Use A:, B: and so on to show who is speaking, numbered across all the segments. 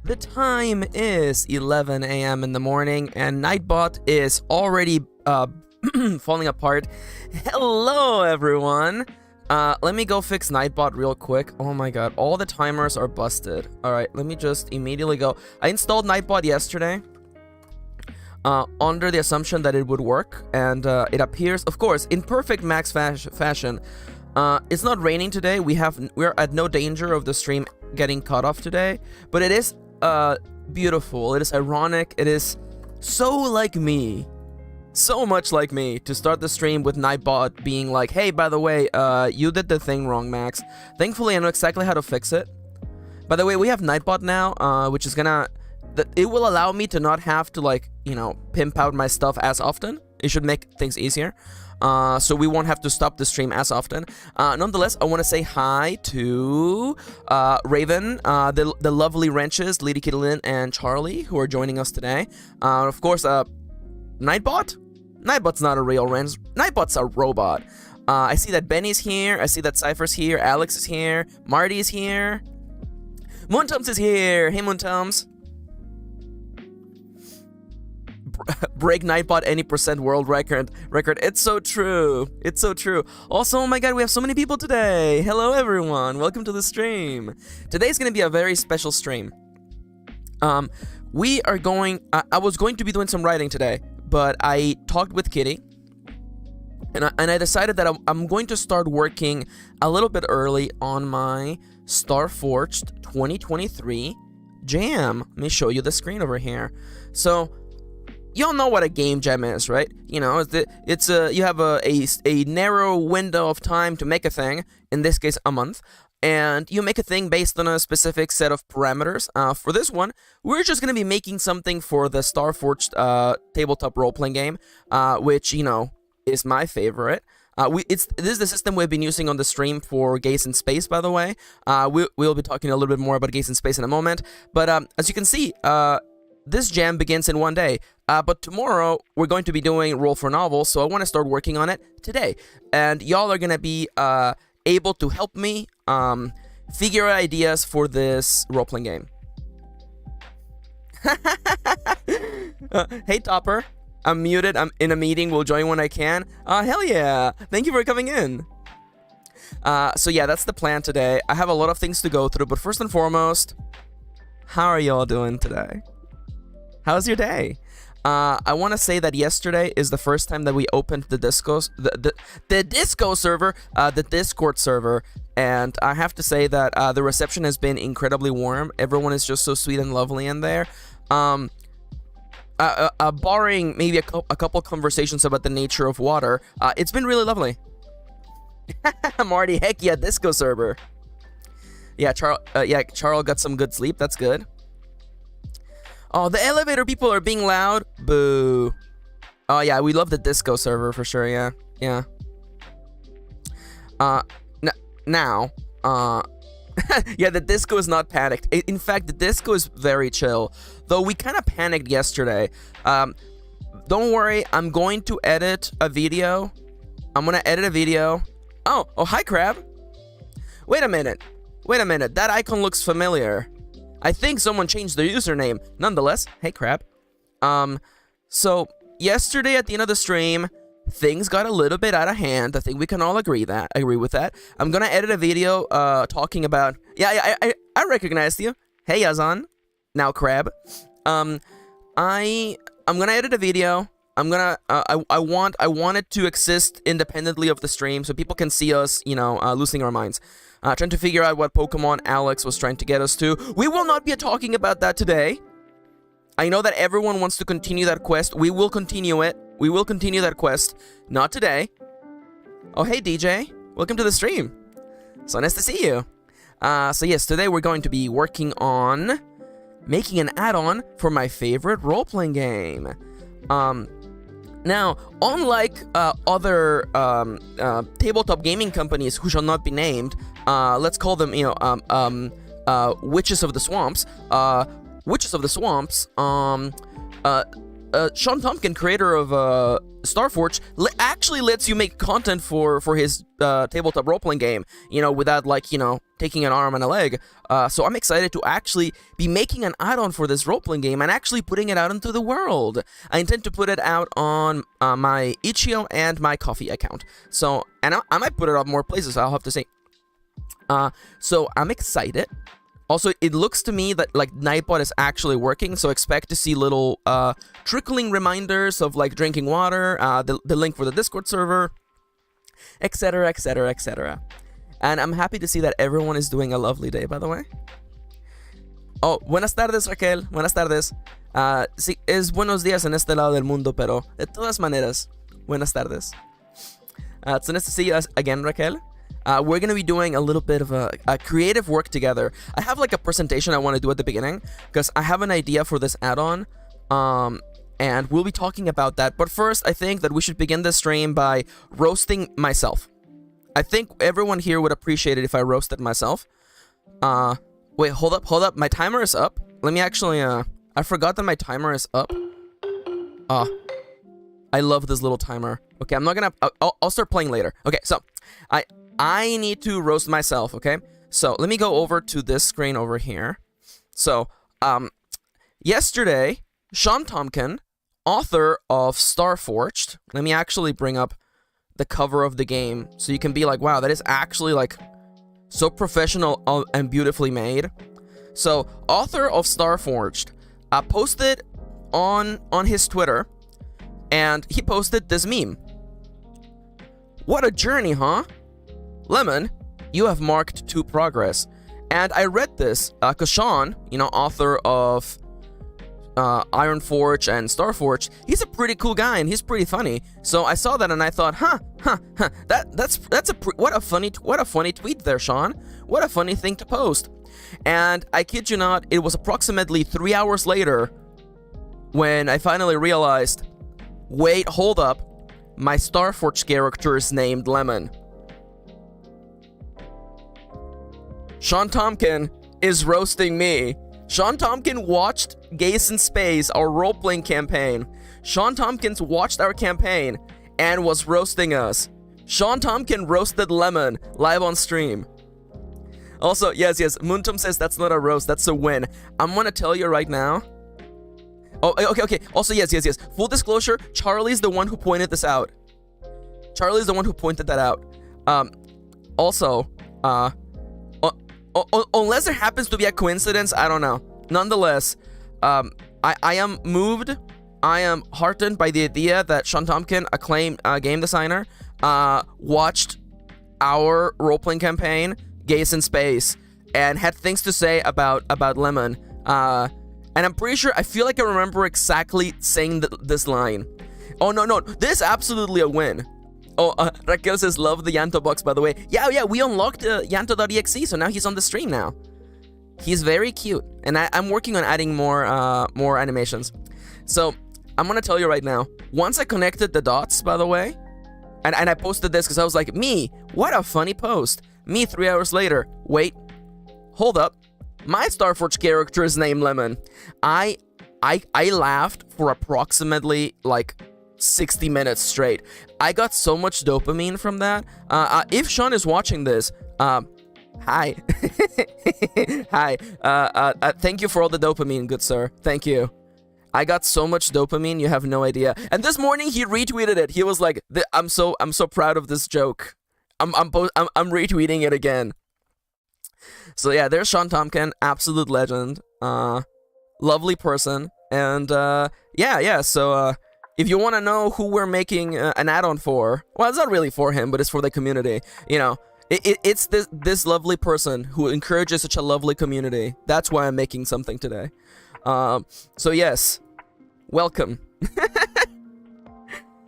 A: The time is 11 a.m. in the morning, and Nightbot is already falling apart. Hello, everyone. Let me go fix Nightbot real quick. Oh my god, all the timers are busted. Alright, let me just immediately go. I installed Nightbot yesterday under the assumption that it would work, and it appears, of course, in perfect Max fashion. It's not raining today. We're at no danger of the stream getting cut off today, but it is beautiful. It is ironic. It is so like me, so much like me, to start the stream with Nightbot being like, hey, by the way, you did the thing wrong, Max. Thankfully, I know exactly how to fix it. By the way, we have Nightbot now, which is gonna... It will allow me to not have to, like, you know, pimp out my stuff as often. It should make things easier. So we won't have to stop the stream as often. Nonetheless, I want to say hi to Raven, the lovely Wrenches, Lady Kirin, and Charlie, who are joining us today. Of course, Nightbot? Nightbot's not a real wrench. Nightbot's a robot. I see that Benny's here. I see that Cypher's here. Alex is here. Marty is here. Moontums is here. Hey, Moontums. Break Nightbot any % world record. It's so true. It's so true. Also, oh my god, we have so many people today. Hello, everyone. Welcome to the stream. Today's gonna be a very special stream. We are going... I was going to be doing some writing today, but I talked with Kitty, and I decided that I'm going to start working a little bit early on my Starforged 2023 jam. Let me show you the screen over here. So... y'all know what a game jam is, right? You know, you have a narrow window of time to make a thing, in this case a month, and you make a thing based on a specific set of parameters. For this one, we're just going to be making something for the Starforged tabletop role-playing game, which, you know, is my favorite. This is the system we've been using on the stream for Gaze in Space, by the way. We'll be talking a little bit more about Gaze in Space in a moment, but as you can see, this jam begins in one day, but tomorrow we're going to be doing Roll for Novels, so I want to start working on it today. And y'all are going to be able to help me figure out ideas for this role-playing game. Hey, Topper. I'm muted. I'm in a meeting. We'll join when I can. Hell yeah. Thank you for coming in. So yeah, that's the plan today. I have a lot of things to go through, but first and foremost, how are y'all doing today? How's your day? I want to say that yesterday is the first time that we opened the Disco server, the Discord server, and I have to say that the reception has been incredibly warm. Everyone is just so sweet and lovely in there. Barring maybe a couple conversations about the nature of water, it's been really lovely. Marty, heck yeah, Disco server. Yeah, Charles got some good sleep. That's good. Oh, the elevator people are being loud. Boo. Oh, yeah, we love the Disco server for sure, yeah. Yeah. Now, yeah, the Disco is not panicked. In fact, the Disco is very chill. Though we kind of panicked yesterday. Don't worry, I'm going to edit a video. I'm going to edit a video. Oh, hi, Crab. Wait a minute. That icon looks familiar. I think someone changed their username. Nonetheless, hey, Crab. So, yesterday at the end of the stream, things got a little bit out of hand. I think we can all agree with that. I'm gonna edit a video talking about... Yeah, I recognized you. Hey, Yazan. Now, Crab. I'm gonna edit a video. I want it to exist independently of the stream so people can see us, you know, losing our minds. Trying to figure out what Pokemon Alex was trying to get us to. We will not be talking about that today. I know that everyone wants to continue that quest. We will continue it. We will continue that quest. Not today. Oh, hey, DJ. Welcome to the stream. So nice to see you. So yes, today we're going to be working on making an add-on for my favorite role-playing game. Now, unlike other tabletop gaming companies who shall not be named, let's call them, Witches of the Swamps. Sean Tompkin, creator of Starforged, actually lets you make content for his tabletop role-playing game, without taking an arm and a leg. So I'm excited to actually be making an add-on for this role-playing game and actually putting it out into the world. I intend to put it out on my Itch.io and my Coffee account. So, and I might put it up more places, I'll have to say. So I'm excited. Also, it looks to me that Nightbot is actually working, so expect to see little trickling reminders of drinking water, the link for the Discord server, etc, etc, etc. And I'm happy to see that everyone is doing a lovely day, by the way. Oh, buenas tardes, Raquel. Buenas tardes. Sí, es buenos días en este lado del mundo, pero de todas maneras, buenas tardes. It's nice to see you again, Raquel. We're going to be doing a little bit of a creative work together. I have a presentation I want to do at the beginning, because I have an idea for this add-on, and we'll be talking about that. But first, I think that we should begin this stream by roasting myself. I think everyone here would appreciate it if I roasted myself. Wait, hold up. My timer is up. Let me actually, I forgot that my timer is up. I love this little timer. Okay, I'm not gonna, I'll start playing later. Okay, so, I need to roast myself, okay? So, let me go over to this screen over here. So, yesterday, Sean Tompkin, author of Starforged, let me actually bring up the cover of the game so you can be like, wow, that is actually so professional and beautifully made. So, author of Starforged, posted on his Twitter, and he posted this meme. What a journey, huh? Lemon, you have marked 2 progress. And I read this because Sean, author of Ironforge and Starforged, he's a pretty cool guy and he's pretty funny. So I saw that and I thought, what a funny tweet there, Sean. What a funny thing to post. And I kid you not, it was approximately 3 hours later when I finally realized, wait, hold up, my Starforged character is named Lemon. Sean Tompkin is roasting me. Sean Tompkin watched Gaze in Space, our role-playing campaign. Sean Tompkins watched our campaign and was roasting us. Sean Tompkin roasted Lemon live on stream. Also, yes, Muntum says that's not a roast, that's a win. I'm gonna tell you right now. Oh, okay. Also, yes. Full disclosure, Charlie's the one who pointed this out. Charlie's the one who pointed that out. Unless there happens to be a coincidence, I don't know. Nonetheless, I am moved. I am heartened by the idea that Sean Tompkin, acclaimed game designer, watched our role-playing campaign, Gaze in Space, and had things to say about Lemon. And I'm pretty sure, I feel like I remember exactly saying this line. Oh, no, this is absolutely a win. Oh, Raquel says, love the Yanto box, by the way. Yeah, we unlocked Yanto.exe, so now he's on the stream now. He's very cute, and I'm working on adding more animations. So, I'm gonna tell you right now, once I connected the dots, by the way, and I posted this because I was like, me, what a funny post. Me 3 hours later, wait, hold up, my Starforged character is named Lemon. I laughed for approximately, 60 minutes straight. I got so much dopamine from that. If Sean is watching this, hi. Hi. Thank you for all the dopamine, good sir. Thank you. I got so much dopamine, you have no idea. And this morning he retweeted it. He was like, I'm so proud of this joke. I'm retweeting it again. So yeah, there's Sean Tompkin, absolute legend. Lovely person. And yeah, so if you want to know who we're making an add-on for, well, it's not really for him, but it's for the community. It's this lovely person who encourages such a lovely community. That's why I'm making something today. So yes, welcome.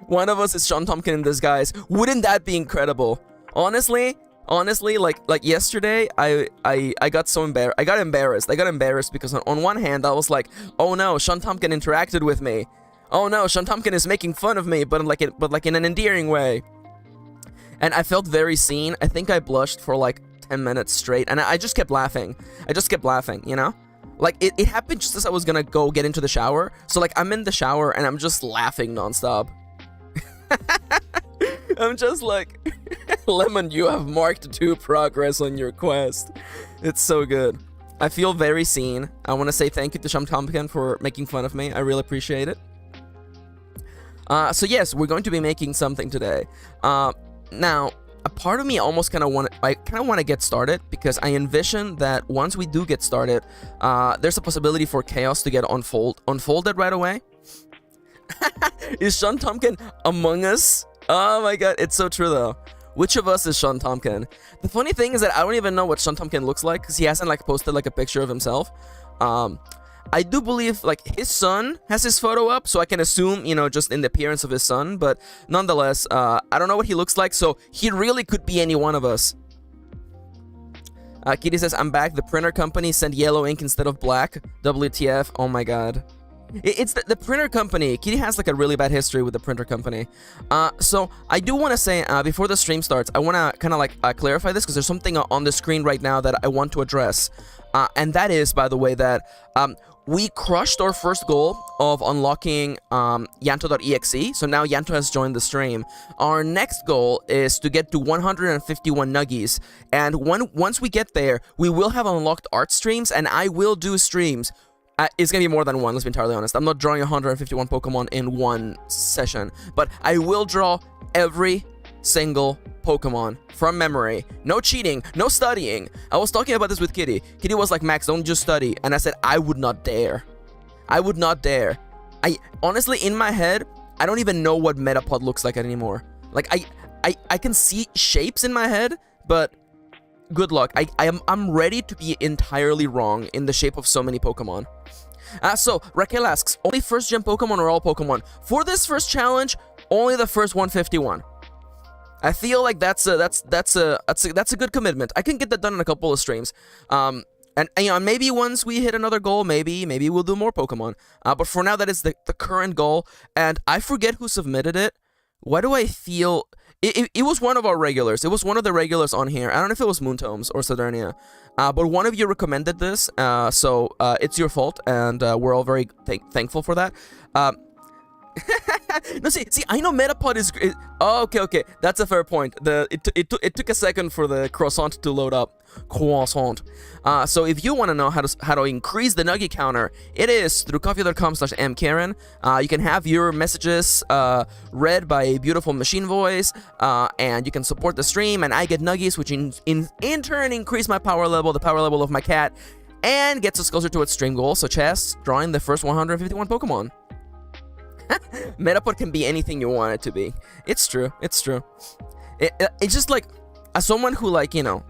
A: One of us is Sean Tompkin in disguise. Wouldn't that be incredible? Honestly, Honestly, like yesterday, I got so embarrassed. I got embarrassed because on one hand, I was like, oh no, Sean Tompkin interacted with me. Oh no, Sean Tompkin is making fun of me, but like in an endearing way. And I felt very seen. I think I blushed for like 10 minutes straight, and I just kept laughing. You know? Like, it happened just as I was gonna go get into the shower. So, like, I'm in the shower, and I'm just laughing nonstop. I'm just like, Lemon, you have marked 2 progress on your quest. It's so good. I feel very seen. I want to say thank you to Sean Tompkin for making fun of me. I really appreciate it. So yes, we're going to be making something today. Now, a part of me almost kind of want to get started, because I envision that once we do get started, there's a possibility for chaos to get unfolded right away. Is Sean Tompkin among us? Oh my god, it's so true though. Which of us is Sean Tompkin? The funny thing is that I don't even know what Sean Tompkin looks like, because he hasn't like posted like a picture of himself. I do believe like his son has his photo up, so I can assume, you know, just in the appearance of his son, but nonetheless, I don't know what he looks like, so he really could be any one of us. Kitty says, I'm back. The printer company sent yellow ink instead of black. WTF. Oh my god. It's the printer company. Kitty has like a really bad history with the printer company. So I do want to say, before the stream starts, I want to kind of like clarify this, because there's something on the screen right now that I want to address. And that is, by the way, that we crushed our first goal of unlocking Yanto.exe, so now Yanto has joined the stream. Our next goal is to get to 151 nuggies, and once we get there, we will have unlocked art streams, and I will do streams. It's gonna be more than one, let's be entirely honest. I'm not drawing 151 Pokemon in one session, but I will draw every single Pokemon from memory. No cheating, no studying. I was talking about this with Kitty. Kitty was like, Max, don't just study. And I said, I would not dare. I would not dare. I honestly, in my head, I don't even know what Metapod looks like anymore. Like, I can see shapes in my head, but good luck. I'm ready to be entirely wrong in the shape of so many Pokemon. So Raquel asks, only first gen Pokemon or all Pokemon? For this first challenge, only the first 151. I feel like that's a good commitment. I can get that done in a couple of streams. And you know, maybe once we hit another goal, maybe we'll do more Pokemon. But for now, that is the current goal. And I forget who submitted it. Why do I feel... It was one of our regulars. It was one of the regulars on here. I don't know if it was Moontomes or Saturnia. But one of you recommended this, so it's your fault, and we're all very thankful for that. No, see, I know Metapod is... Oh, okay, that's a fair point. It took a second for the croissant to load up. Croissant. So if you want to know how to increase the nugget counter, it is through coffee.com/MKirin. You can have your messages read by a beautiful machine voice, and you can support the stream, and I get nuggies, which in turn increase my power level, the power level of my cat, and gets us closer to its stream goal, such as drawing the first 151 Pokemon. Metapod can be anything you want it to be. It's true. It's just like, as someone who, like, you know,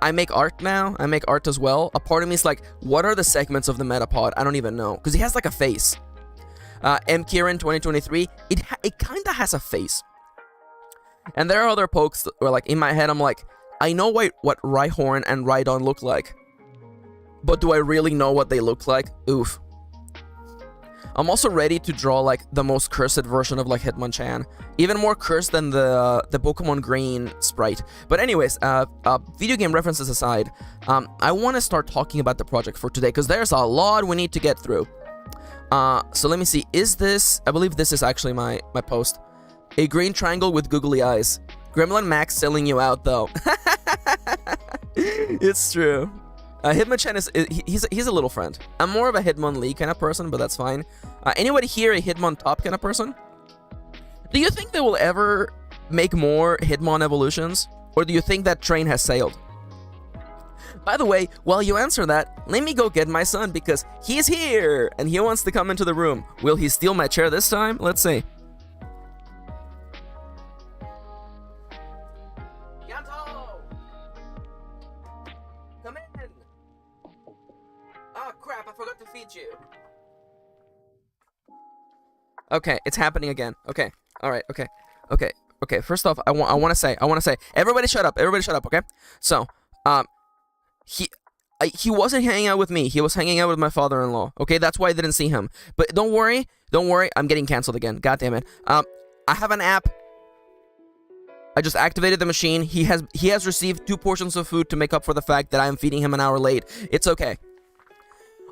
A: I make art now. I make art as well. A part of me is like, what are the segments of the Metapod? I don't even know, because he has like a face. MKirin 2023. It kind of has a face. And there are other pokes where, like, in my head, I'm like, I know what Rhyhorn and Rhydon look like, but do I really know what they look like? Oof. I'm also ready to draw, like, the most cursed version of, like, Hitmonchan. Even more cursed than the Pokemon Green sprite. But anyways, video game references aside, I want to start talking about the project for today, because there's a lot we need to get through. So let me see. Is this... I believe this is actually my post. A green triangle with googly eyes. Gremlin Max selling you out, though. It's true. Hitmonchan he's a little friend. I'm more of a Hitmonlee kind of person, but that's fine. Anybody here a Hitmontop kind of person? Do you think they will ever make more Hitmon evolutions? Or do you think that train has sailed? By the way, while you answer that, let me go get my son, because he's here and he wants to come into the room. Will he steal my chair this time? Let's see. You. Okay, it's happening again. Okay, alright, okay. Okay, first off, I want to say, everybody shut up, okay? So, he wasn't hanging out with me. He was hanging out with my father-in-law. Okay, that's why I didn't see him. But don't worry, I'm getting canceled again. God damn it. I have an app. I just activated the machine. He has received 2 portions of food to make up for the fact that I'm feeding him an hour late. It's okay.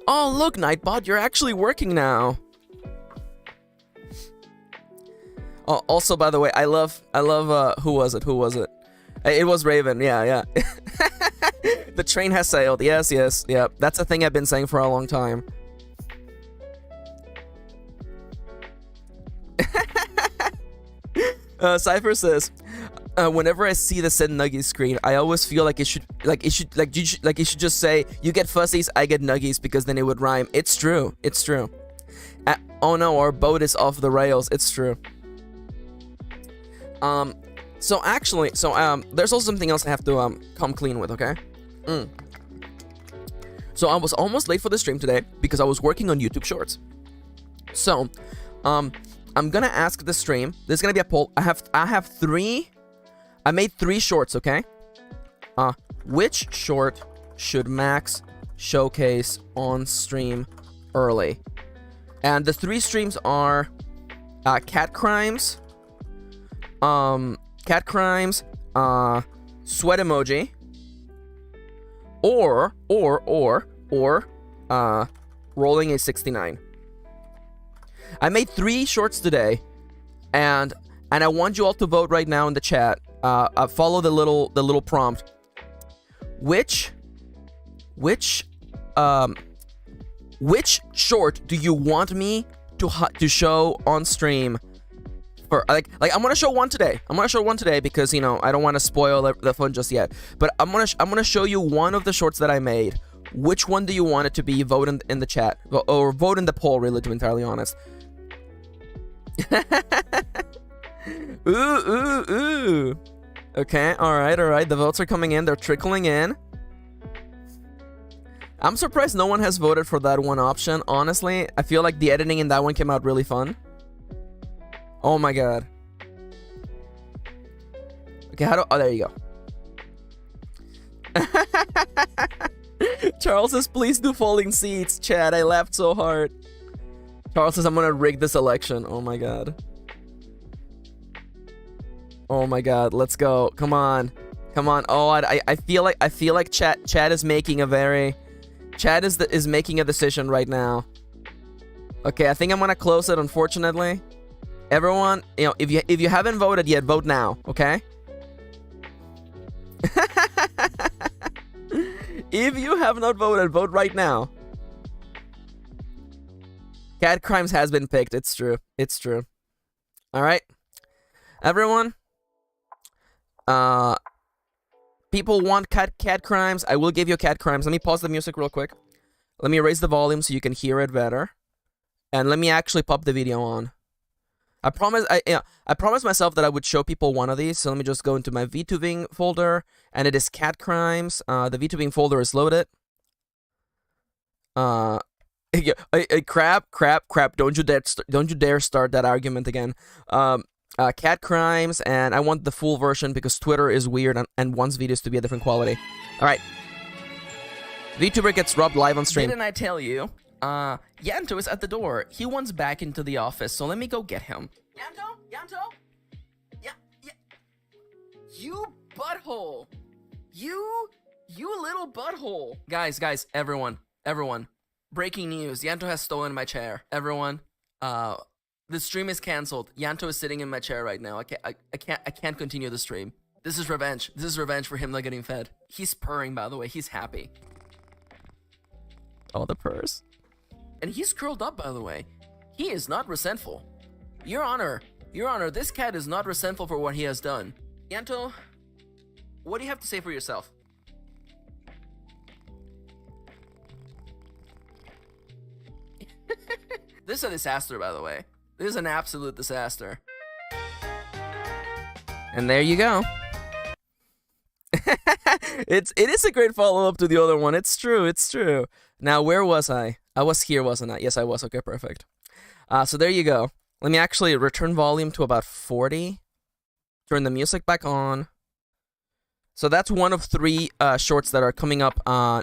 A: Oh, look, Nightbot, you're actually working now. Oh, also, by the way, I love, who was it? It was Raven, yeah. The train has sailed, yes, yeah. That's a thing I've been saying for a long time. Cypher says, whenever I see the Send Nuggies screen, I always feel like it should just say, you get fuzzies, I get nuggies, because then it would rhyme. It's true. Oh no, our boat is off the rails. It's true. So there's also something else I have to come clean with, okay? So I was almost late for the stream today because I was working on YouTube Shorts. So, I'm gonna ask the stream. There's gonna be a poll. I made 3 shorts, okay? Which short should Max showcase on stream early? And the 3 streams are cat crimes, sweat emoji, or rolling a 69. I made 3 shorts today, and I want you all to vote right now in the chat. Follow the little prompt. Which short do you want me to show on stream? For like I'm gonna show one today. Because, you know, I don't want to spoil the fun just yet. But I'm gonna show you one of the shorts that I made. Which one do you want it to be? Vote in the chat, or vote in the poll, really, to be entirely honest. Ooh. Okay, all right. The votes are coming in. They're trickling in. I'm surprised no one has voted for that one option. Honestly, I feel like the editing in that one came out really fun. Oh my god. Okay, oh, there you go. Charles says, please do falling seats. Chad, I laughed so hard. Charles says, I'm gonna rig this election. Oh my god. Oh my god, let's go. Come on. Oh, I feel like chat is making a very... Chat is making a decision right now. Okay, I think I'm gonna close it, unfortunately. Everyone, you know, if you haven't voted yet, vote now, okay? If you have not voted, vote right now. Cat Crimes has been picked. It's true. All right, everyone. People want cat crimes. I will give you cat crimes. Let me pause the music real quick. Let me raise the volume so you can hear it better, and let me actually pop the video on. I promised myself that I would show people one of these. So let me just go into my VTubing folder, and it is cat crimes. The VTubing folder is loaded. Crap. Don't you dare start that argument again. Cat crimes, and I want the full version because Twitter is weird and wants videos to be a different quality. All right. VTuber gets robbed live on stream. Didn't I tell you? Yanto is at the door. He wants back into the office, so let me go get him. Yanto? Yeah. You butthole. You little butthole. Guys, everyone. Breaking news. Yanto has stolen my chair. Everyone, the stream is canceled. Yanto is sitting in my chair right now. I can't continue the stream. This is revenge. This is revenge for him not getting fed. He's purring, by the way. He's happy. Oh, the purrs. And he's curled up, by the way. He is not resentful. Your Honor, this cat is not resentful for what he has done. Yanto, what do you have to say for yourself? This is a disaster, by the way. This is an absolute disaster. And there you go. It is a great follow-up to the other one. It's true. Now, where was I? I was here, wasn't I? Yes, I was. Okay, perfect. So there you go. Let me actually return volume to about 40. turn the music back on. So that's one of 3 shorts that are coming up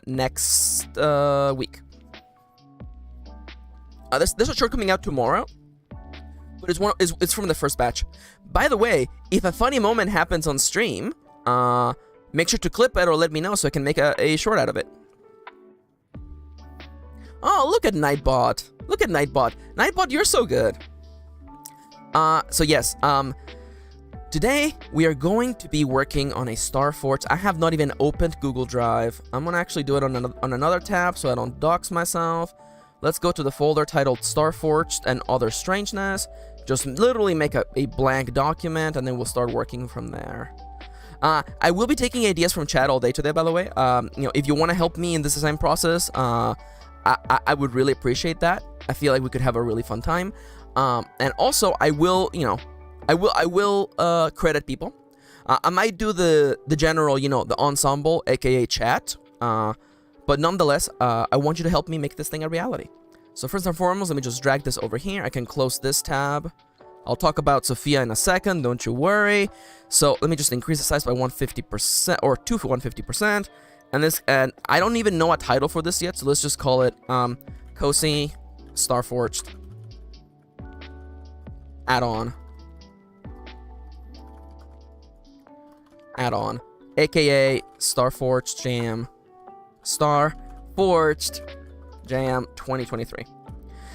A: next week. There's a short coming out tomorrow, but it's from the first batch. By the way, if a funny moment happens on stream, make sure to clip it or let me know so I can make a short out of it. Oh, look at Nightbot. Look at Nightbot. Nightbot, you're so good. So yes, today we are going to be working on a Starforged. I have not even opened Google Drive. I'm gonna actually do it on another tab so I don't dox myself. Let's go to the folder titled Starforged and Other Strangeness. Just literally make a blank document, and then we'll start working from there. I will be taking ideas from chat all day today, by the way. If you want to help me in this design process, I would really appreciate that. I feel like we could have a really fun time. And also, I will credit people. I might do the general, the ensemble, aka chat. But nonetheless, I want you to help me make this thing a reality. So first and foremost, let me just drag this over here. I can close this tab. I'll talk about Sophia in a second, don't you worry. So let me just increase the size by 150%, or to 150%. And I don't even know a title for this yet, so let's just call it Cozy Starforged add-on, aka Starforged Jam, Starforged Jam 2023.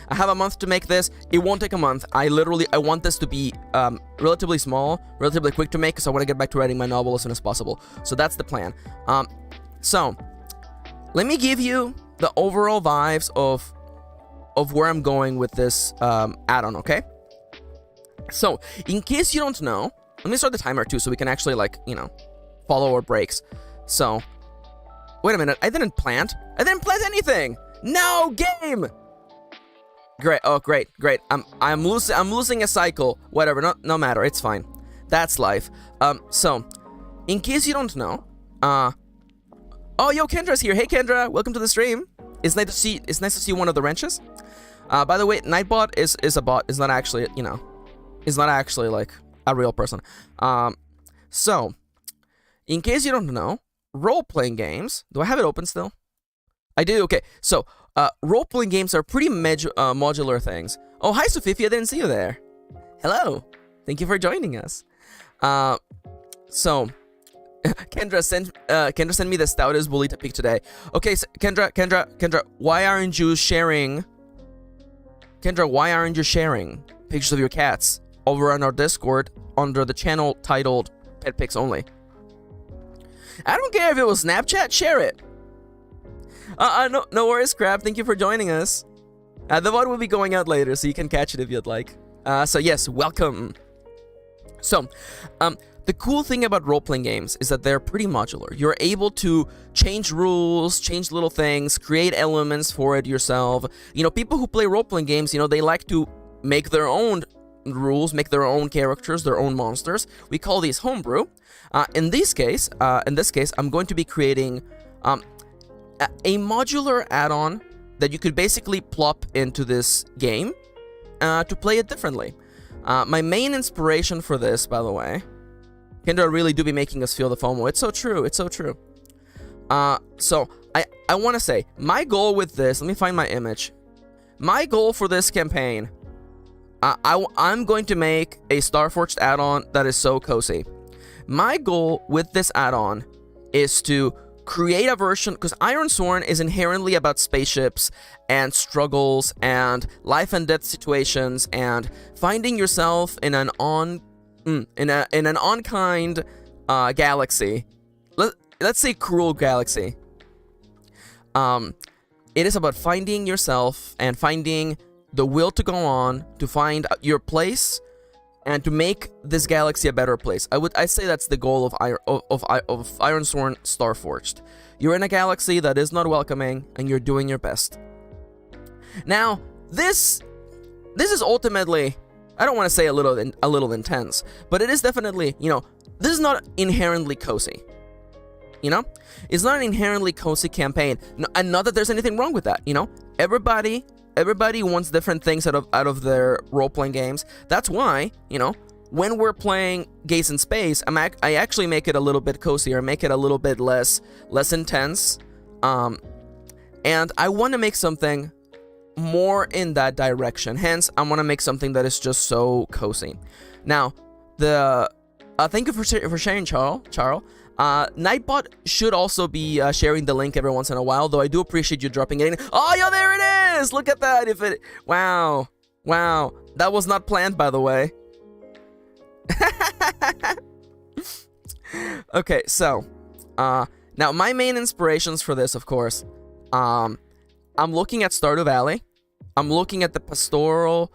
A: I have a month to make this. It won't take a month. I want this to be relatively small, relatively quick to make, because I want to get back to writing my novel as soon as possible. So that's the plan. So let me give you the overall vibes of where I'm going with this add-on, okay? So in case you don't know, let me start the timer too, so we can actually follow our breaks. So wait a minute, I didn't plant anything. No game. Great. Oh, great. I'm losing a cycle. Whatever. No matter. It's fine. That's life. So, in case you don't know, oh, yo, Kendra's here. Hey, Kendra. Welcome to the stream. It's nice to see one of the wrenches. By the way, Nightbot is a bot. It's not actually, it's not actually like a real person. So, in case you don't know, role-playing games. Do I have it open still? I do. Okay. So, role-playing games are pretty modular things. Oh, hi, Sophia. I didn't see you there. Hello. Thank you for joining us. So, Kendra sent me the stoutest Bolita pic today. Okay, so Kendra, why aren't you sharing? Kendra, why aren't you sharing pictures of your cats over on our Discord under the channel titled Pet Pics Only? I don't care if it was Snapchat. Share it. No worries, Crab. Thank you for joining us. The VOD will be going out later, so you can catch it if you'd like. So yes, welcome. So, the cool thing about role-playing games is that they're pretty modular. You're able to change rules, change little things, create elements for it yourself. People who play role-playing games, they like to make their own rules, make their own characters, their own monsters. We call these homebrew. In this case, I'm going to be creating a modular add-on that you could basically plop into this game to play it differently. My main inspiration for this, by the way, Kendra really do be making us feel the FOMO. It's so true. It's so true. So I want to say, my goal with this, let me find my image. My goal for this campaign, I'm going to make a Starforged add-on that is so cozy. My goal with this add-on is to create a version, because Ironsworn is inherently about spaceships and struggles and life and death situations and finding yourself in an unkind galaxy. Let's say cruel galaxy. It is about finding yourself and finding the will to go on, to find your place, and to make this galaxy a better place. I say that's the goal of Ironsworn Starforged. You're in a galaxy that is not welcoming, and you're doing your best. Now, this is ultimately, I don't want to say a little intense, but it is definitely, this is not inherently cozy. It's not an inherently cozy campaign. No, and not that there's anything wrong with that. Everybody wants different things out of their role-playing games. That's why, when we're playing Gaze in Space, I actually make it a little bit cozier, make it a little bit less intense, and I want to make something more in that direction. Hence, I want to make something that is just so cozy. Now, thank you for sharing, Charles. Nightbot should also be sharing the link every once in a while, though I do appreciate you dropping it in. Oh, yo, there it is! Look at that! Wow, that was not planned, by the way. Okay, so, now my main inspirations for this, of course, I'm looking at Stardew Valley. I'm looking at the pastoral,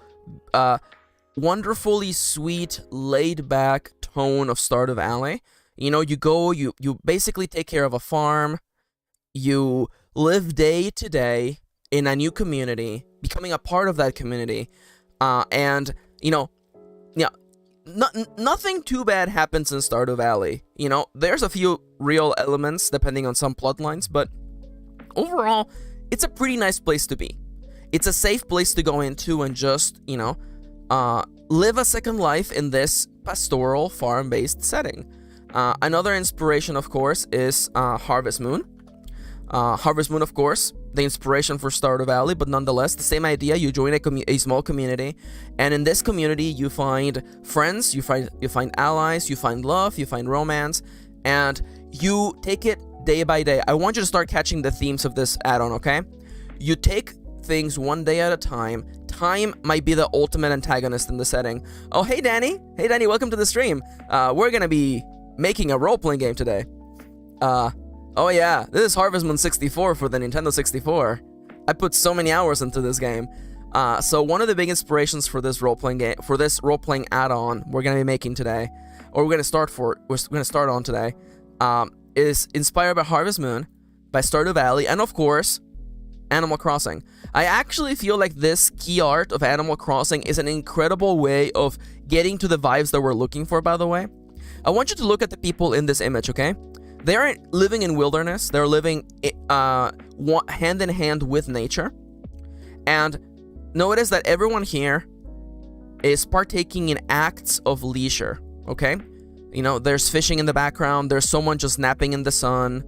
A: wonderfully sweet, laid-back tone of Stardew Valley. You know, you basically take care of a farm. You live day to day in a new community, becoming a part of that community, and you know, yeah. Nothing too bad happens in Stardew Valley. You know, there's a few real elements depending on some plot lines, but overall, it's a pretty nice place to be. It's a safe place to go into and just, you know, live a second life in this pastoral farm-based setting. Another inspiration, of course, is Harvest Moon. Harvest Moon, of course, the inspiration for Stardew Valley, but nonetheless, the same idea. You join a small community, and in this community, you find friends, you find allies, you find love, you find romance, and you take it day by day. I want you to start catching the themes of this add-on, okay? You take things one day at a time. Time might be the ultimate antagonist in the setting. Oh, hey, Danny. Hey, Danny, welcome to the stream. We're gonna be making a role-playing game today. Oh yeah, this is Harvest Moon 64 for the Nintendo 64. I put so many hours into this game. So one of the big inspirations for this role-playing game, for this role-playing add-on we're gonna be making today, or we're gonna start on today, is inspired by Harvest Moon, by Stardew Valley, and of course, Animal Crossing. I actually feel like this key art of Animal Crossing is an incredible way of getting to the vibes that we're looking for, by the way. I want you to look at the people in this image, okay? They aren't living in wilderness. They're living hand in hand with nature. And notice that everyone here is partaking in acts of leisure, okay? You know, there's fishing in the background. There's someone just napping in the sun.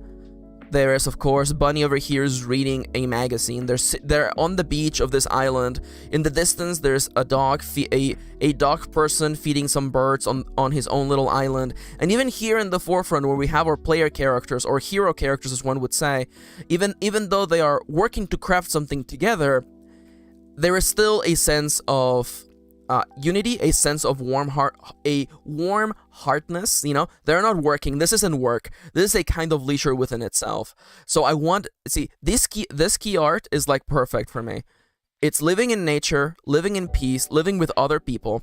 A: There is, of course, Bunny over here is reading a magazine. They're on the beach of this island. In the distance, there's a dog, a dog person feeding some birds on his own little island. And even here in the forefront, where we have our player characters, or hero characters, as one would say, even though they are working to craft something together, there is still a sense of unity, a sense of warm heartedness. You know, they're not working. This isn't work. This is a kind of leisure within itself. So this key art is like perfect for me. It's living in nature, living in peace, living with other people,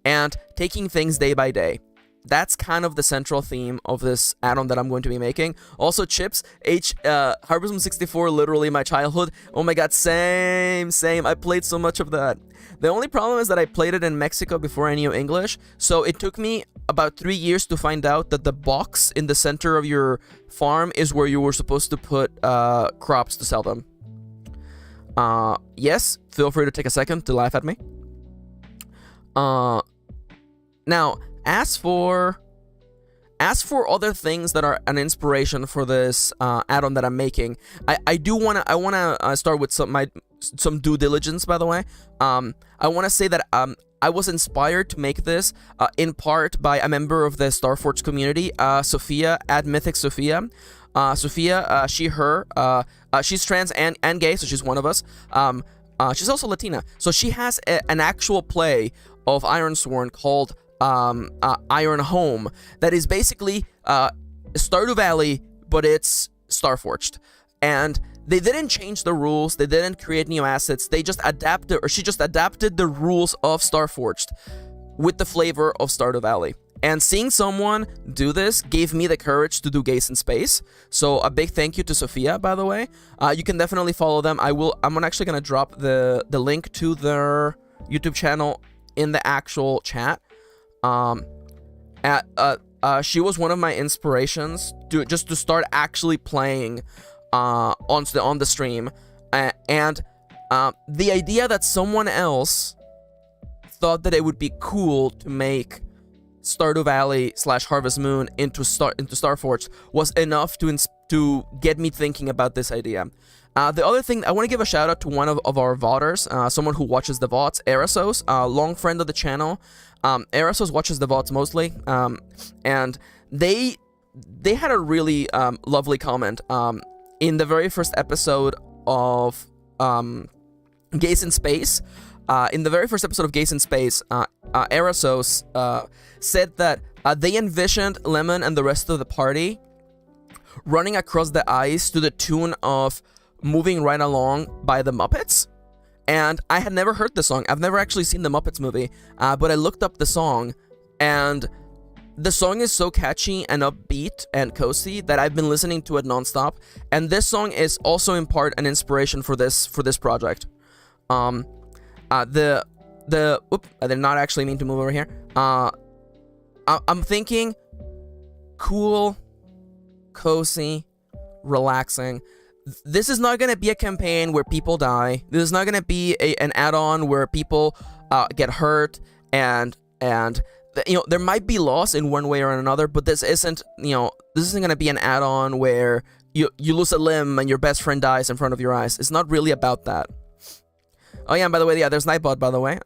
A: and taking things day by day. That's kind of the central theme of this add-on that I'm going to be making. Also, Chips, Harvest Moon 64, literally my childhood. Oh my god, same. I played so much of that. The only problem is that I played it in Mexico before I knew English, so it took me about 3 years to find out that the box in the center of your farm is where you were supposed to put crops to sell them. Yes, feel free to take a second to laugh at me. Now, as for other things that are an inspiration for this add-on that I'm making, I wanna start with some due diligence, by the way. I want to say that I was inspired to make this in part by a member of the Starforged community, Sophia, at Mythic Sophia. Sophia, she, her, she's trans and gay, so she's one of us. She's also Latina, so she has an actual play of Ironsworn called Iron Home that is basically Stardew Valley, but it's Starforged. And they didn't change the rules, they didn't create new assets, she just adapted the rules of Starforged with the flavor of Stardew Valley. And seeing someone do this gave me the courage to do Gaze in Space. So a big thank you to Sophia, by the way. You can definitely follow them. I'm actually gonna drop the link to their YouTube channel in the actual chat. She was one of my inspirations to start actually playing on the stream, and the idea that someone else thought that it would be cool to make Stardew Valley / Harvest Moon into Starforged was enough to get me thinking about this idea. The other thing, I want to give a shout out to one of our VODers, someone who watches the VODs, Erasos, long friend of the channel. Erasos watches the VODs mostly, and they had a really lovely comment in the very first episode of Gaze in Space. In the very first episode of Gaze in Space, Erasos said that they envisioned Lemon and the rest of the party running across the ice to the tune of Moving Right Along by the Muppets. And I had never heard the song. I've never actually seen the Muppets movie, but I looked up the song, and the song is so catchy and upbeat and cozy that I've been listening to it nonstop. And this song is also in part an inspiration for this project. Oops, I did not actually mean to move over here. I'm thinking cool, cozy, relaxing. This is not going to be a campaign where people die. This is not going to be an add-on where people get hurt and there might be loss in one way or another, but this isn't going to be an add-on where you lose a limb and your best friend dies in front of your eyes. It's not really about that. Oh yeah, and by the way, there's Nightbot, by the way.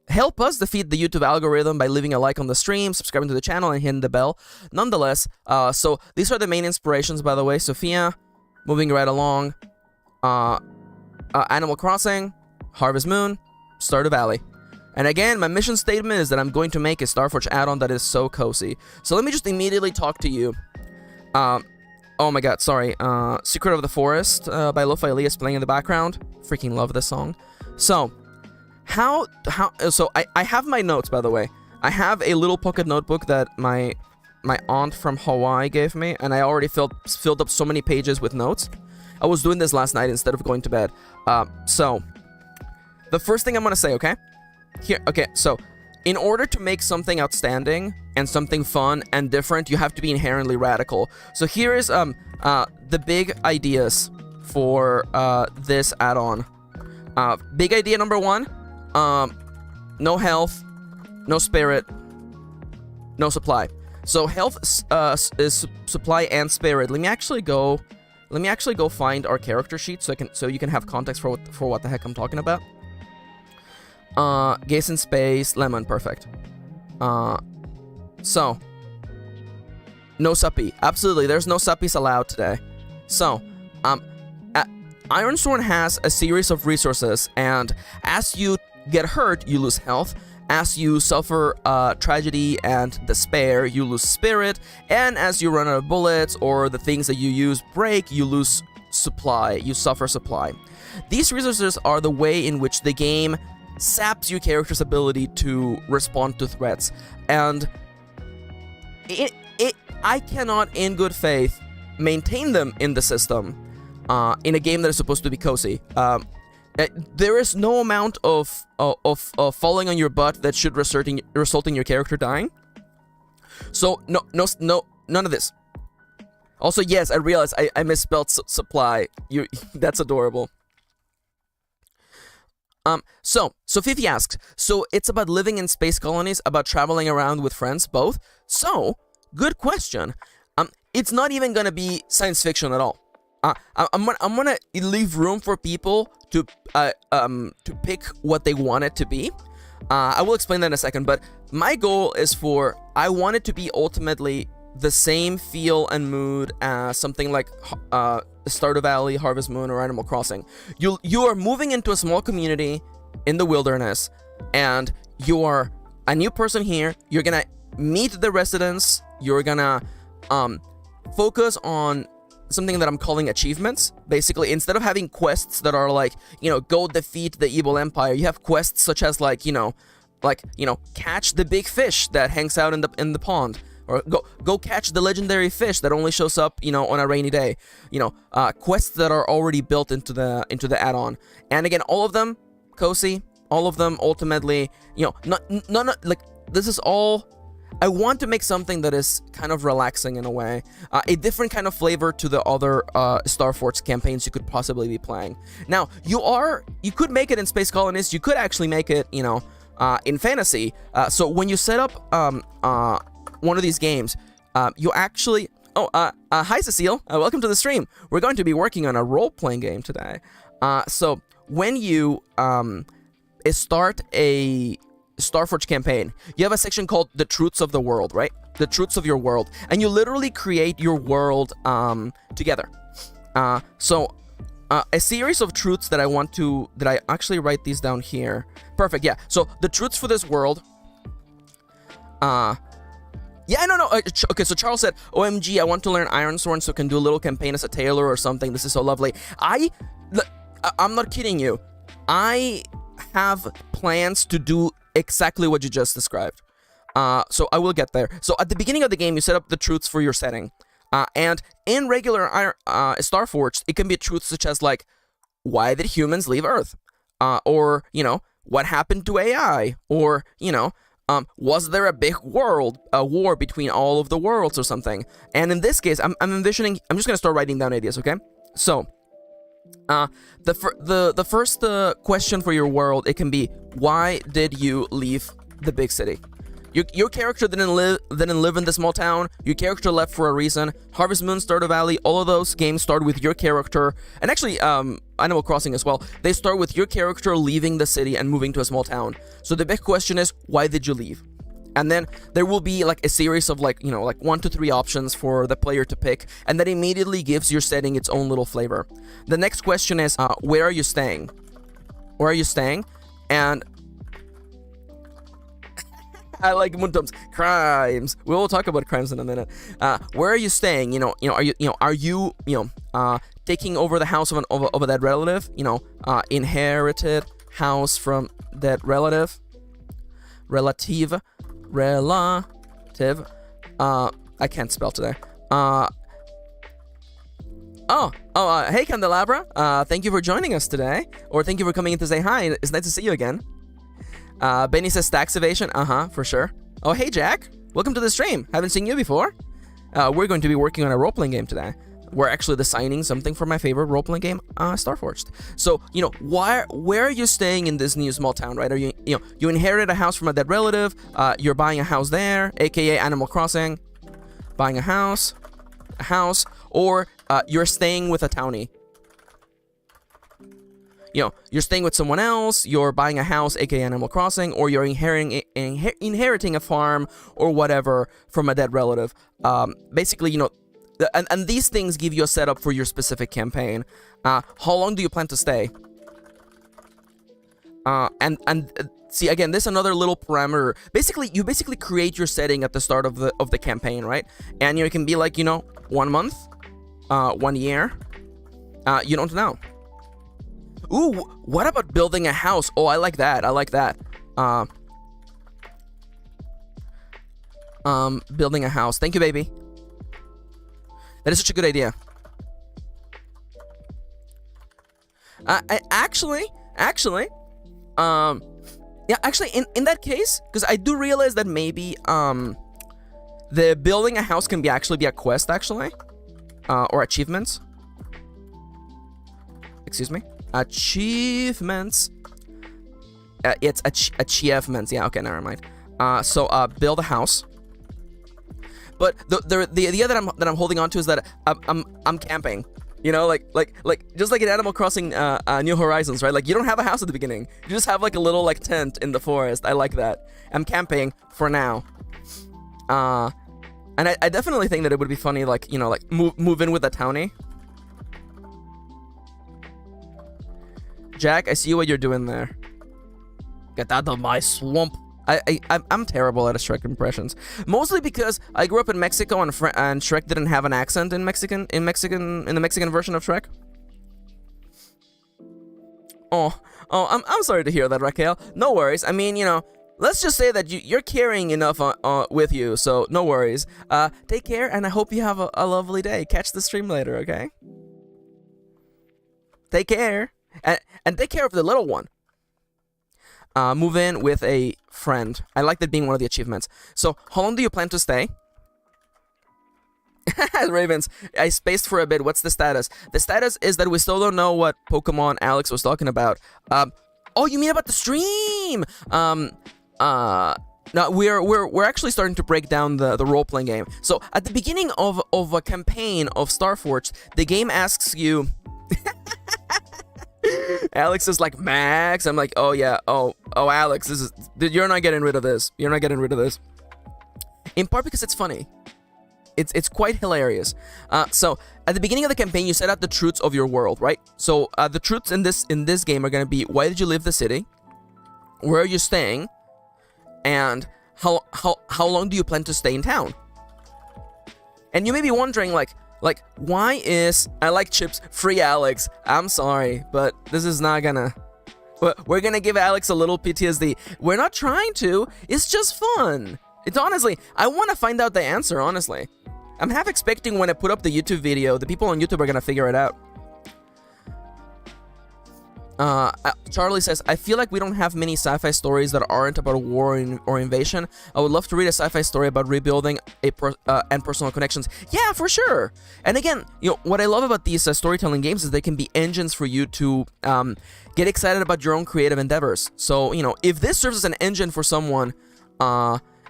A: Help us defeat the YouTube algorithm by leaving a like on the stream, subscribing to the channel, and hitting the bell. Nonetheless, so these are the main inspirations, by the way. Sophia, Moving Right Along, Animal Crossing, Harvest Moon, Stardew Valley. And again, my mission statement is that I'm going to make a Starforged add-on that is so cozy. So let me just immediately talk to you. Oh my god, sorry. Secret of the Forest by Lo-Fi Lee is playing in the background. Freaking love this song. So, so I have my notes, by the way. I have a little pocket notebook that my aunt from Hawaii gave me, and I already filled up so many pages with notes. I was doing this last night instead of going to bed. So, the first thing I'm gonna say, okay? So, in order to make something outstanding and something fun and different, you have to be inherently radical. So here is the big ideas for this add-on. Big idea number 1, no health, no spirit, no supply. So health is supply and spirit. Let me actually go find our character sheet so you can have context for what the heck I'm talking about. Gaze in Space, Lemon, perfect. So no suppy. Absolutely, there's no suppies allowed today. So, Ironsworn has a series of resources, and as you get hurt, you lose health. As you suffer tragedy and despair, you lose spirit. And as you run out of bullets or the things that you use break, you lose supply. You suffer supply. These resources are the way in which the game saps your character's ability to respond to threats. And I cannot, in good faith, maintain them in the system. In a game that is supposed to be cozy. There is no amount of falling on your butt that should result in your character dying. So none of this. Also, yes, I realize I misspelled supply. That's adorable. So Fifi asks, so it's about living in space colonies, about traveling around with friends, both? So, good question. It's not even gonna be science fiction at all. I'm gonna leave room for people to pick what they want it to be. I will explain that in a second, but my goal is I want it to be ultimately the same feel and mood as something like Stardew Valley, Harvest Moon, or Animal Crossing. You are moving into a small community in the wilderness, and you are a new person here. You're gonna meet the residents. You're gonna focus on something that I'm calling achievements. Basically, instead of having quests that are like, go defeat the evil empire, you have quests such as catch the big fish that hangs out in the pond, or go catch the legendary fish that only shows up, on a rainy day. Quests that are already built into the add-on. And again, all of them cozy, all of them ultimately, not like this is all. I want to make something that is kind of relaxing in a way, a different kind of flavor to the other Starforged campaigns you could possibly be playing. Now, you could make it in space colonies. You could actually make it, in fantasy. So when you set up one of these games, you actually... Oh, hi Cecile. Welcome to the stream. We're going to be working on a role-playing game today. So when you start a Starforged campaign, you have a section called The Truths of the World, right? The Truths of your world. And you literally create your world together. So a series of truths that I actually write these down here. Perfect, yeah. So the truths for this world. Yeah, no. Okay, so Charles said, OMG, I want to learn Ironsworn so I can do a little campaign as a tailor or something. This is so lovely. I'm not kidding you. I have plans to do exactly what you just described. So I will get there. So at the beginning of the game, you set up the truths for your setting. And in regular Starforged, it can be truths such as, like, why did humans leave Earth? Or, you know, what happened to AI? Or, you know, was there a big war between all of the worlds or something? And in this case, I'm envisioning, I'm just going to start writing down ideas, okay? So, the first question for your world, it can be, why did you leave the big city? Your character didn't live in the small town. Your character left for a reason. Harvest Moon, Stardew Valley, all of those games start with your character. And actually, Animal Crossing as well. They start with your character leaving the city and moving to a small town. So the big question is, why did you leave? And then there will be like a series of like 1 to 3 options for the player to pick, and that immediately gives your setting its own little flavor. The next question is, where are you staying? Where are you staying? And I like Muntum's crimes. We will talk about crimes in a minute. Where are you staying? Are you taking over the house of a dead relative? Inherited house from dead relative. Relative. I can't spell today. Hey Candelabra. Thank you for joining us today, or thank you for coming in to say hi. It's nice to see you again. Benny says stacks evasion. For sure. Oh, hey, Jack. Welcome to the stream. Haven't seen you before. We're going to be working on a role-playing game today. We're actually designing something for my favorite role-playing game, Starforged. So, where are you staying in this new small town, right? Are you inherited a house from a dead relative. You're buying a house there, aka Animal Crossing. Buying a house, or you're staying with a townie. You're staying with someone else, you're buying a house, aka Animal Crossing, or you're inheriting a farm or whatever from a dead relative. Basically, and these things give you a setup for your specific campaign. How long do you plan to stay? And see, again, this is another little parameter. You basically create your setting at the start of the campaign, right? And it can be like 1 month, 1 year. You don't know. Ooh, what about building a house? Oh, I like that. Building a house. Thank you, baby. That is such a good idea. Actually, in that case, because I do realize that maybe the building a house can actually be a quest, actually, or achievements. Excuse me. Achievements. It's achievements. Yeah. Okay. Never mind. So build a house. But the idea that I'm holding on to is that I'm camping. Like just like in Animal Crossing New Horizons, right? Like you don't have a house at the beginning. You just have like a little like tent in the forest. I like that. I'm camping for now. And I definitely think that it would be funny, like move in with a townie. Jack, I see what you're doing there. Get out of my swamp. I'm terrible at Shrek impressions. Mostly because I grew up in Mexico and Shrek didn't have an accent in the Mexican version of Shrek. Oh, I'm sorry to hear that, Raquel. No worries. I mean, let's just say that you're carrying enough with you, so no worries. Take care, and I hope you have a lovely day. Catch the stream later, okay? Take care. And take care of the little one. Move in with a friend. I like that being one of the achievements. So, how long do you plan to stay? Ravens, I spaced for a bit. What's the status? The status is that we still don't know what Pokemon Alex was talking about. Oh, you mean about the stream? No, we're actually starting to break down the role-playing game. So at the beginning of a campaign of Starforged, the game asks you. Alex is like, Max. I'm like, oh yeah, oh Alex, you're not getting rid of this. You're not getting rid of this. In part because it's funny. It's quite hilarious. So at the beginning of the campaign, you set out the truths of your world, right? So the truths in this game are gonna be: why did you leave the city? Where are you staying? And how long do you plan to stay in town? And you may be wondering, like why is I like chips free Alex? I'm sorry, but this is not gonna. We're gonna give Alex a little PTSD. We're not trying to. It's just fun. It's honestly, I want to find out the answer. Honestly, I'm half expecting when I put up the YouTube video, the people on YouTube are gonna figure it out. Charlie says, I feel like we don't have many sci-fi stories that aren't about a war or invasion. I would love to read a sci-fi story about rebuilding and personal connections. Yeah, for sure. And again, what I love about these storytelling games is they can be engines for you to get excited about your own creative endeavors. So, if this serves as an engine for someone,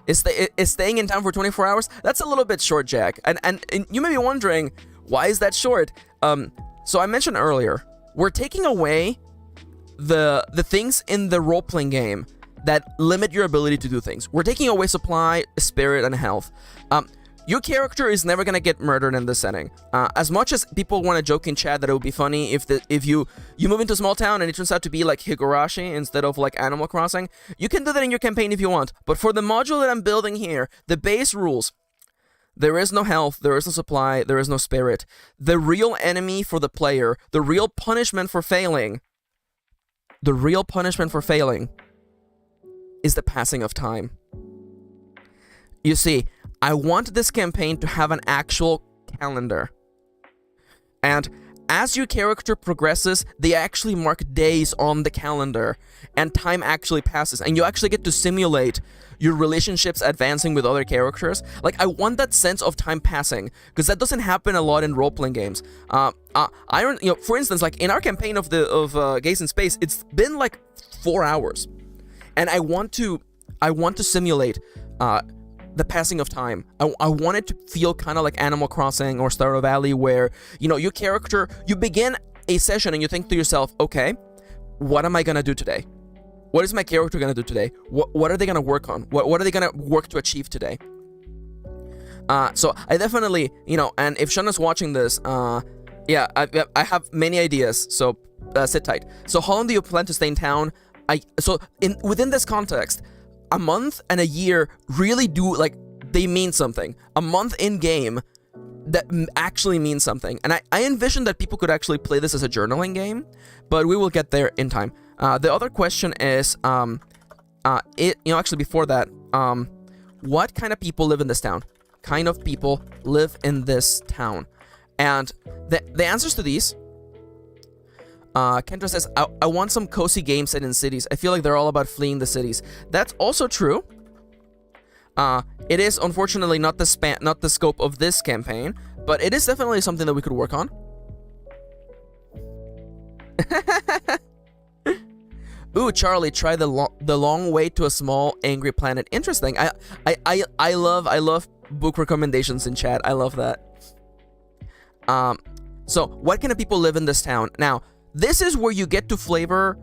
A: is staying in town for 24 hours? That's a little bit short, Jack. And you may be wondering, why is that short? So I mentioned earlier, we're taking away the things in the role-playing game that limit your ability to do things. We're taking away supply, spirit, and health. Your character is never gonna get murdered in this setting. As much as people want to joke in chat that it would be funny if you move into a small town and it turns out to be like Higurashi instead of like Animal Crossing, you can do that in your campaign if you want. But for the module that I'm building here, the base rules: there is no health, there is no supply, there is no spirit. The real enemy for the player, the real punishment for failing, is the passing of time. You see, I want this campaign to have an actual calendar. And as your character progresses, they actually mark days on the calendar, and time actually passes, and you actually get to simulate your relationships advancing with other characters. Like, I want that sense of time passing, because that doesn't happen a lot in role-playing games. For instance, like in our campaign of Gaze in Space, it's been like 4 hours, and I want to simulate the passing of time. I want it to feel kind of like Animal Crossing or Stardew Valley, where your character, you begin a session and you think to yourself, okay, what am I gonna do today? What is my character gonna do today? What are they gonna work on? What are they gonna work to achieve today? So I definitely, and if Shauna's watching this, yeah, I have many ideas, so sit tight. So how long do you plan to stay in town? Within this context, a month and a year really do, they mean something. A month in game that actually means something. And I envision that people could actually play this as a journaling game, but we will get there in time. The other question is, actually before that, what kind of people live in this town? Kind of people live in this town. And the answers to these, Kendra says, I want some cozy games set in cities. I feel like they're all about fleeing the cities. That's also true. It is unfortunately not the scope of this campaign, but it is definitely something that we could work on. Ooh, Charlie, try the long way to a small angry planet. Interesting. I love book recommendations in chat. I love that. So what kind of people live in this town? Now, this is where you get to flavor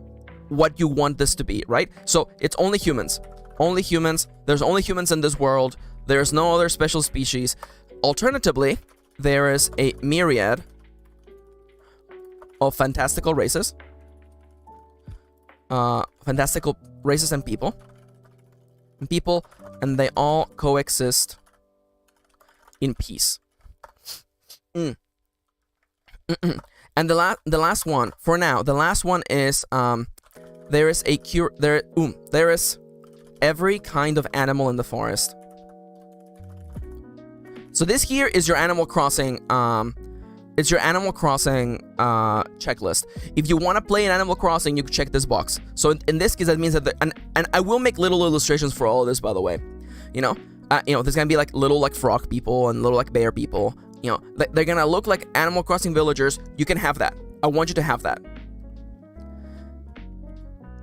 A: what you want this to be, right? So it's only humans. Only humans. There's only humans in this world. There's no other special species. Alternatively, there is a myriad of fantastical races. Fantastical races and people. And they all coexist in peace. And the last one, for now, the last one is there is every kind of animal in the forest. So this here is your Animal Crossing checklist. If you want to play an Animal Crossing, you can check this box. So in this case, that means that and I will make little illustrations for all of this, by the way. There's gonna be little frog people and little bear people. They're gonna look like Animal Crossing villagers. You can have that. I want you to have that.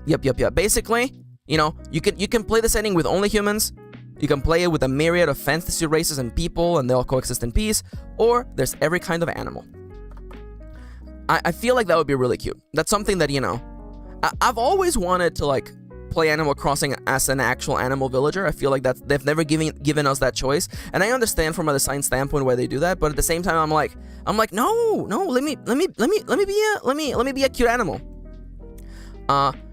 A: Yep. Basically, you know, you can play the setting with only humans. You can play it with a myriad of fantasy races and people, and they all coexist in peace. Or there's every kind of animal. I feel like that would be really cute. That's something that, you know, I've always wanted to, like, play Animal Crossing as an actual animal villager. I feel like that they've never given us that choice, and I understand from a design standpoint why they do that. But at the same time, I'm like, no, let me be a cute animal.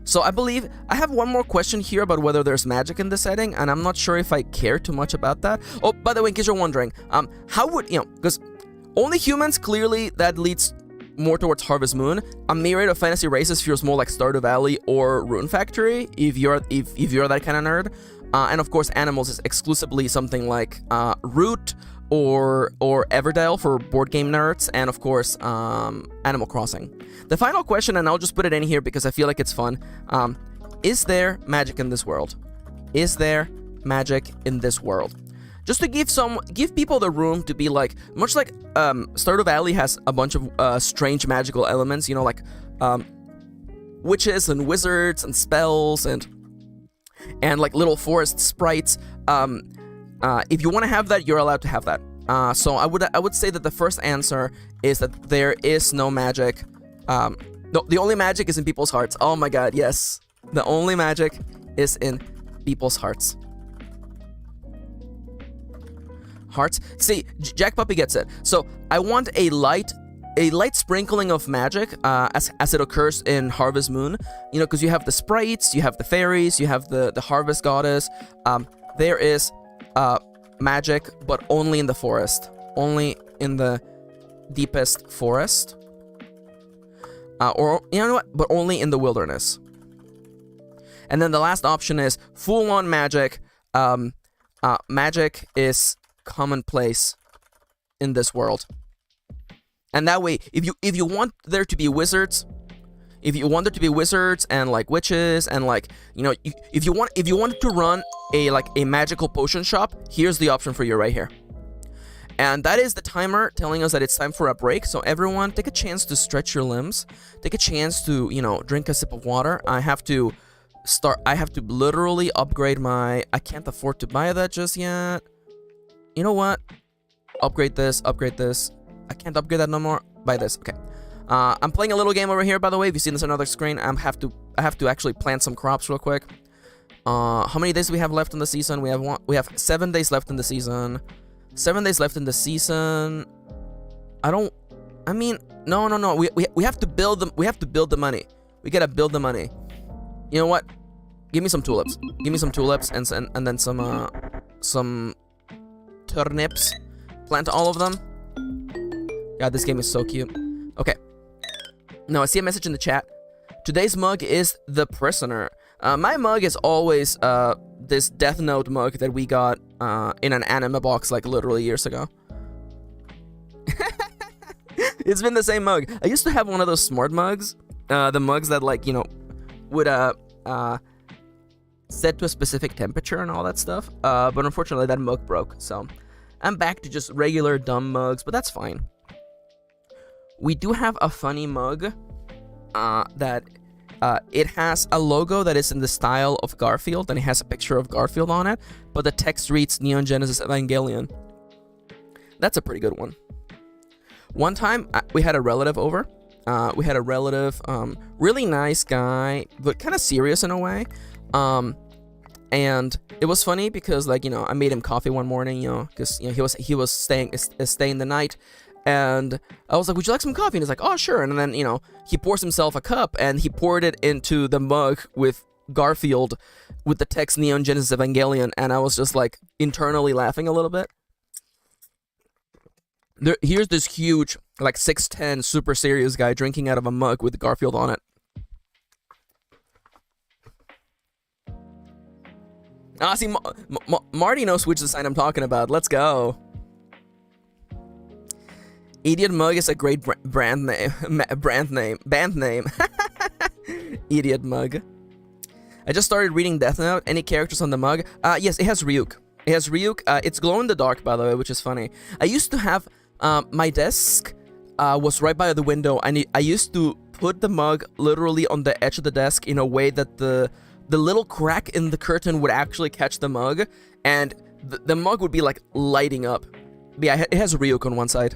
A: So I believe I have one more question here about whether there's magic in the setting, and I'm not sure if I care too much about that. Oh, by the way, in case you're wondering, how would, you know, because only humans, clearly that leads more towards Harvest Moon. A myriad of fantasy races feels more like Stardew Valley or Rune Factory, if you're that kind of nerd. And of course, animals is exclusively something like Root or Everdell for board game nerds, and of course, Animal Crossing. The final question, and I'll just put it in here because I feel like it's fun. Is there magic in this world? Is there magic in this world? Just to give people the room to be like, much like Stardew Valley has a bunch of strange magical elements, you know, like witches and wizards and spells and like little forest sprites. If you want to have that, you're allowed to have that. So I would say that the first answer is that there is no magic. No, the only magic is in people's hearts. Oh my god, yes. The only magic is in people's hearts. Hearts? See, Jack Puppy gets it. So I want a light sprinkling of magic as it occurs in Harvest Moon. You know, because you have the sprites, you have the fairies, you have the harvest goddess. There is magic, but only in the forest. Only in the deepest forest. Or, you know what? But only in the wilderness. And then the last option is full-on magic. Magic is commonplace in this world. And that way, if you want there to be wizards, and like witches and like, you know, if you wanted to run a magical potion shop, here's the option for you right here. And that is the timer telling us that it's time for a break. So everyone, take a chance to stretch your limbs. Take a chance to, you know, drink a sip of water. I have to literally upgrade my... I can't afford to buy that just yet. You know what? Upgrade this. I can't upgrade that no more. Buy this. Okay. I'm playing a little game over here, by the way. If you see this on another screen, I have to actually plant some crops real quick. How many days do we have left in the season? We have 7 days left in the season. 7 days left in the season. No. We have to build them. We have to build the money. We gotta build the money. You know what? Give me some tulips. And then some turnips. Plant all of them. God, this game is so cute. Okay. Now I see a message in the chat. Today's mug is the prisoner. My mug is always this Death Note mug that we got in an anime box like literally years ago. It's been the same mug. I used to have one of those smart mugs. The mugs that, like, you know, would set to a specific temperature and all that stuff. But unfortunately that mug broke, so I'm back to just regular dumb mugs, but that's fine. We do have a funny mug that it has a logo that is in the style of Garfield, and it has a picture of Garfield on it, but the text reads Neon Genesis Evangelion. That's a pretty good one. One time, we had a relative over. Really nice guy, but kind of serious in a way. And it was funny because, like, you know, I made him coffee one morning, you know, because, you know, he was staying the night. And I was like, would you like some coffee? And he's like, oh, sure. And then, you know, he pours himself a cup and he poured it into the mug with Garfield with the text Neon Genesis Evangelion. And I was just like internally laughing a little bit. Here's this huge, like 6'10", super serious guy drinking out of a mug with Garfield on it. Ah, see, Marty knows which design I'm talking about. Let's go. Idiot Mug is a great band name. Idiot Mug. I just started reading Death Note. Any characters on the mug? Yes, it has Ryuk. It's glow in the dark, by the way, which is funny. I used to have my desk was right by the window, and I used to put the mug literally on the edge of the desk in a way that the little crack in the curtain would actually catch the mug, and the mug would be like lighting up. But yeah, it has Ryuk on one side.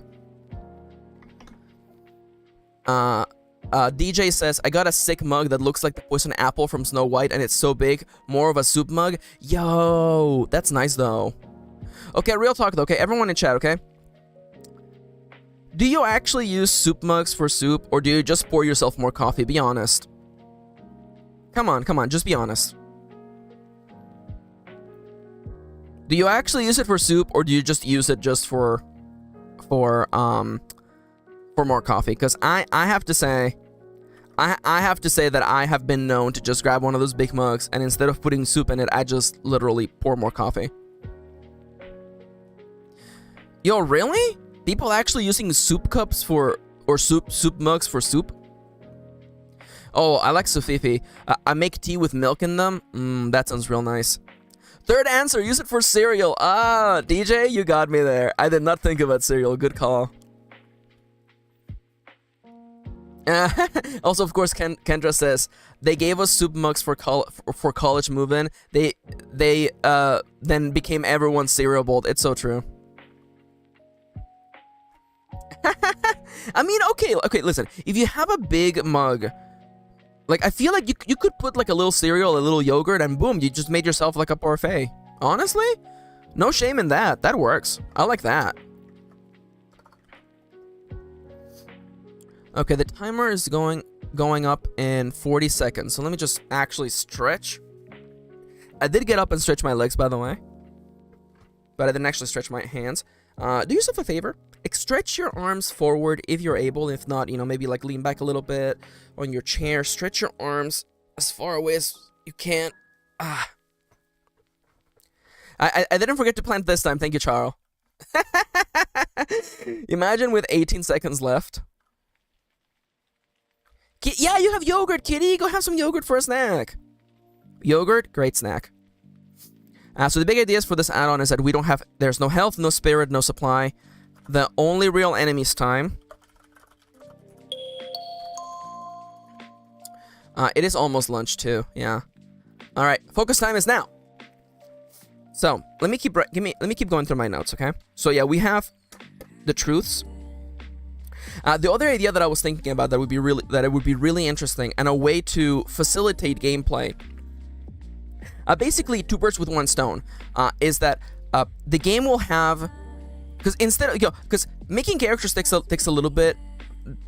A: DJ says, I got a sick mug that looks like the poison apple from Snow White, and it's so big. More of a soup mug. Yo, that's nice though. Okay, real talk though. Okay, everyone in chat, okay? Do you actually use soup mugs for soup, or do you just pour yourself more coffee? Be honest. Come on, just be honest. Do you actually use it for soup, or do you just use it just for more coffee? Because I have to say, I have to say that I have been known to just grab one of those big mugs, and instead of putting soup in it, I just literally pour more coffee. Yo, really? People actually using soup cups for, or soup mugs for soup? Oh, I like Sufifi. I make tea with milk in them. That sounds real nice. Third answer, use it for cereal. Ah, DJ, you got me there. I did not think about cereal. Good call. Also, of course, Kendra says they gave us soup mugs for college move-in. They then became everyone's cereal bowl. It's so true. I mean, okay, listen. If you have a big mug, like, I feel like you could put like a little cereal, a little yogurt, and boom, you just made yourself like a parfait. Honestly, no shame in that. That works. I like that. Okay, the timer is going up in 40 seconds. So let me just actually stretch. I did get up and stretch my legs, by the way, but I didn't actually stretch my hands. Do yourself a favor. Stretch your arms forward if you're able. If not, you know, maybe like lean back a little bit on your chair. Stretch your arms as far away as you can. I didn't forget to plant this time. Thank you, Charles. Imagine with 18 seconds left. Yeah, you have yogurt, kitty. Go have some yogurt for a snack. Yogurt, great snack. So the big idea for this add-on is that there's no health, no spirit, no supply. The only real enemy's time. It is almost lunch too. Yeah. All right. Focus time is now. So let me keep going through my notes. Okay. So yeah, we have the truths. The other idea that I was thinking about that would be really interesting, and a way to facilitate gameplay. Basically, two birds with one stone. Is that the game will have, because making characters takes a little bit.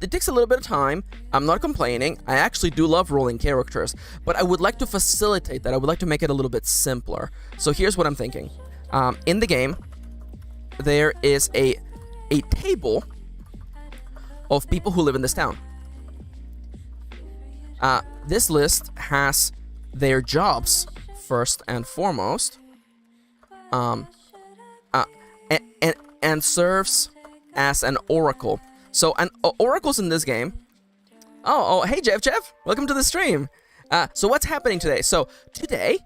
A: It takes a little bit of time. I'm not complaining. I actually do love rolling characters, but I would like to facilitate that. I would like to make it a little bit simpler. So here's what I'm thinking. In the game, there is a table of people who live in this town. This list has their jobs first and foremost, and serves as an oracle. So oracles in this game. Oh, hey Jeff, welcome to the stream. So what's happening today? So today,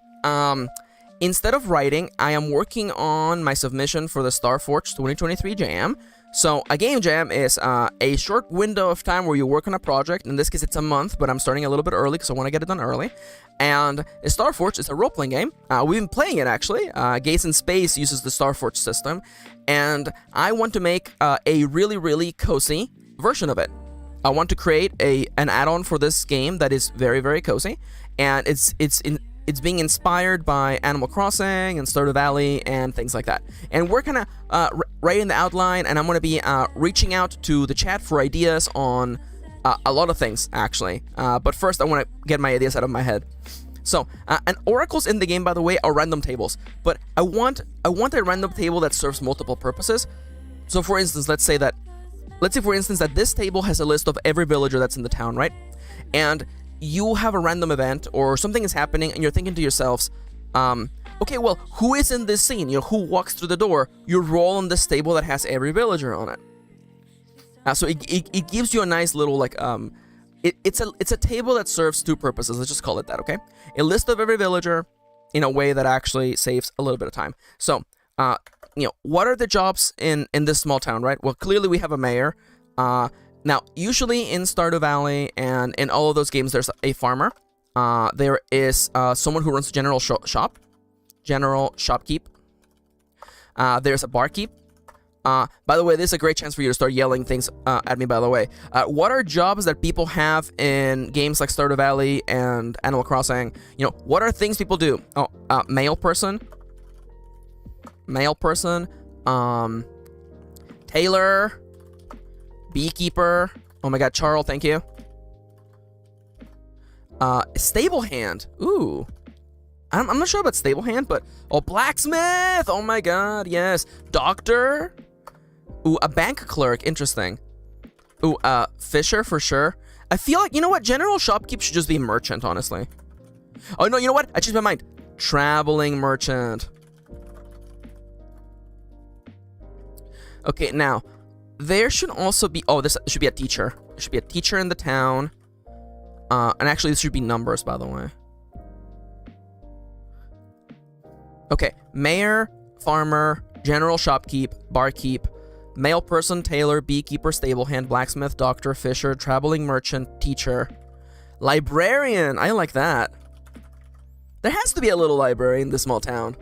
A: instead of writing, I am working on my submission for the Starforged 2023 Jam. So a game jam is a short window of time where you work on a project. In this case, it's a month, but I'm starting a little bit early because I want to get it done early. And Starforged is a role-playing game. We've been playing it, actually. Gaze in Space uses the Starforged system. And I want to make a really, really cozy version of it. I want to create an add-on for this game that is very, very cozy. And it's being inspired by Animal Crossing and Stardew Valley and things like that. And we're kind of writing the outline, and I'm going to be reaching out to the chat for ideas on a lot of things, actually. But first, I want to get my ideas out of my head. So, and oracles in the game, by the way, are random tables. But I want a random table that serves multiple purposes. So, for instance, let's say, for instance, that this table has a list of every villager that's in the town, right? And you have a random event or something is happening, and you're thinking to yourselves, okay, well, who is in this scene? You know, who walks through the door? You roll on this table that has every villager on it. So it gives you a nice little, like, it's a table that serves two purposes. Let's just call it that, okay? A list of every villager in a way that actually saves a little bit of time. So, you know, what are the jobs in this small town, right? Well, clearly we have a mayor. Now, usually in Stardew Valley and in all of those games, there's a farmer. There is someone who runs general shopkeep. There's a barkeep. By the way, this is a great chance for you to start yelling things at me, by the way. What are jobs that people have in games like Stardew Valley and Animal Crossing? You know, what are things people do? Oh, mail person. Tailor. Beekeeper. Oh my god, Charles, thank you. Stable hand. Ooh. I'm not sure about stable hand, but... Oh, blacksmith! Oh my god, yes. Doctor? Ooh, a bank clerk. Interesting. Ooh, fisher for sure. I feel like, you know what? General shopkeep should just be merchant, honestly. Oh, no, you know what? I changed my mind. Traveling merchant. Okay, now... There should also be... Oh, this should be a teacher. There should be a teacher in the town. And actually, this should be numbers, by the way. Okay. Mayor, farmer, general shopkeep, barkeep, mail person, tailor, beekeeper, stable hand, blacksmith, doctor, fisher, traveling merchant, teacher, librarian. I like that. There has to be a little library in this small town.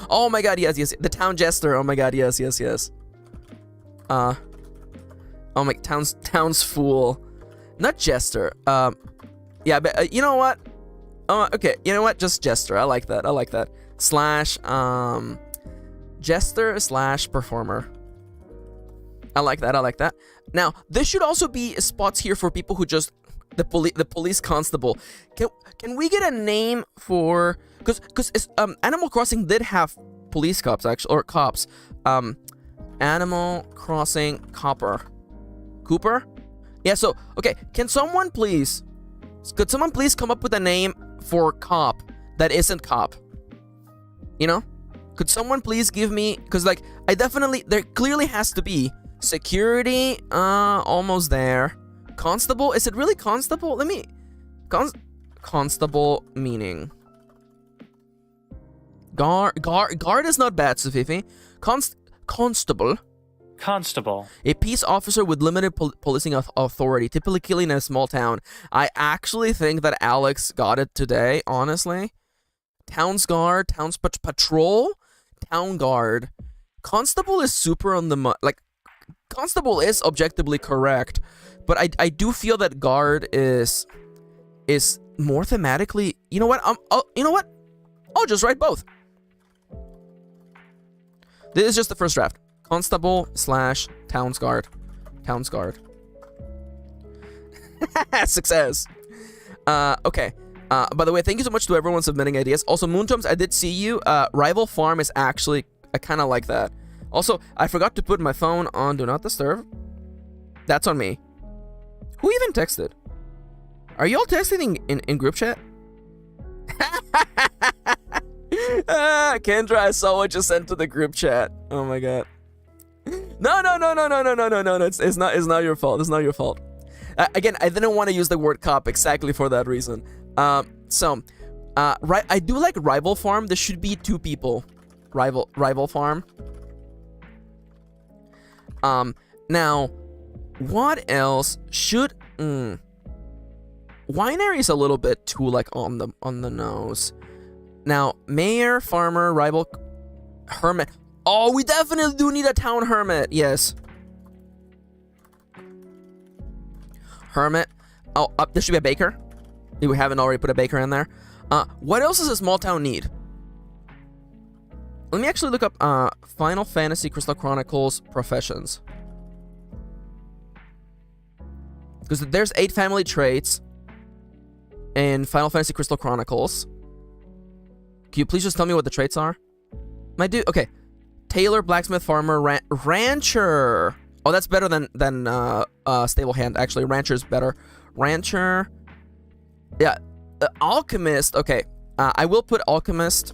A: Oh my god, yes, yes. The town jester. Oh my god, yes, yes, yes. Oh my, town's fool, not jester. Yeah, but you know what? Okay, you know what? Just jester. I like that. I like that. Slash jester slash performer. I like that. I like that. Now, there should also be spots here for people who just the police constable. Can we get a name for because Animal Crossing did have police cops actually, or cops. Animal Crossing Cooper? Yeah, so, okay, could someone please come up with a name for cop that isn't cop? You know? Could someone please give me, because, like, there clearly has to be security, almost there. Constable, is it really constable? Constable meaning. Guard is not bad, Sufifi. Constable. A peace officer with limited policing authority, typically in a small town. I actually think that Alex got it today, honestly. Town's guard, town's patrol, town guard. Constable is super on the like. Constable is objectively correct, but I do feel that guard is more thematically. You know what? You know what? I'll just write both. This is just the first draft. Constable slash town's guard. Town's guard. Success. Okay. By the way, thank you so much to everyone submitting ideas. Also, Moontoms, I did see you. Rival Farm is actually, I kind of like that. Also, I forgot to put my phone on Do Not Disturb. That's on me. Who even texted? Are you all texting in group chat? Kendra, I saw what you sent to the group chat. Oh my god. No. It's not your fault. It's not your fault. Again, I didn't want to use the word cop exactly for that reason. Right. I do like Rival Farm. There should be 2 people. Rival Farm. Now, what else should? Winery is a little bit too like on the nose. Now, mayor, farmer, rival, hermit. Oh, we definitely do need a town hermit. Yes. Hermit. Oh, there should be a baker. We haven't already put a baker in there. What else does a small town need? Let me actually look up Final Fantasy Crystal Chronicles professions. Because there's 8 family traits in Final Fantasy Crystal Chronicles. Can you please just tell me what the traits are? My dude, okay. Tailor, blacksmith, farmer, rancher. Oh, that's better than stable hand. Actually, rancher's better. Rancher. Yeah, alchemist. Okay, I will put alchemist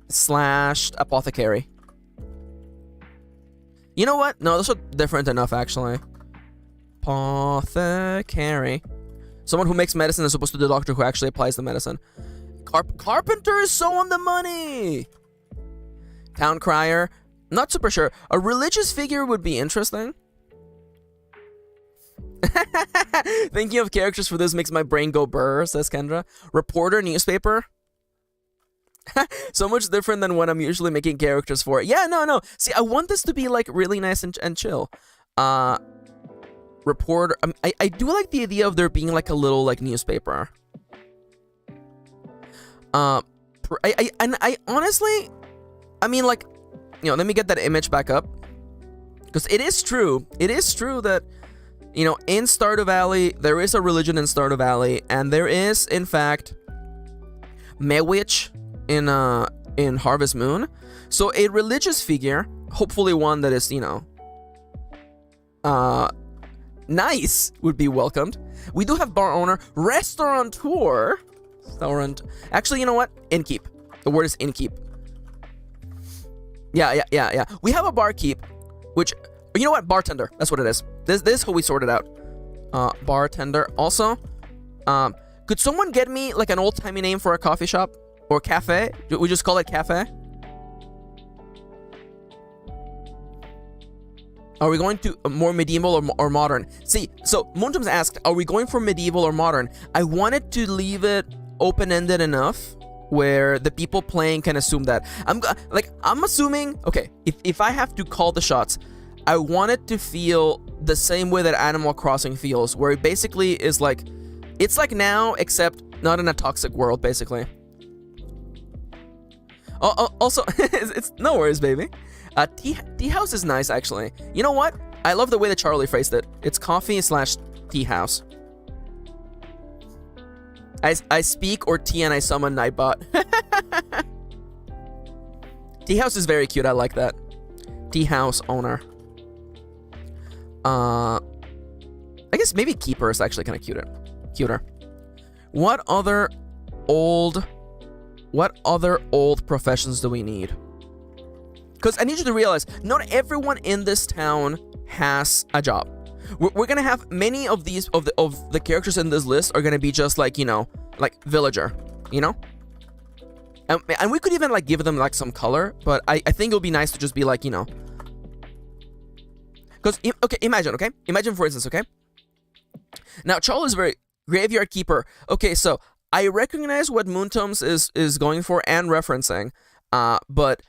A: slash apothecary. You know what? No, those are different enough, actually. Apothecary. Someone who makes medicine as opposed to the doctor who actually applies the medicine. Carpenter is so on the money. Town crier. Not super sure. A religious figure would be interesting. Thinking of characters for this makes my brain go burr, says Kendra. Reporter, newspaper. So much different than what I'm usually making characters for. Yeah, no. See, I want this to be like really nice and chill. Reporter. I do like the idea of there being like a little like newspaper. I honestly, I mean, like, you know, let me get that image back up, because it is true that, you know, in Stardew Valley there is a religion in Stardew Valley, and there is in fact Mewitch in Harvest Moon. So a religious figure, hopefully one that is, you know, nice, would be welcomed. We do have bar owner, restaurateur. Actually, you know what? Innkeep. The word is innkeep. Yeah. We have a barkeep, which, you know what? Bartender. That's what it is. This is how we sort it out. Bartender. Also, could someone get me like an old-timey name for a coffee shop or cafe? We just call it cafe. Are we going to more medieval or modern? See, so Moontum's asked, are we going for medieval or modern? I wanted to leave it open-ended enough where the people playing can assume that. I'm assuming, okay, if I have to call the shots, I want it to feel the same way that Animal Crossing feels, where it basically is like, it's like now, except not in a toxic world, basically. Also, it's no worries, baby. Tea house is nice, actually. You know what? I love the way that Charlie phrased it. It's coffee/tea house. I speak or tea and I summon Nightbot. Tea house is very cute. I like that. Tea house owner. I guess maybe keeper is actually kind of cuter. What other old professions do we need? Because I need you to realize, not everyone in this town has a job. We're gonna have many of these of the characters in this list are gonna be just like, you know, like villager, you know. And we could even like give them like some color, but I think it would be nice to just be like, you know. Because okay, imagine for instance, okay. Now Charles is very graveyard keeper. Okay, so I recognize what Moontums is going for and referencing, but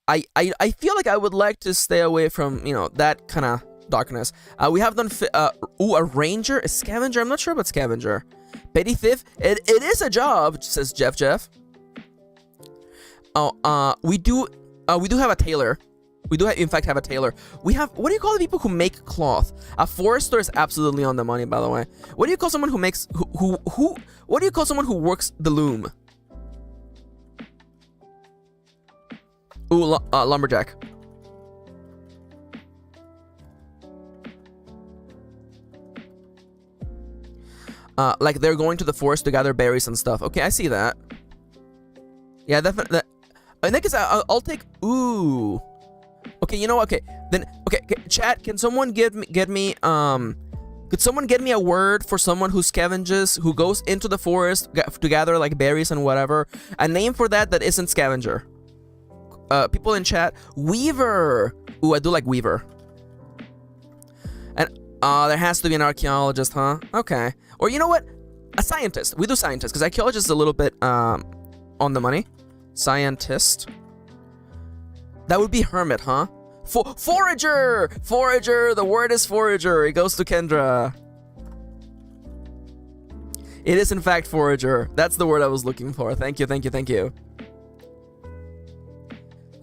A: I feel like I would like to stay away from, you know, that kind of darkness. We have done a ranger, a scavenger. I'm not sure about scavenger. Petty thief. It is a job, says Jeff. Oh, we do have a tailor. We do in fact have a tailor. We have, what do you call the people who make cloth? A forester is absolutely on the money, by the way. What do you call someone who makes what do you call someone who works the loom? Ooh, lumberjack. Like they're going to the forest to gather berries and stuff. Okay, I see that. Yeah, definitely. I think I'll take. Ooh. Okay, you know what? Okay, then. Okay, chat. Can someone get me? Could someone get me a word for someone who scavenges, who goes into the forest to gather like berries and whatever? A name for that isn't scavenger. People in chat. Weaver. Ooh, I do like weaver. And there has to be an archaeologist, huh? Okay. Or you know what? A scientist. We do scientist because archaeologist is a little bit on the money. Scientist. That would be hermit, huh? Forager! Forager! The word is forager. It goes to Kendra. It is in fact forager. That's the word I was looking for. Thank you. Let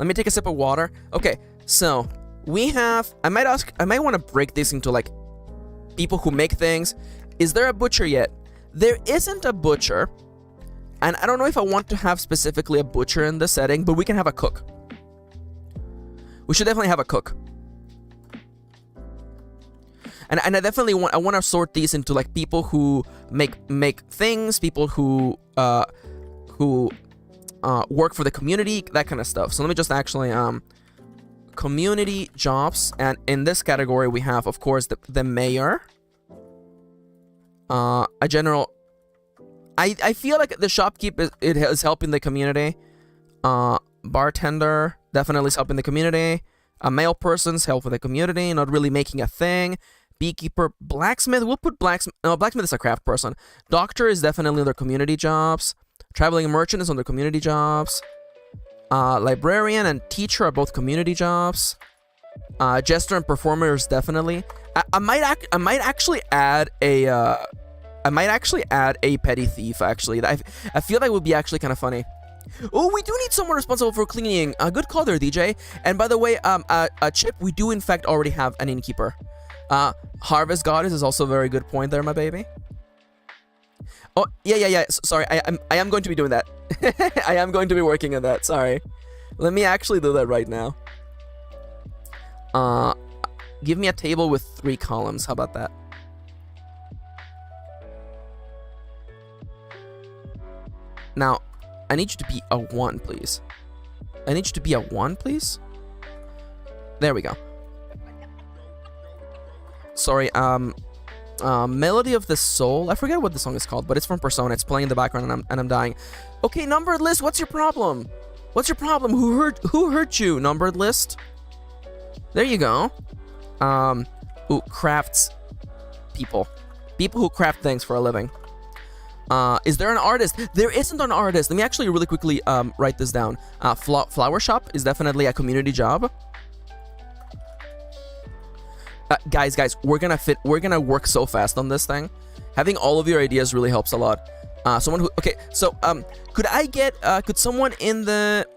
A: me take a sip of water. Okay, so we have, I might want to break this into like people who make things. Is there a butcher yet? There isn't a butcher. And I don't know if I want to have specifically a butcher in this setting, but we can have a cook. We should definitely have a cook. And I definitely want to sort these into like people who make things, people who work for the community, that kind of stuff. So let me just actually community jobs, and in this category we have, of course, the mayor, a general. I feel like the shopkeep is helping the community. Bartender definitely is helping the community. A male person's help with the community, not really making a thing. beekeeper, blacksmith. We'll put blacksmith. No, blacksmith is a craft person. Doctor is definitely under community jobs. Traveling merchant is under community jobs. Librarian and teacher are both community jobs. Jester and performer is definitely. I might actually add a. I might actually add a petty thief. Actually, I feel that would be actually kind of funny. Oh, we do need someone responsible for cleaning. A good call there, DJ. And by the way, Chip, we do in fact already have an innkeeper. Harvest Goddess is also a very good point there, my baby. Oh, yeah. Sorry, I am going to be doing that. I am going to be working on that. Sorry. Let me actually do that right now. Give me a table with 3 columns. How about that? Now, I need you to be a 1, please. I need you to be a 1, please. There we go. Sorry, Melody of the Soul. I forget what the song is called, but it's from Persona. It's playing in the background, and I'm dying. Okay, numbered list. What's your problem? What's your problem? Who hurt you? Numbered list. There you go. Who crafts people? People who craft things for a living. Is there an artist? There isn't an artist. Let me actually really quickly write this down. Flower shop is definitely a community job. Guys, we're gonna work so fast on this thing. Having all of your ideas really helps a lot. Someone who, okay, so could I get could someone in the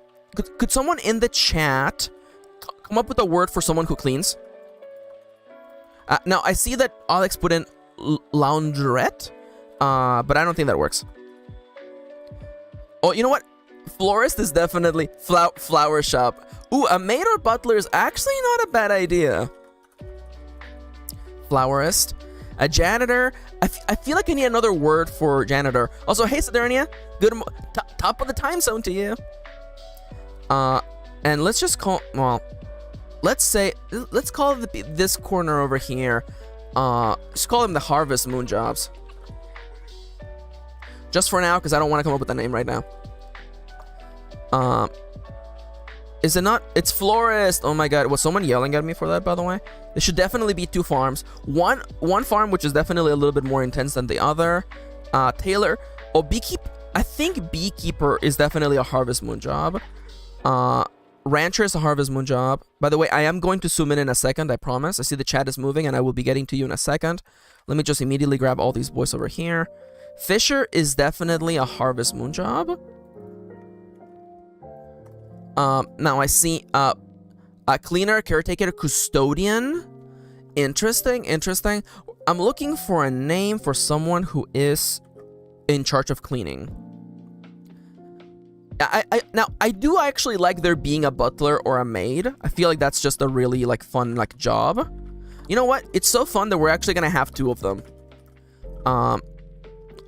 A: chat come up with a word for someone who cleans? Now I see that Alex put in laundrette, but I don't think that works. Oh, you know what? Florist is definitely flower shop. Ooh, a maid or butler is actually not a bad idea. Flowerist. A janitor. I feel like I need another word for janitor. Also, hey, Sidonia. Good top of the time zone to you. And let's just call, well, let's call this corner over here. Just call them the Harvest Moon jobs. Just for now, because I don't want to come up with a name right now. Is it not? It's florist. Oh my god. Was someone yelling at me for that, by the way? There should definitely be 2 farms. One farm, which is definitely a little bit more intense than the other. Tailor. Oh, beekeeper. I think beekeeper is definitely a Harvest Moon job. Rancher is a Harvest Moon job. By the way, I am going to zoom in a second, I promise. I see the chat is moving, and I will be getting to you in a second. Let me just immediately grab all these boys over here. Fisher is definitely a Harvest Moon job. Now I see a cleaner, caretaker, custodian. Interesting. I'm looking for a name for someone who is in charge of cleaning. Now I do actually like there being a butler or a maid. I feel like that's just a really fun job. You know what? It's so fun that we're actually gonna have 2 of them.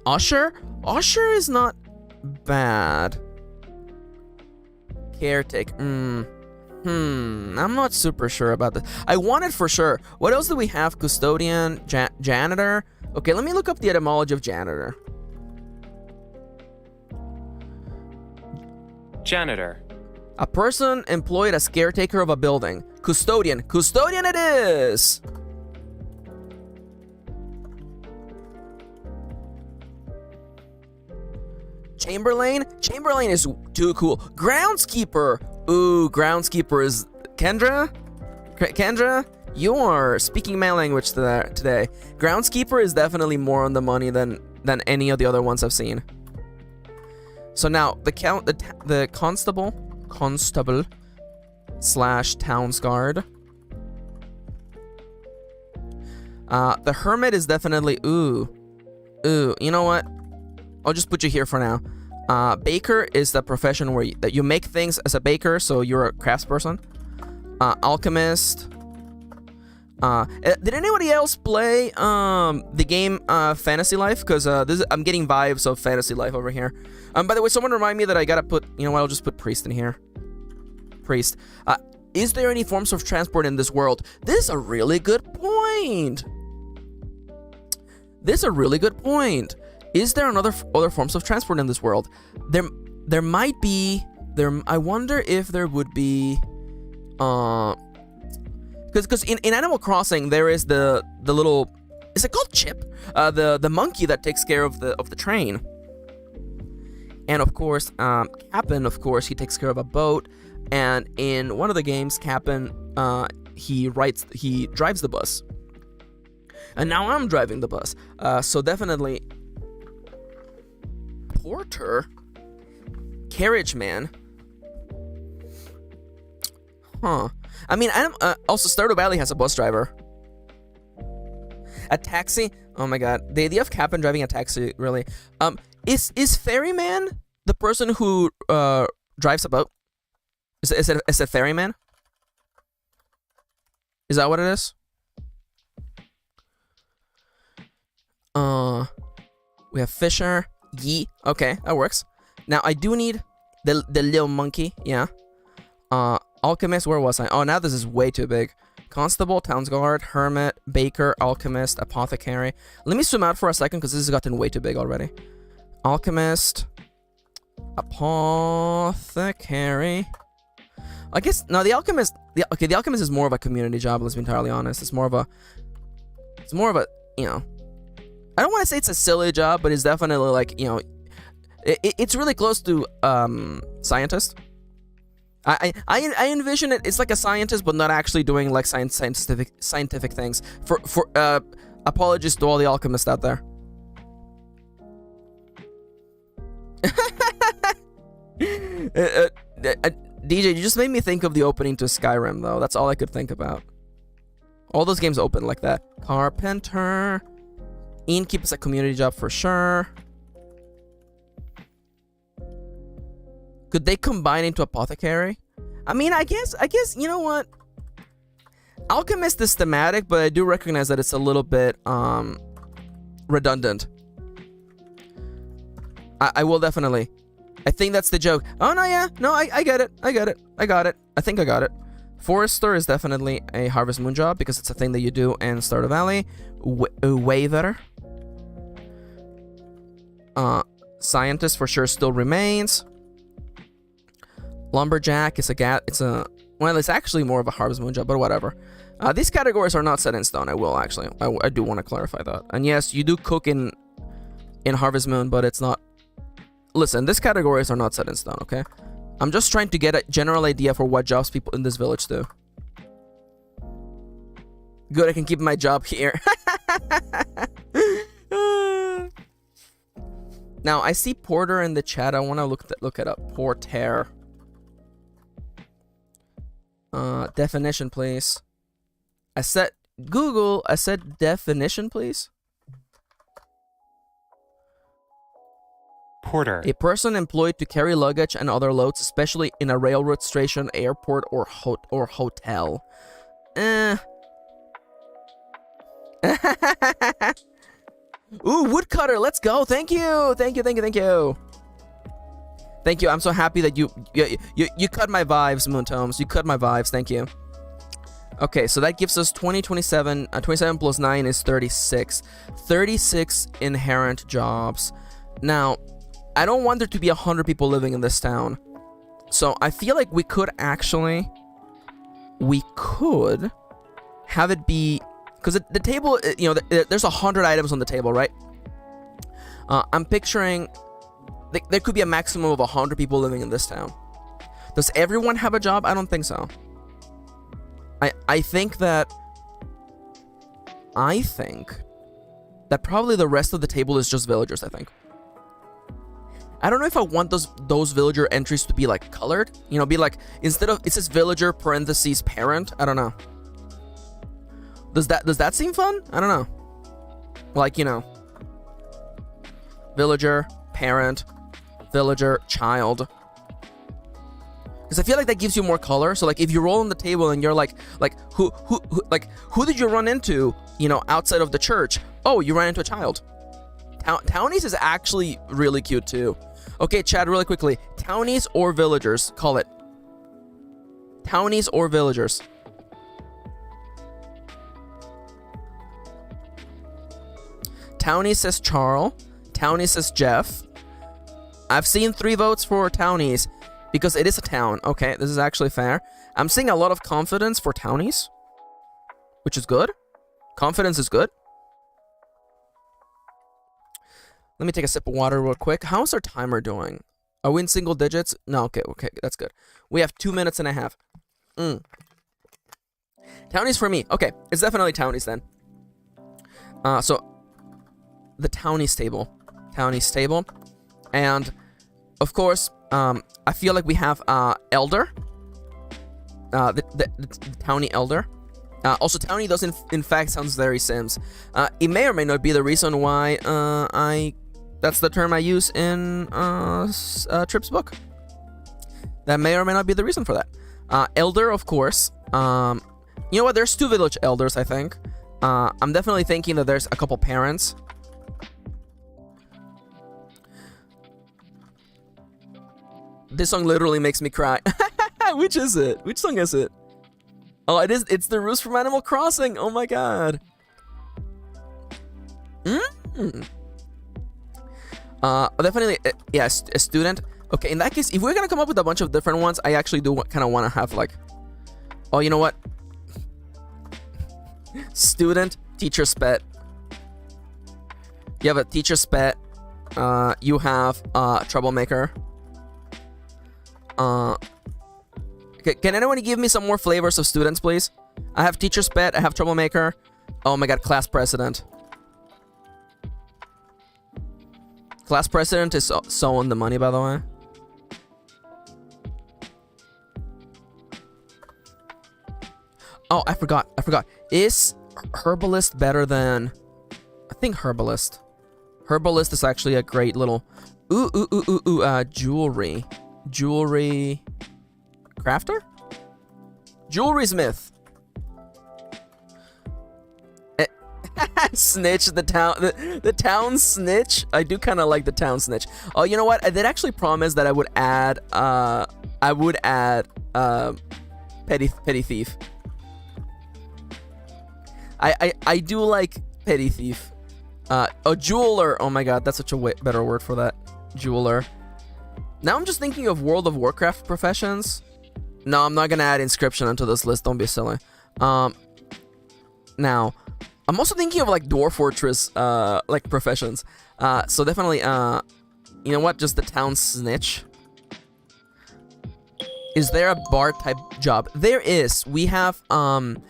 A: Usher is not bad. Caretaker. I'm not super sure about this. I want it for sure. What else do we have? Custodian, janitor. Okay, let me look up the etymology of janitor.
B: Janitor.
A: A person employed as caretaker of a building. Custodian. Custodian it is! Chamberlain? Chamberlain is too cool. Groundskeeper! Ooh, groundskeeper is... Kendra? Kendra? You are speaking my language today. Groundskeeper is definitely more on the money than any of the other ones I've seen. So now, the constable / towns guard. The hermit is definitely... Ooh, you know what? I'll just put you here for now. Baker is the profession where that you make things as a baker, so you're a craftsperson. Alchemist. Did anybody else play the game Fantasy Life? Because I'm getting vibes of Fantasy Life over here. By the way, someone remind me that I gotta put, you know what, I'll just put priest in here. Priest. Is there any forms of transport in this world? This is a really good point. Is there other forms of transport in this world? There might be. I wonder if there would be. Because in Animal Crossing there is the little, is it called Chip? The monkey that takes care of the train. And of course, Cap'n, of course, he takes care of a boat. And in one of the games, Cap'n, he drives the bus. And now I'm driving the bus. So definitely, Porter, Carriage Man. Huh. I mean, also Stardew Valley has a bus driver. A taxi? Oh my god. The idea of Cap'n driving a taxi, really. Is Ferryman the person who drives a boat? Is it Ferryman? Is that what it is? We have Fisher. Yee. Okay, that works. Now I do need the little monkey. Yeah. Alchemist. Where was I? Oh, now this is way too big. Constable, Townsguard, Hermit, Baker, Alchemist, Apothecary. Let me zoom out for a second because this has gotten way too big already. Alchemist, Apothecary. I guess no. The Alchemist. The Alchemist is more of a community job. Let's be entirely honest. It's more of a. You know. I don't want to say it's a silly job, but it's definitely like, you know, it's really close to scientist. I envision it. It's like a scientist, but not actually doing like scientific things. For apologies to all the alchemists out there. DJ, you just made me think of the opening to Skyrim, though. That's all I could think about. All those games open like that. Carpenter. Innkeep is a community job for sure. Could they combine into Apothecary? I mean, I guess, you know what? Alchemist is thematic, but I do recognize that it's a little bit redundant. I will definitely. I think that's the joke. Oh, no, yeah. No, I get it. I got it. I think I got it. Forester is definitely a Harvest Moon job because it's a thing that you do in Stardew Valley. Waver. Scientist for sure still remains. Lumberjack is well, it's actually more of a Harvest Moon job, but whatever. These categories are not set in stone. I do want to clarify that. And yes, you do cook in Harvest Moon, but it's not. Listen, these categories are not set in stone, okay? I'm just trying to get a general idea for what jobs people in this village do. Good, I can keep my job here. Now, I see Porter in the chat. I want to look it up. Porter. Definition, please. I said definition, please.
B: Porter.
A: A person employed to carry luggage and other loads, especially in a railroad station, airport, or hotel. Ooh, woodcutter, let's go. Thank you. Thank you. I'm so happy that you cut my vibes, Moontomes. You cut my vibes. Thank you. Okay, so that gives us 27 plus 9 is 36. 36 inherent jobs. Now, I don't want there to be 100 people living in this town. So I feel like we could have it be, because the table, you know, there's 100 items on the table, right? I'm picturing there could be a maximum of 100 people living in this town. Does everyone have a job? I don't think so. I think that probably the rest of the table is just villagers, I think. I don't know if I want those villager entries to be like colored. You know, be like, instead of, it says villager parentheses parent. I don't know. Does that seem fun? I don't know. Like, you know, villager, parent, villager, child. Because I feel like that gives you more color. So like if you roll on the table and you're like who did you run into, you know, outside of the church? Oh, you ran into a child. Townies is actually really cute too. Okay, Chad, really quickly. Townies or villagers? Call it. Townies or villagers? Townies says Charles. Townies says Jeff. I've seen 3 votes for Townies because it is a town. Okay, this is actually fair. I'm seeing a lot of confidence for Townies. which is good. Confidence is good. Let me take a sip of water real quick. How's our timer doing? Are we in single digits? No, okay, that's good. We have 2 minutes and a half. Townies for me. Okay, it's definitely townies then. So, the townies table. Townies table. And, of course, I feel like we have elder. The townie elder. Also, townie does in fact sounds very Sims. It may or may not be the reason why that's the term I use in Tripp's book. That may or may not be the reason for that. Elder, of course. You know what? There's 2 village elders, I think. I'm definitely thinking that there's a couple parents. This song literally makes me cry. Which is it? Which song is it? Oh, it is. It's the Roost from Animal Crossing. Oh my god. Definitely, yeah, a student. Okay, in that case, if we're gonna come up with a bunch of different ones, I actually do kind of want to have like, oh, you know what? Student, teacher's pet. You have a teacher's pet. You have troublemaker. Can anyone give me some more flavors of students, please? I have teacher's pet. I have troublemaker. Oh my god, class president. Class president is so on the money, by the way. Oh, I forgot. Is herbalist better than... I think herbalist. Herbalist is actually a great little... Jewelry. Jewelry... Crafter? Jewelry smith. Snitch, the town snitch. I do kind of like the town snitch. Oh, you know what? I did actually promise that I would add petty thief. I do like petty thief. A jeweler. Oh my god, that's such a better word for that. Jeweler. Now I'm just thinking of World of Warcraft professions. No, I'm not gonna add inscription onto this list. Don't be silly. Now, I'm also thinking of like Dwarf Fortress, like professions. So definitely, you know what? Just the town snitch. Is there a bard type job? There is. We have the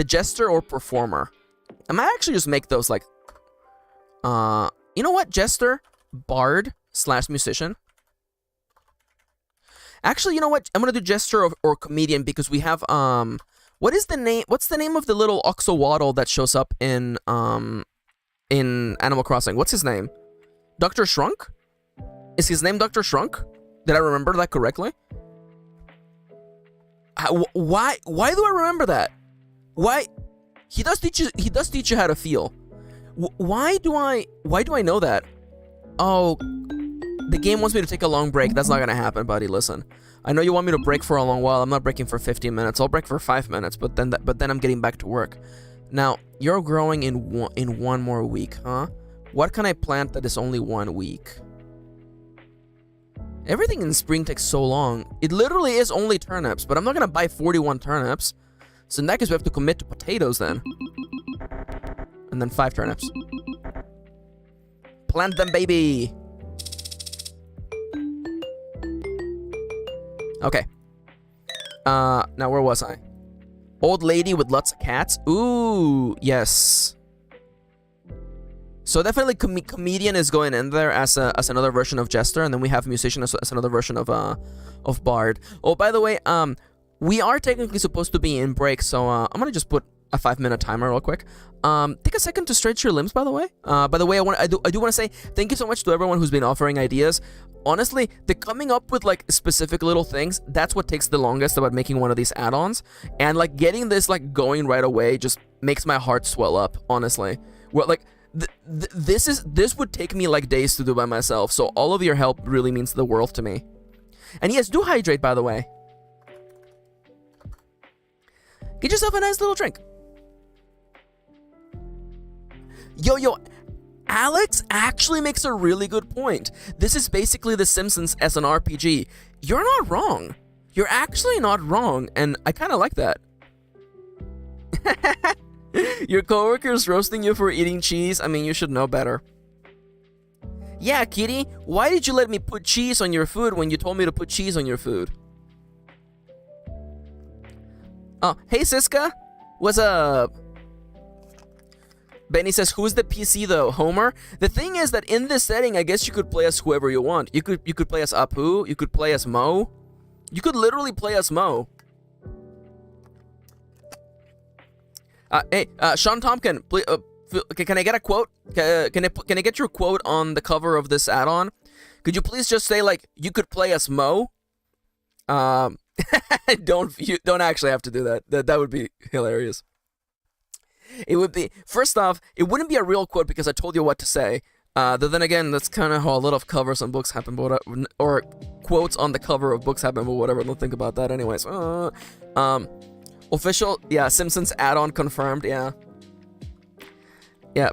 A: jester or performer. I might actually just make those like, you know what? Jester, bard / musician. Actually, you know what? I'm gonna do jester or comedian because we have what's the name of the little oxawaddle that shows up in Animal Crossing? What's his name? Dr. Shrunk? Is his name Dr. Shrunk? Did I remember that correctly? Why do I remember that? Why? He does teach you how to feel. Why do I know that? Oh, the game wants me to take a long break. That's not gonna happen, buddy. Listen, I know you want me to break for a long while. I'm not breaking for 15 minutes. I'll break for 5 minutes, but then I'm getting back to work. Now, you're growing in one more week, huh? What can I plant that is only 1 week? Everything in spring takes so long. It literally is only turnips, but I'm not gonna buy 41 turnips. So in that case, we have to commit to potatoes then. And then 5 turnips. Plant them, baby! Okay. Now where was I? Old lady with lots of cats. Ooh, yes. So definitely comedian is going in there as another version of jester, and then we have musician as another version of bard. Oh, by the way, we are technically supposed to be in break, so I'm gonna just put a 5-minute timer real quick. Take a second to stretch your limbs, by the way. I do want to say thank you so much to everyone who's been offering ideas. Honestly, the coming up with like specific little things, that's what takes the longest about making one of these add-ons. And like getting this like going right away just makes my heart swell up, honestly. Well, like this would take me like days to do by myself, so all of your help really means the world to me. And yes, do hydrate, by the way. Get yourself a nice little drink. Yo, Alex actually makes a really good point. This is basically The Simpsons as an RPG. You're not wrong. You're actually not wrong, and I kind of like that. Your coworker's roasting you for eating cheese? I mean, you should know better. Yeah, kitty, why did you let me put cheese on your food when you told me to put cheese on your food? Oh, hey, Siska. What's up? Benny says, who's the PC though? Homer? The thing is that in this setting, I guess you could play as whoever you want. You could play as Apu. You could play as Mo. You could literally play as Mo. Hey, Sean Tompkin, please, can I get a quote? Can I get your quote on the cover of this add-on? Could you please just say, like, you could play as Mo? You don't actually have to do that. That would be hilarious. It would be, first off, it wouldn't be a real quote because I told you what to say. Then again, that's kind of how a lot of covers on books happen, but or quotes on the cover of books happen, but whatever. Don't think about that, anyways. Official, yeah. Simpsons add-on confirmed, yeah. Yeah.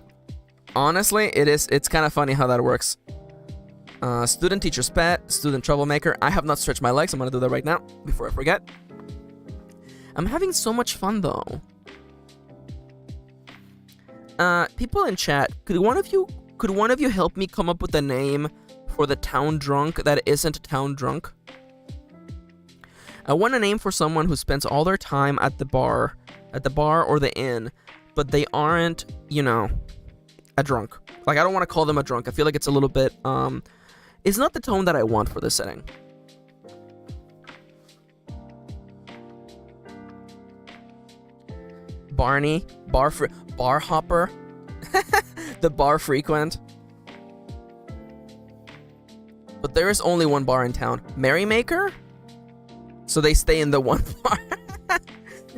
A: Honestly, it's kind of funny how that works. Student teacher's pet, student troublemaker. I have not stretched my legs. I'm gonna do that right now before I forget. I'm having so much fun though. People in chat, could one of you help me come up with a name for the town drunk that isn't town drunk? I want a name for someone who spends all their time at the bar or the inn, but they aren't, you know, a drunk. Like, I don't want to call them a drunk. I feel like it's a little bit, it's not the tone that I want for this setting. Barney, bar hopper, the bar frequent. But there is only one bar in town. Merrymaker? So they stay in the one bar.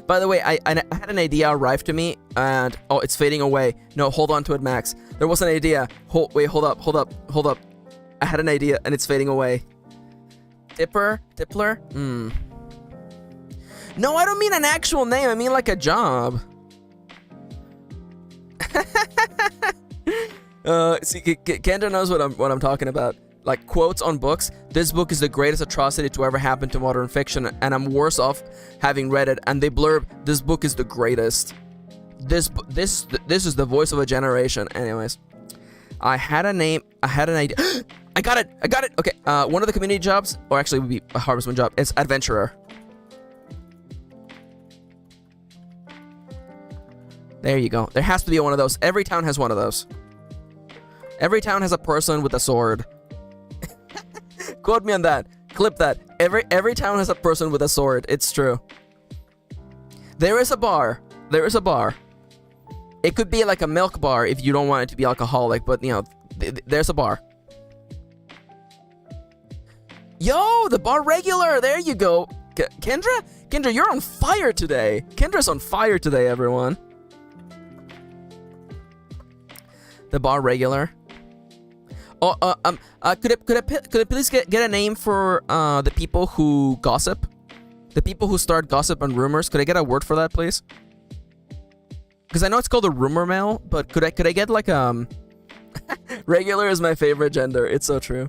A: By the way, I had an idea arrive to me, and oh, it's fading away. No, hold on to it, Max. There was an idea. Hold up. I had an idea, and it's fading away. Tippler? No, I don't mean an actual name. I mean like a job. See, Kendra knows what I'm talking about. Like, quotes on books. This book is the greatest atrocity to ever happen to modern fiction, and I'm worse off having read it. And they blurb, this book is the greatest. This is the voice of a generation. Anyways, I had an idea. I got it. Okay, one of the community jobs, or actually it would be a Harvestman job, is adventurer. There you go. There has to be one of those. Every town has one of those. Every town has a person with a sword. Quote me on that. Clip that. Every town has a person with a sword. It's true. There is a bar. It could be like a milk bar if you don't want it to be alcoholic, but you know, there's a bar. Yo, the bar regular. There you go. Kendra, you're on fire today. Kendra's on fire today, everyone. The bar regular. Oh, could I please get a name for the people who gossip? The people who start gossip and rumors. Could I get a word for that, please? Because I know it's called a rumor mill, but could I get like regular is my favorite gender. It's so true.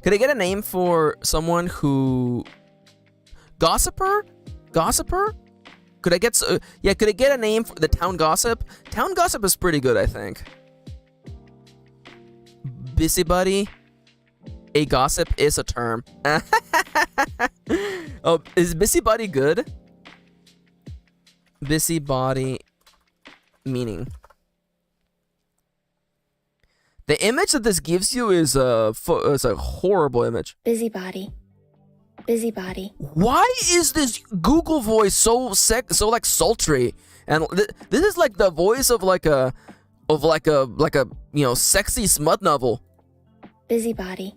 A: Could I get a name for someone who gossiper? Could I get a name for the town gossip? Town gossip is pretty good, I think. Busybody. A gossip is a term. Oh, is busybody good? Busybody meaning. The image that this gives you is a horrible image. Busybody. Why is this Google voice so like sultry? And this is like the voice of like a you know, sexy smut novel. Busybody.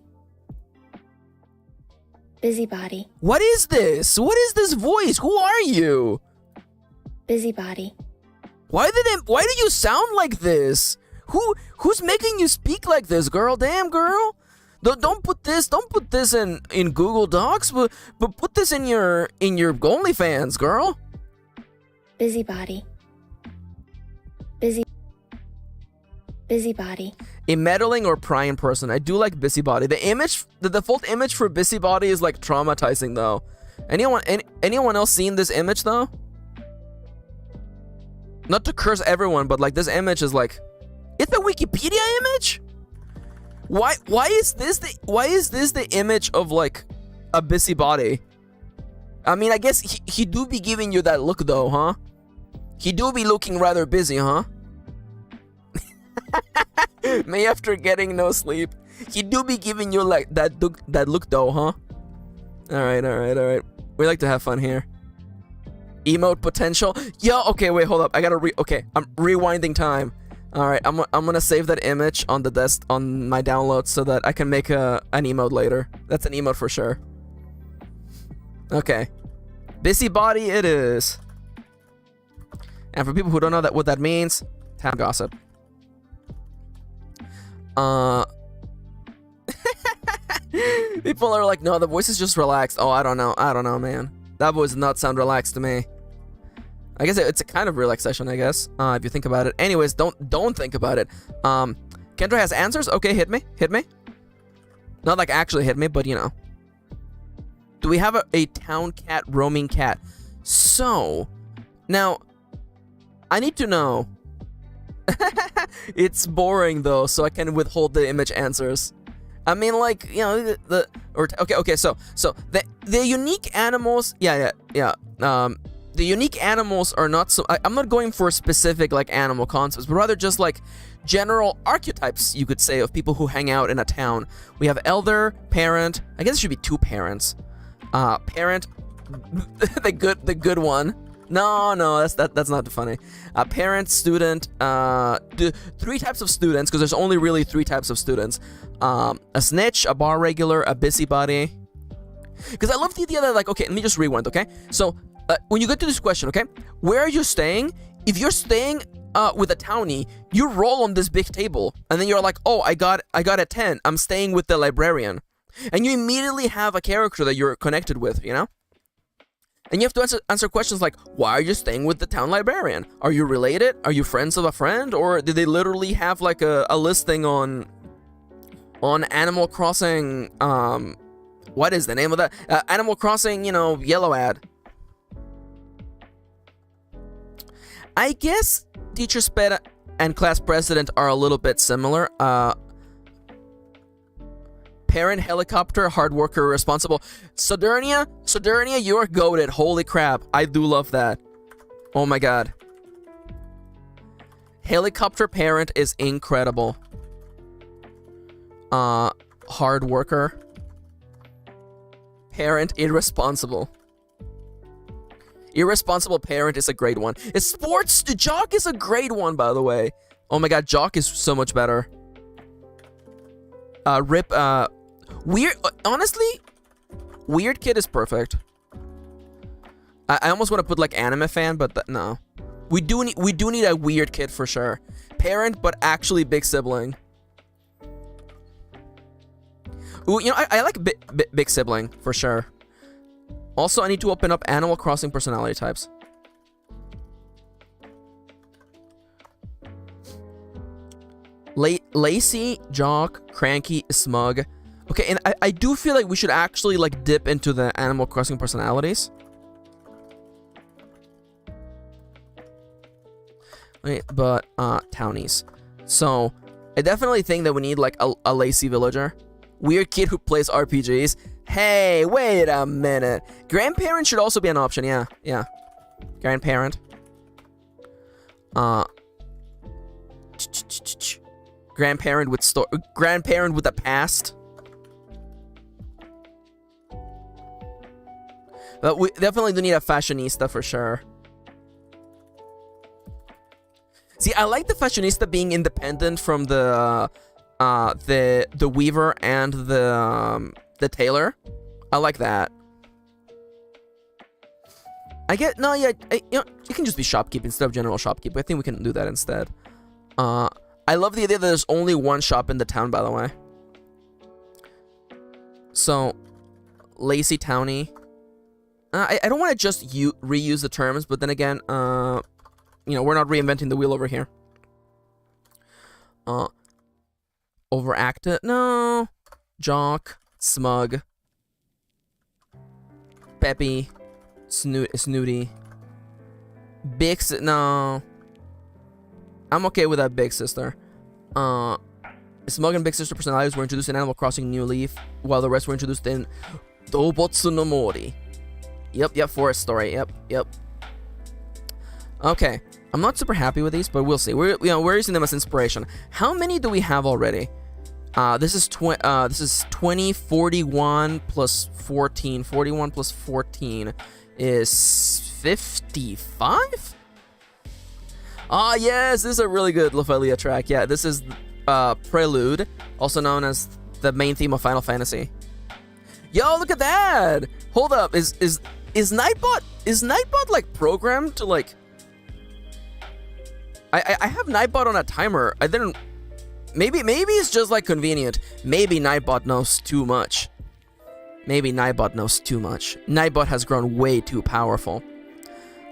A: What is this? What is this voice? Who are you? Busybody. Why do you sound like this? Who's making you speak like this, girl? Damn, girl. Don't put this in Google Docs, but put this in your OnlyFans, girl. Busybody. A meddling or prying person. I do like busybody. The default image for busybody is like traumatizing though. Anyone else seen this image though? Not to curse everyone, but like this image is like, it's a Wikipedia image. Why is this the image of like a busybody? I mean, I guess he do be giving you that look though, huh? He do be looking rather busy, huh? Me after getting no sleep. He do be giving you like that look though, huh? Alright. We like to have fun here. Emote potential. Yo, okay, wait, hold up. I gotta okay, I'm rewinding time. Alright, I'm gonna save that image on the desk on my downloads so that I can make an emote later. That's an emote for sure. Okay. Busybody it is. And for people who don't know what that means, town gossip. People are like, no, the voice is just relaxed. Oh, I don't know, man. That voice does not sound relaxed to me. I guess it's a kind of relaxation, I guess, if you think about it. Anyways, don't think about it. Kendra has answers? Okay, hit me. Not like actually hit me, but you know. Do we have a town cat, roaming cat? So, now, I need to know. It's boring though, so I can withhold the image answers. I mean, like, you know, okay. So the unique animals, yeah. The unique animals are not so. I'm not going for specific like animal concepts, but rather just like general archetypes, you could say, of people who hang out in a town. We have elder, parent. I guess it should be two parents. Parent, the good one. No, that's not funny. Parent, student, three types of students, because there's only really three types of students. A snitch, a bar regular, a busybody. Because I love the idea that, like, okay, let me just rewind, okay? So, when you get to this question, okay, where are you staying? If you're staying with a townie, you roll on this big table, and then you're like, oh, I got a 10. I'm staying with the librarian. And you immediately have a character that you're connected with, you know? And you have to answer questions like, why are you staying with the town librarian? Are you related? Are you friends of a friend? Or did they literally have like a listing on Animal Crossing, what is the name of that? Animal Crossing, you know, yellow ad. I guess teacher's pet and class president are a little bit similar. Parent, helicopter, hard worker, responsible. Sodernia, you're goated. Holy crap, I do love that. Oh my god. Helicopter parent is incredible. Hard worker. Parent, irresponsible. Irresponsible parent is a great one. Sports, jock is a great one, by the way. Oh my god, jock is so much better. Weird, honestly, weird kid is perfect. I almost want to put like anime fan, but no. We do need a weird kid for sure. Parent, but actually big sibling. Ooh, you know, I like big sibling for sure. Also, I need to open up Animal Crossing personality types. Lacy, jock, cranky, smug. Okay, and I do feel like we should actually like dip into the Animal Crossing personalities. Wait, but townies. So I definitely think that we need like a lazy villager. Weird kid who plays RPGs. Hey, wait a minute. Grandparent should also be an option, yeah. Grandparent. Grandparent with a past. But we definitely do need a fashionista for sure. See, I like the fashionista being independent from the weaver and the tailor. I like that. You know, you can just be shopkeep instead of general shopkeep. I think we can do that instead. I love the idea that there's only one shop in the town, by the way. So, lazy townie. I don't want to just reuse the terms, but then again, you know, we're not reinventing the wheel over here. Overactive? No. Jock. Smug. Peppy. Snooty. Big. No. I'm okay with that, big sister. Smug and big sister personalities were introduced in Animal Crossing New Leaf, while the rest were introduced in Dobotsu no Mori. Yep, Forest Story. Yep. Okay, I'm not super happy with these, but we'll see. We're using them as inspiration. How many do we have already? This is 20, 41 plus 14. 41 plus 14 is 55? Ah, yes, this is a really good Lophelia track. Yeah, this is Prelude, also known as the main theme of Final Fantasy. Yo, look at that! Hold up, is Nightbot like programmed to like? I have Nightbot on a timer. I didn't. Maybe it's just like convenient. Maybe Nightbot knows too much. Nightbot has grown way too powerful.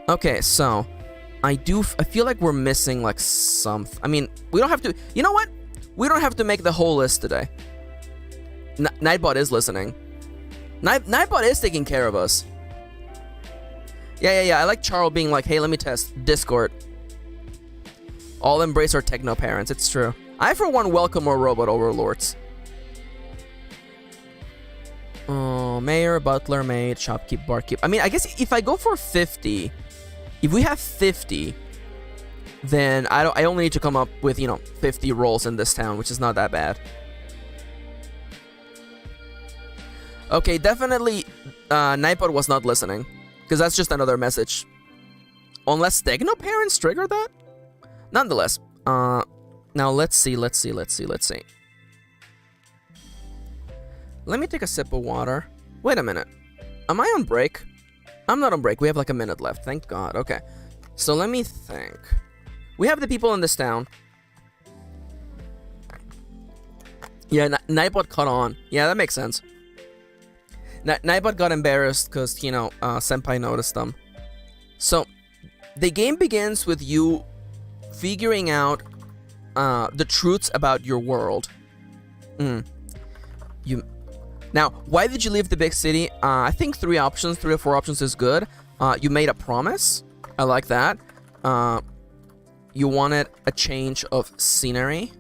A: Okay, so I feel like we're missing like something. I mean, we don't have to. You know what? We don't have to make the whole list today. Nightbot is listening. Nightbot is taking care of us. Yeah. I like Charles being like, hey, let me test Discord. All embrace our techno parents. It's true. I, for one, welcome our robot overlords. Oh, mayor, butler, maid, shopkeep, barkeep. I mean, I guess if I go for 50, if we have 50, then I only need to come up with, 50 roles in this town, which is not that bad. Okay, definitely Nightbot was not listening, because that's just another message. Unless techno parents trigger that? Nonetheless, now let's see. Let me take a sip of water. Wait a minute. Am I on break? I'm not on break. We have like a minute left. Thank God. Okay. So let me think. We have the people in this town. Yeah, Nightbot caught on. Yeah, that makes sense. Nightbot got embarrassed because, Senpai noticed them. So, the game begins with you figuring out the truths about your world. Now, why did you leave the big city? I think 3 or 4 options is good. You made a promise. I like that. You wanted a change of scenery.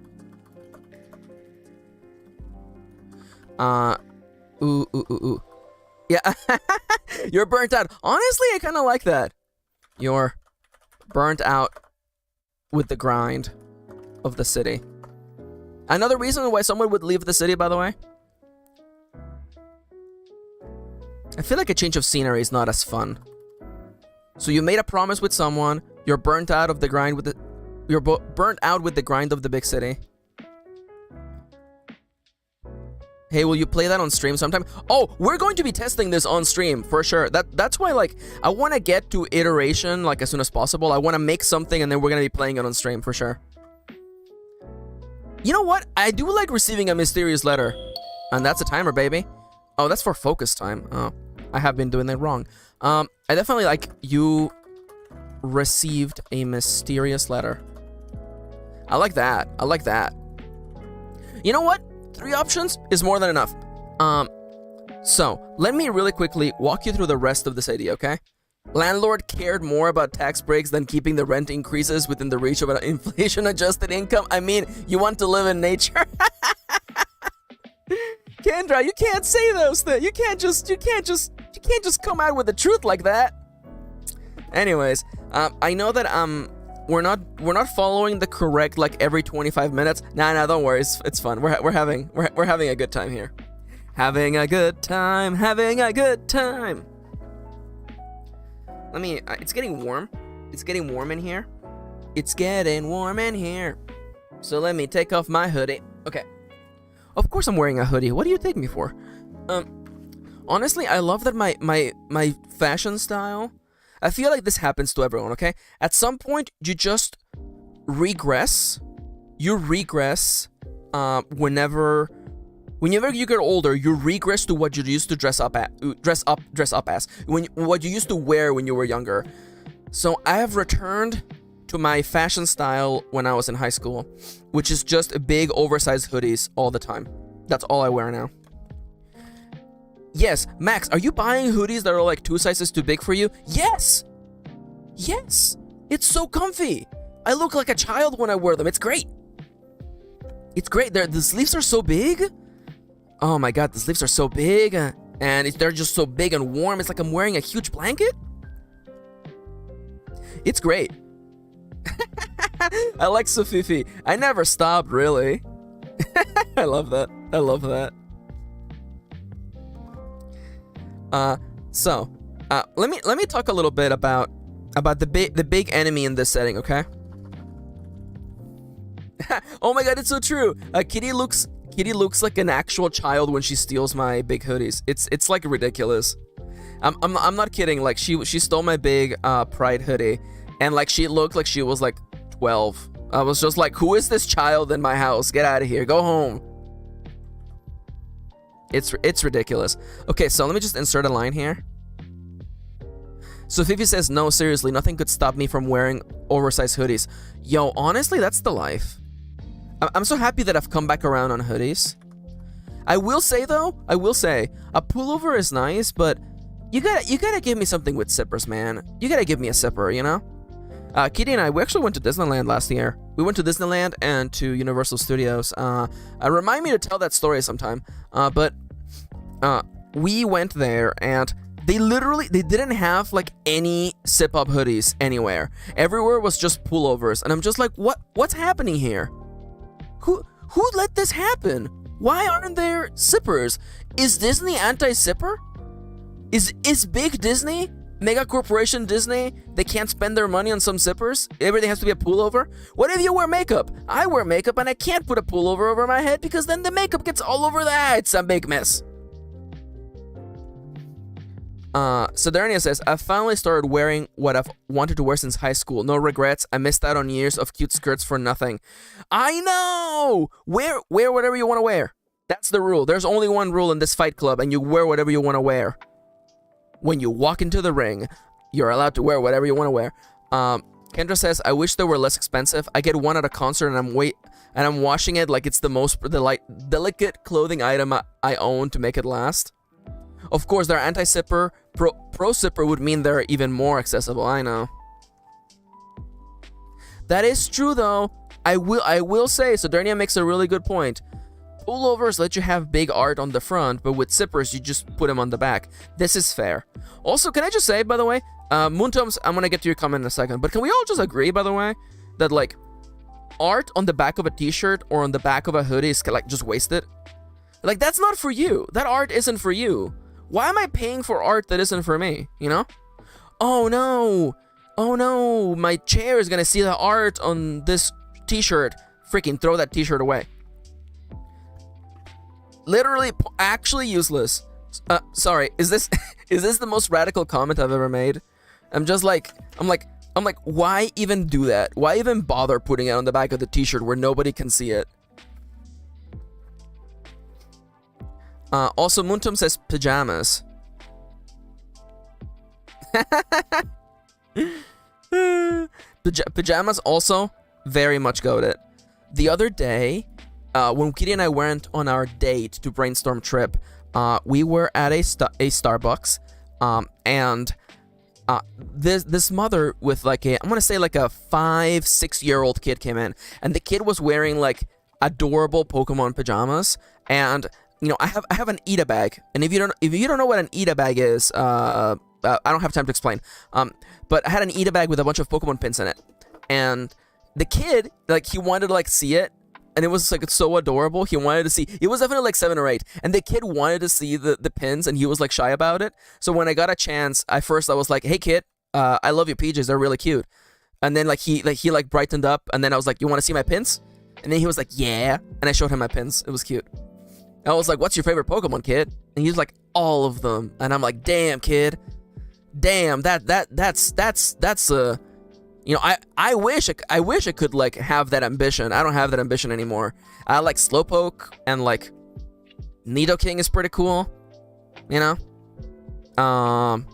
A: Ooh. Yeah. You're burnt out. Honestly, I kind of like that. You're burnt out with the grind of the city. Another reason why someone would leave the city, by the way. I feel like a change of scenery is not as fun. So you made a promise with someone. You're burnt out of the grind with the. You're burnt out with the grind of the big city. Hey, will you play that on stream sometime? Oh, we're going to be testing this on stream for sure. That's why, like, I want to get to iteration like as soon as possible. I want to make something and then we're gonna be playing it on stream for sure. You know what? I do like receiving a mysterious letter, and that's a timer, baby. Oh, that's for focus time. Oh, I have been doing that wrong. I definitely like you received a mysterious letter. I like that. You know what? 3 options is more than enough. So let me really quickly walk you through the rest of this idea, okay? Landlord cared more about tax breaks than keeping the rent increases within the reach of an inflation-adjusted income. I mean, you want to live in nature. Kendra, you can't say those things. You can't just come out with the truth like that. Anyways, I know that we're not following the correct like every 25 minutes. Nah, don't worry, it's fun. We're having a good time here. Having a good time. Let me. It's getting warm. It's getting warm in here. So let me take off my hoodie. Okay. Of course I'm wearing a hoodie. What do you take me for? Honestly, I love that my fashion style. I feel like this happens to everyone, okay? At some point, you just regress. Whenever you get older, you regress to what you used to dress up as. What you used to wear when you were younger. So I have returned to my fashion style when I was in high school, which is just big oversized hoodies all the time. That's all I wear now. Yes, Max, are you buying hoodies that are like 2 sizes too big for you? Yes! It's so comfy. I look like a child when I wear them. It's great. It's great. The sleeves are so big. Oh my god, the sleeves are so big. And they're just so big and warm. It's like I'm wearing a huge blanket. It's great. I like Sofifi. I never stopped, really. I love that. I love that. Let me talk a little bit about the big enemy in this setting, okay? Oh my god, it's so true. Kitty looks like an actual child when she steals my big hoodies. It's like ridiculous. I'm not kidding. Like she stole my big Pride hoodie, and like she looked like she was like 12. I was just like, who is this child in my house? Get out of here. Go home. It's ridiculous. Okay, so let me just insert a line here. So Fifi says, no, seriously, nothing could stop me from wearing oversized hoodies. Yo, honestly, that's the life. I'm so happy that I've come back around on hoodies. I will say, though, a pullover is nice, but you gotta give me something with zippers, man. You gotta give me a zipper, you know? Kitty and I, we actually went to Disneyland last year. We went to Disneyland and to Universal Studios. Remind me to tell that story sometime. But we went there, and they didn't have like any zip-up hoodies anywhere. Everywhere was just pullovers, and I'm just like, what's happening here? Who let this happen? Why aren't there zippers? Is Disney anti-zipper? Is big Disney, mega corporation Disney, they can't spend their money on some zippers? Everything has to be a pullover? What if you wear makeup? I wear makeup and I can't put a pullover over my head because then the makeup gets all over that. It's a big mess. So Darnia says, I finally started wearing what I've wanted to wear since high school. No regrets. I missed out on years of cute skirts for nothing. I know! Wear whatever you want to wear. That's the rule. There's only one rule in this fight club, and you wear whatever you want to wear. When you walk into the ring, you're allowed to wear whatever you want to wear. Kendra says, I wish they were less expensive. I get one at a concert, and I'm washing it like it's the most delicate clothing item I own to make it last. Of course, they're anti-zipper. Pro zipper would mean they're even more accessible. I know. That is true, though. I will say, Sodernia makes a really good point. Pullovers let you have big art on the front, but with zippers, you just put them on the back. This is fair. Also, can I just say, by the way, Moontoms, I'm gonna get to your comment in a second, but can we all just agree, by the way, that, like, art on the back of a t-shirt or on the back of a hoodie is, like, just wasted? Like, that's not for you. That art isn't for you. Why am I paying for art that isn't for me, you know? Oh, no. Oh, no. My chair is gonna see the art on this t-shirt. Freaking throw that t-shirt away. Literally, actually useless. Sorry, is this the most radical comment I've ever made? I'm like, why even do that? Why even bother putting it on the back of the t-shirt where nobody can see it? Also, Muntum says pajamas. Pajamas also very much goated. The other day, when Kitty and I went on our date to brainstorm trip, we were at a Starbucks, and this mother with like I'm gonna say like a 5-6-year-old kid came in, and the kid was wearing like adorable Pokemon pajamas, and you know I have an Ida bag, and if you don't know what an Ida bag is, I don't have time to explain. But I had an Ida bag with a bunch of Pokemon pins in it, and the kid like he wanted to like see it. And it was like so adorable. He wanted to see. It was definitely like 7 or 8, and the kid wanted to see the pins, and he was like shy about it. So when I got a chance, I was like, "Hey kid, I love your PJs. They're really cute." And then he brightened up, and then I was like, "You want to see my pins?" And then he was like, "Yeah." And I showed him my pins. It was cute. I was like, "What's your favorite Pokemon, kid?" And he was like, "All of them." And I'm like, "Damn, kid. Damn, that's you know, I wish I could like have that ambition. I don't have that ambition anymore. I like Slowpoke, and like Nidoking is pretty cool. You know.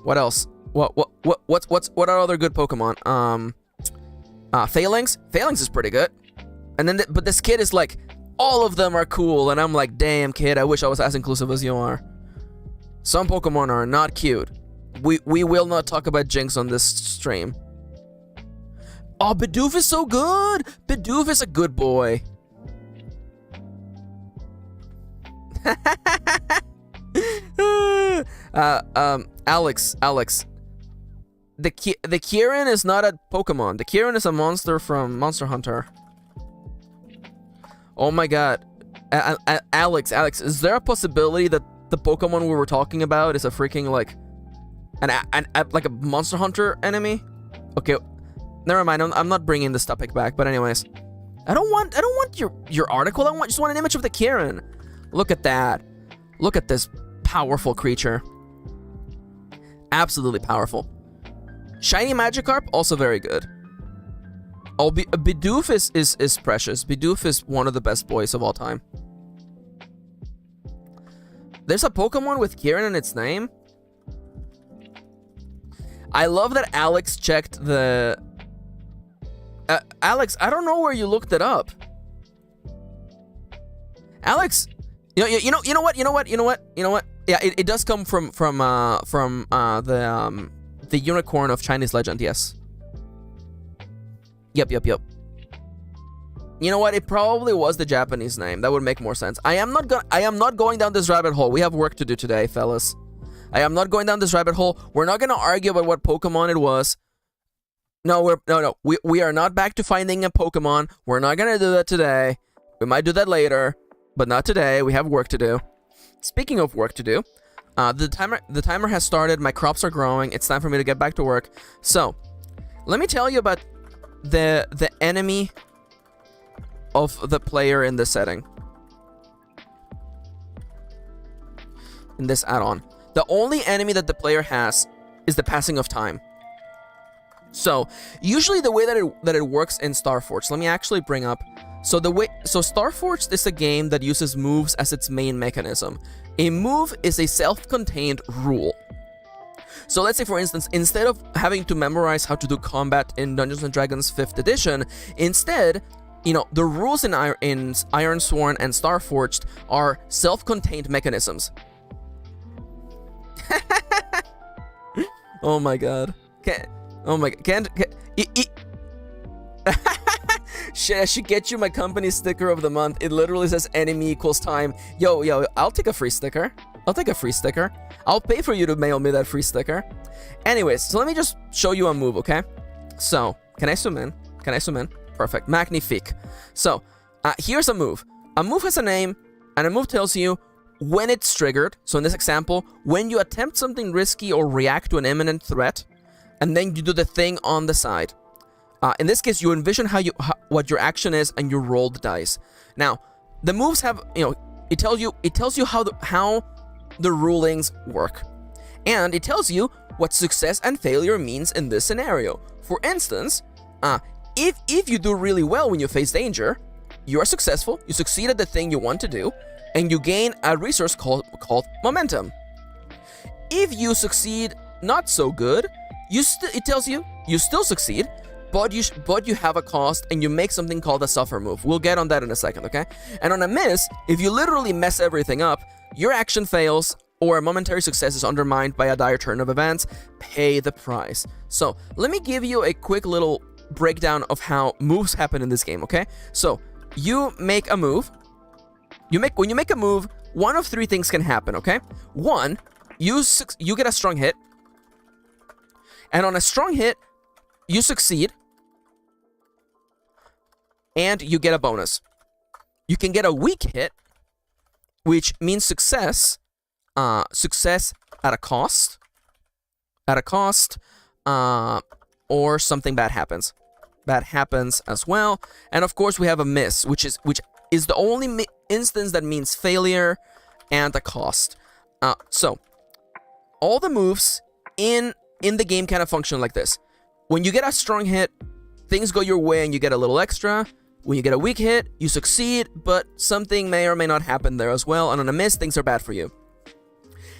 A: What else? What are other good Pokemon? Phalanx. Phalanx is pretty good. And then but this kid is like, all of them are cool, and I'm like, damn kid, I wish I was as inclusive as you are. Some Pokemon are not cute. We will not talk about Jinx on this stream. Oh, Bidoof is so good. Bidoof is a good boy. Alex. The Kirin is not a Pokemon. The Kirin is a monster from Monster Hunter. Oh my god. Alex, is there a possibility that the Pokemon we were talking about is a freaking like like a Monster Hunter enemy? Okay, never mind. I'm not bringing this topic back. But anyways, I don't want your article. I just want an image of the Kirin. Look at that. Look at this powerful creature. Absolutely powerful. Shiny Magikarp, also very good. Oh, Bidoof is precious. Bidoof is one of the best boys of all time. There's a Pokemon with Kirin in its name. I love that Alex checked the... Alex, I don't know where you looked it up. Alex, you know what? Yeah, it does come from the unicorn of Chinese legend. Yes. Yep. You know what? It probably was the Japanese name. That would make more sense. I am not going down this rabbit hole. We have work to do today, fellas. I am not going down this rabbit hole. We're not gonna argue about what Pokemon it was. No. We are not back to finding a Pokemon. We're not gonna do that today. We might do that later, but not today. We have work to do. Speaking of work to do, the timer has started. My crops are growing. It's time for me to get back to work. So, let me tell you about the enemy of the player in this setting. In this add-on. The only enemy that the player has is the passing of time. So, usually the way that it works in Starforged, let me actually bring up. So Starforged is a game that uses moves as its main mechanism. A move is a self-contained rule. So let's say, for instance, instead of having to memorize how to do combat in Dungeons & Dragons 5th edition, instead, the rules in Ironsworn and Starforged are self-contained mechanisms. Oh my god. Shit, I should get you my company sticker of the month. It literally says enemy equals time. Yo, I'll take a free sticker. I'll pay for you to mail me that free sticker. Anyways, so let me just show you a move, okay? So, can I zoom in? Perfect. Magnifique. So, here's a move. A move has a name, and a move tells you when it's triggered. So in this example, when you attempt something risky or react to an imminent threat, and then you do the thing on the side. In this case, you envision what your action is, and you roll the dice. Now, the moves have, it tells you how the rulings work, and it tells you what success and failure means in this scenario. For instance, if you do really well when you face danger, you are successful. You succeed at the thing you want to do, and you gain a resource called momentum. If you succeed not so good, it tells you you still succeed, but you have a cost, and you make something called a suffer move. We'll get on that in a second, okay? And on a miss, if you literally mess everything up, your action fails, or a momentary success is undermined by a dire turn of events, pay the price. So, let me give you a quick little breakdown of how moves happen in this game, okay? So, you make a move. When you make a move, one of three things can happen, okay? One, you get a strong hit. And on a strong hit, you succeed. And you get a bonus. You can get a weak hit, which means success. Success at a cost. Or something bad happens. Bad happens as well. And of course, we have a miss, which is the only instance that means failure and a cost. So, all the moves in the game kind of function like this. When you get a strong hit, things go your way and you get a little extra. When you get a weak hit, you succeed, but something may or may not happen there as well. And on a miss, things are bad for you.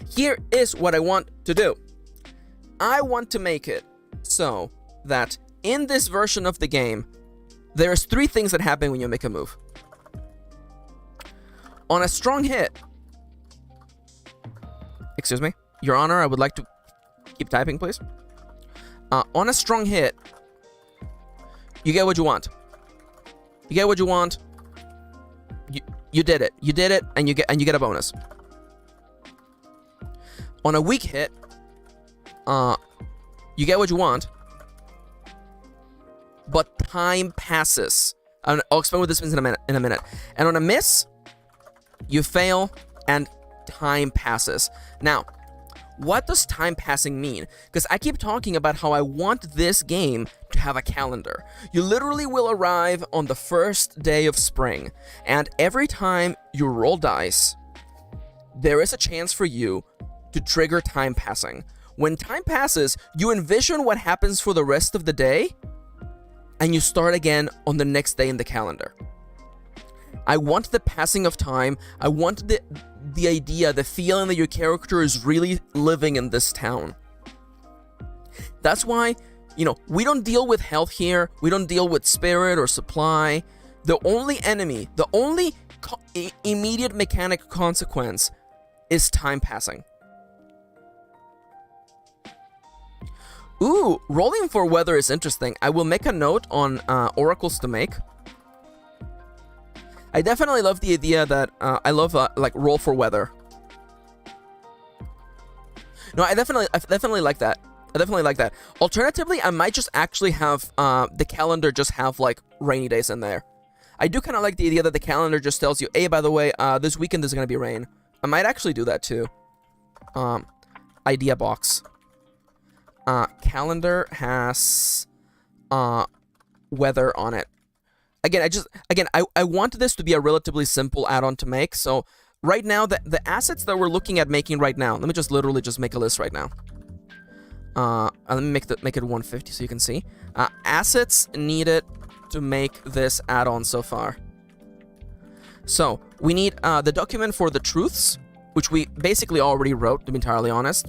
A: Here is what I want to do. I want to make it so that in this version of the game, there's three things that happen when you make a move. On a strong hit... Excuse me? Your Honor, I would like to keep typing, please. On a strong hit, You get what you want. You get what you want. You did it. You did it, and you get a bonus. On a weak hit, you get what you want, but time passes. I'll explain what this means in a minute. And on a miss, you fail, and time passes. Now, what does time passing mean? Because I keep talking about how I want this game to have a calendar. You literally will arrive on the first day of spring, and every time you roll dice, there is a chance for you to trigger time passing. When time passes, you envision what happens for the rest of the day, and you start again on the next day in the calendar. I want the passing of time. I want the idea, the feeling that your character is really living in this town. That's why, we don't deal with health here. We don't deal with spirit or supply. The only enemy, the only immediate mechanic consequence is time passing. Ooh, rolling for weather is interesting. I will make a note on oracles to make. I definitely love the idea that I love roll for weather. No, I definitely like that. I definitely like that. Alternatively, I might just actually have the calendar just have like rainy days in there. I do kind of like the idea that the calendar just tells you, hey, by the way, this weekend there's gonna be rain. I might actually do that too. Idea box. Calendar has weather on it. Again, I want this to be a relatively simple add-on to make. So right now, the assets that we're looking at making right now, let me just literally just make a list right now. Let me make it 150 so you can see. Assets needed to make this add-on so far. So we need the document for the truths, which we basically already wrote, to be entirely honest.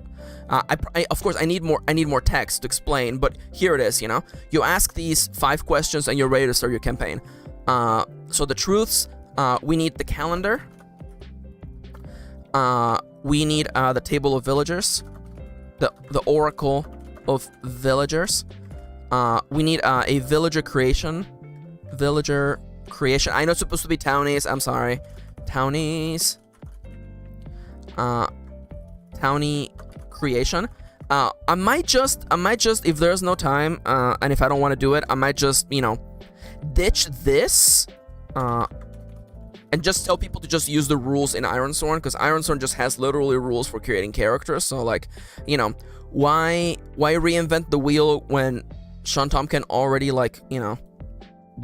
A: Of course, I need more text to explain, but here it is, You ask these 5 questions and you're ready to start your campaign. So the truths, we need the calendar. We need the table of villagers. The oracle of villagers. We need a villager creation. Villager creation. I know it's supposed to be townies. I'm sorry. Townies. Townie creation. I might just, if there's no time, and if I don't want to do it, I might just, ditch this, and just tell people to just use the rules in Ironsworn, because Ironsworn just has literally rules for creating characters. So, why reinvent the wheel when Sean Tompkin already,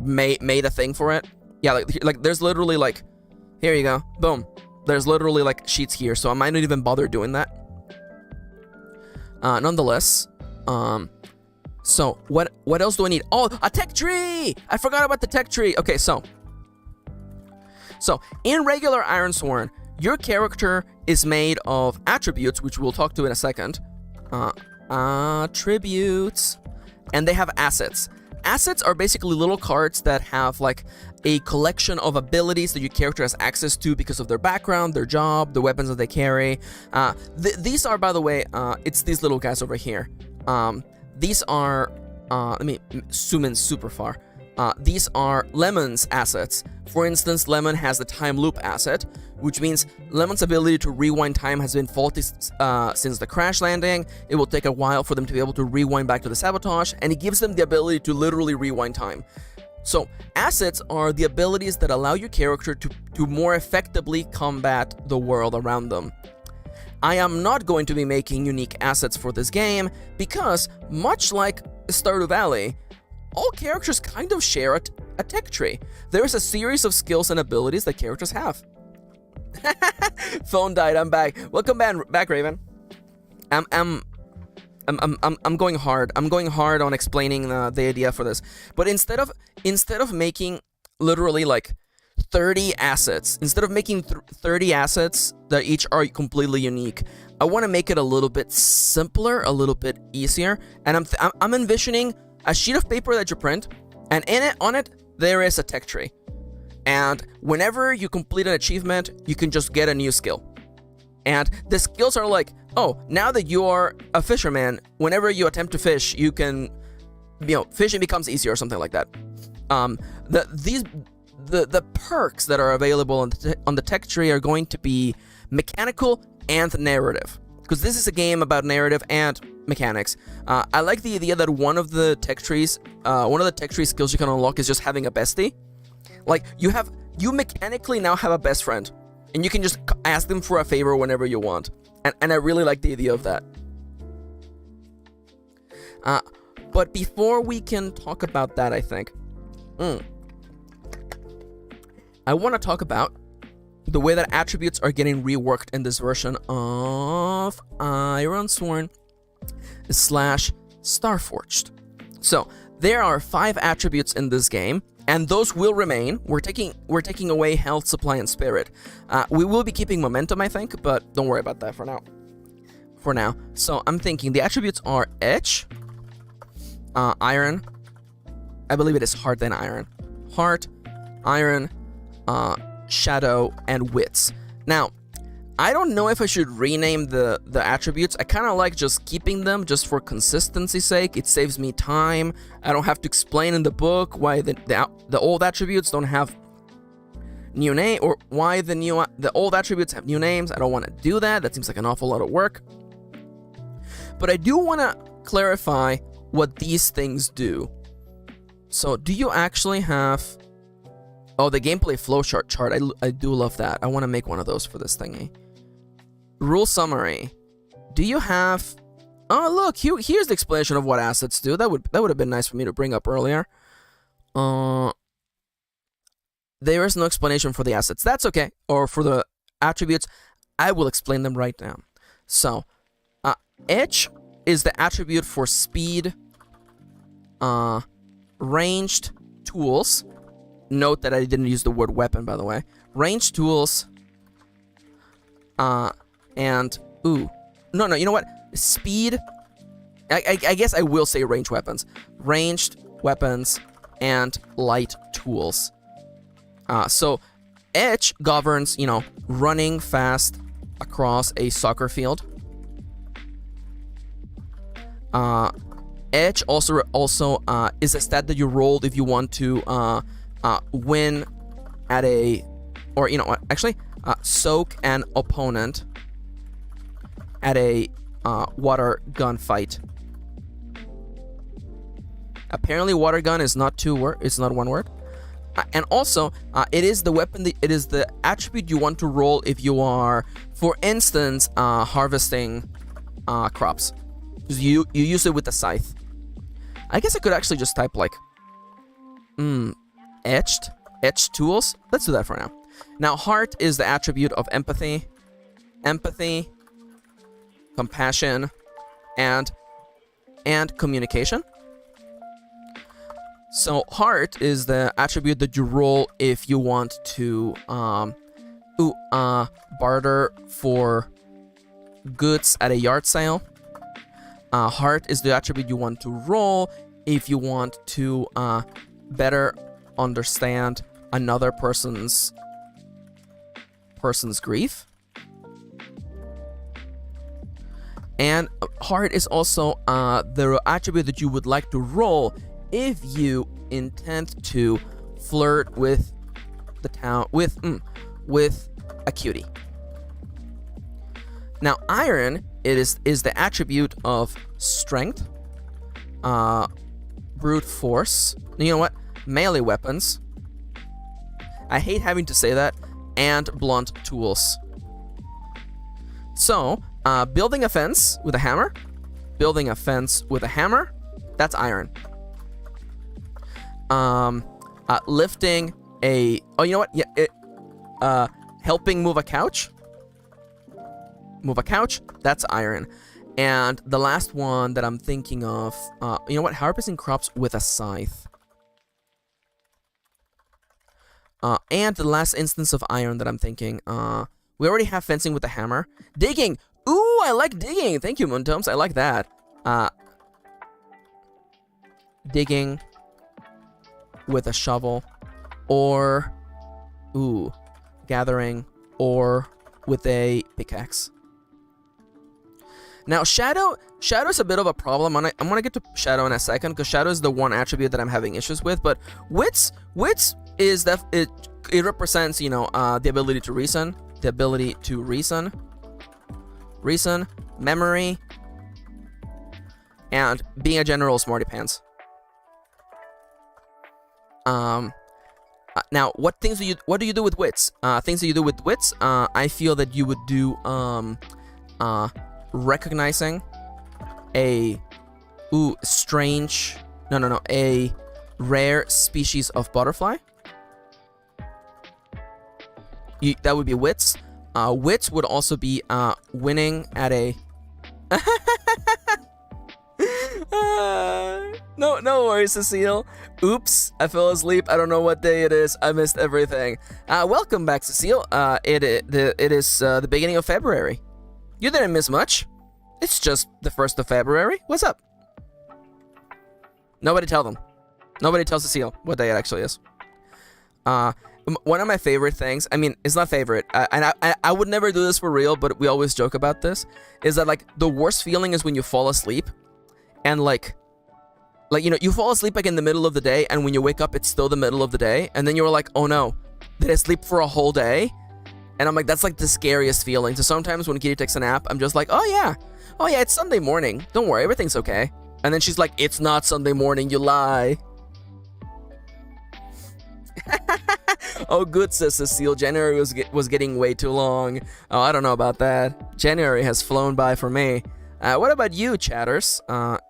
A: made a thing for it? Yeah, there's literally, here you go, boom. There's literally, sheets here, so I might not even bother doing that. Nonetheless, so what else do I need? Oh, a tech tree! I forgot about the tech tree. Okay, so in regular Ironsworn, your character is made of attributes, which we'll talk to in a second. Attributes. And they have assets. Assets are basically little cards that have, a collection of abilities that your character has access to because of their background, their job, the weapons that they carry. These are, by the way, it's these little guys over here. These are, let me zoom in super far. These are Lemon's assets. For instance, Lemon has the time loop asset, which means Lemon's ability to rewind time has been faulty since the crash landing. It will take a while for them to be able to rewind back to the sabotage, and it gives them the ability to literally rewind time. So, assets are the abilities that allow your character to more effectively combat the world around them. I am not going to be making unique assets for this game because, much like Stardew Valley, all characters kind of share a tech tree. There is a series of skills and abilities that characters have. Phone died, I'm back. Welcome back, Raven. I'm going hard. I'm going hard on explaining the idea for this. But instead of making literally 30 assets, instead of making 30 assets that each are completely unique, I want to make it a little bit simpler, a little bit easier. And I'm envisioning a sheet of paper that you print, and on it there is a tech tree. And whenever you complete an achievement, you can just get a new skill. And the skills are oh, now that you are a fisherman, whenever you attempt to fish, you can fishing becomes easier or something like that. The perks that are available on the tech tree are going to be mechanical and narrative, because this is a game about narrative and mechanics. I like the idea that one of the tech tree skills you can unlock is just having a bestie. Like, you mechanically now have a best friend, and you can just ask them for a favor whenever you want. And I really like the idea of that. But before we can talk about that, I think, I want to talk about the way that attributes are getting reworked in this version of Ironsworn / Starforged. So there are 5 attributes in this game, and those will remain. We're taking away health, supply, and spirit. We will be keeping momentum, I think, but don't worry about that for now. So I'm thinking the attributes are edge, iron. I believe it is heart then iron. Heart, iron, shadow, and wits. Now, I don't know if I should rename the attributes. I kind of like just keeping them just for consistency's sake. It saves me time. I don't have to explain in the book why the old attributes don't have new name, or why the old attributes have new names. I don't want to do that. That seems like an awful lot of work. But I do want to clarify what these things do. So, do you actually have... Oh, the gameplay flowchart. I do love that. I want to make one of those for this thingy. Rule summary. Do you have... Oh, look, here's the explanation of what assets do. That would have been nice for me to bring up earlier. There is no explanation for the assets. That's okay. Or for the attributes. I will explain them right now. So, edge is the attribute for speed, ranged tools. Note that I didn't use the word weapon, by the way. Ranged tools, and you know what? Speed. I guess I will say ranged weapons. Ranged weapons and light tools. So edge governs, running fast across a soccer field. Edge also is a stat that you rolled if you want to win at a, or actually soak an opponent at a water gun fight. Apparently, water gun is not it's not one word. And also, it is the weapon. It is the attribute you want to roll if you are, for instance, harvesting crops. Because you use it with the scythe. I guess I could actually just type like, etched tools. Let's do that for now. Now, heart is the attribute of empathy, compassion, and communication. So heart is the attribute that you roll if you want to barter for goods at a yard sale. Heart is the attribute you want to roll if you want to better understand another person's grief. And heart is also the attribute that you would like to roll if you intend to flirt with the town with a cutie. Now, iron is the attribute of strength, brute force. You know what? Melee weapons. I hate having to say that. And blunt tools. So, building a fence with a hammer. That's iron. Lifting a... Oh, you know what? Yeah. Helping move a couch. That's iron. And the last one that I'm thinking of... you know what? Harvesting crops with a scythe. And the last instance of iron that I'm thinking... we already have fencing with a hammer. Digging! Ooh, I like digging! Thank you, Moontomes. I like that. Digging with a shovel. Or... gathering. Or with a pickaxe. Now, Shadow's a bit of a problem. I'm gonna get to Shadow in a second, because Shadow is the one attribute that I'm having issues with. But Wits is that it represents, the ability to reason, memory, and being a general smarty pants. Now, what do you do with Wits? Things that you do with Wits, I feel that you would do recognizing a a rare species of butterfly. That would be Wits. Wits would also be winning at a no worries, Cecile. Oops, I fell asleep. I don't know what day it is. I missed everything. Welcome back, Cecile. It is the beginning of February. You didn't miss much. It's just the 1st of February. What's up? Nobody tell them. Nobody tell Cecile what day it actually is. One of my favorite things, I mean, it's not favorite, and I would never do this for real, but we always joke about this, is that, like, the worst feeling is when you fall asleep, and, like, you fall asleep, like, in the middle of the day, and when you wake up, it's still the middle of the day, and then you're like, oh no, did I sleep for a whole day? And I'm like, that's, like, the scariest feeling. So sometimes when Kitty takes a nap, I'm just like, oh yeah, it's Sunday morning, don't worry, everything's okay. And then she's like, it's not Sunday morning, you lie. Oh, good, says Cecile. January was getting way too long. Oh, I don't know about that. January has flown by for me. What about you, chatters?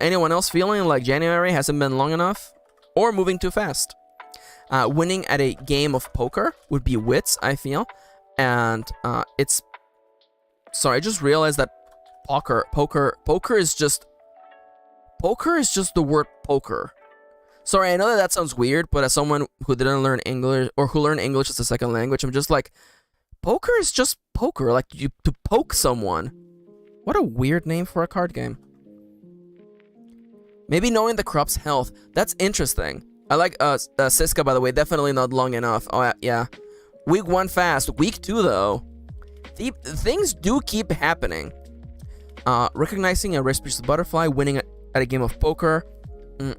A: Anyone else feeling like January hasn't been long enough? Or moving too fast? Winning at a game of poker would be Wits, I feel. And it's... Sorry, I just realized that poker is just the word poker. Sorry, I know that sounds weird, but as someone who didn't learn English, or who learned English as a second language, I'm just like, poker is just poker, like to poke someone. What a weird name for a card game. Maybe knowing the crop's health, that's interesting. I like Siska, by the way, definitely not long enough. Oh, yeah. Week 1 fast. Week 2, though. Things do keep happening. Recognizing a rare species of butterfly, winning at a game of poker. You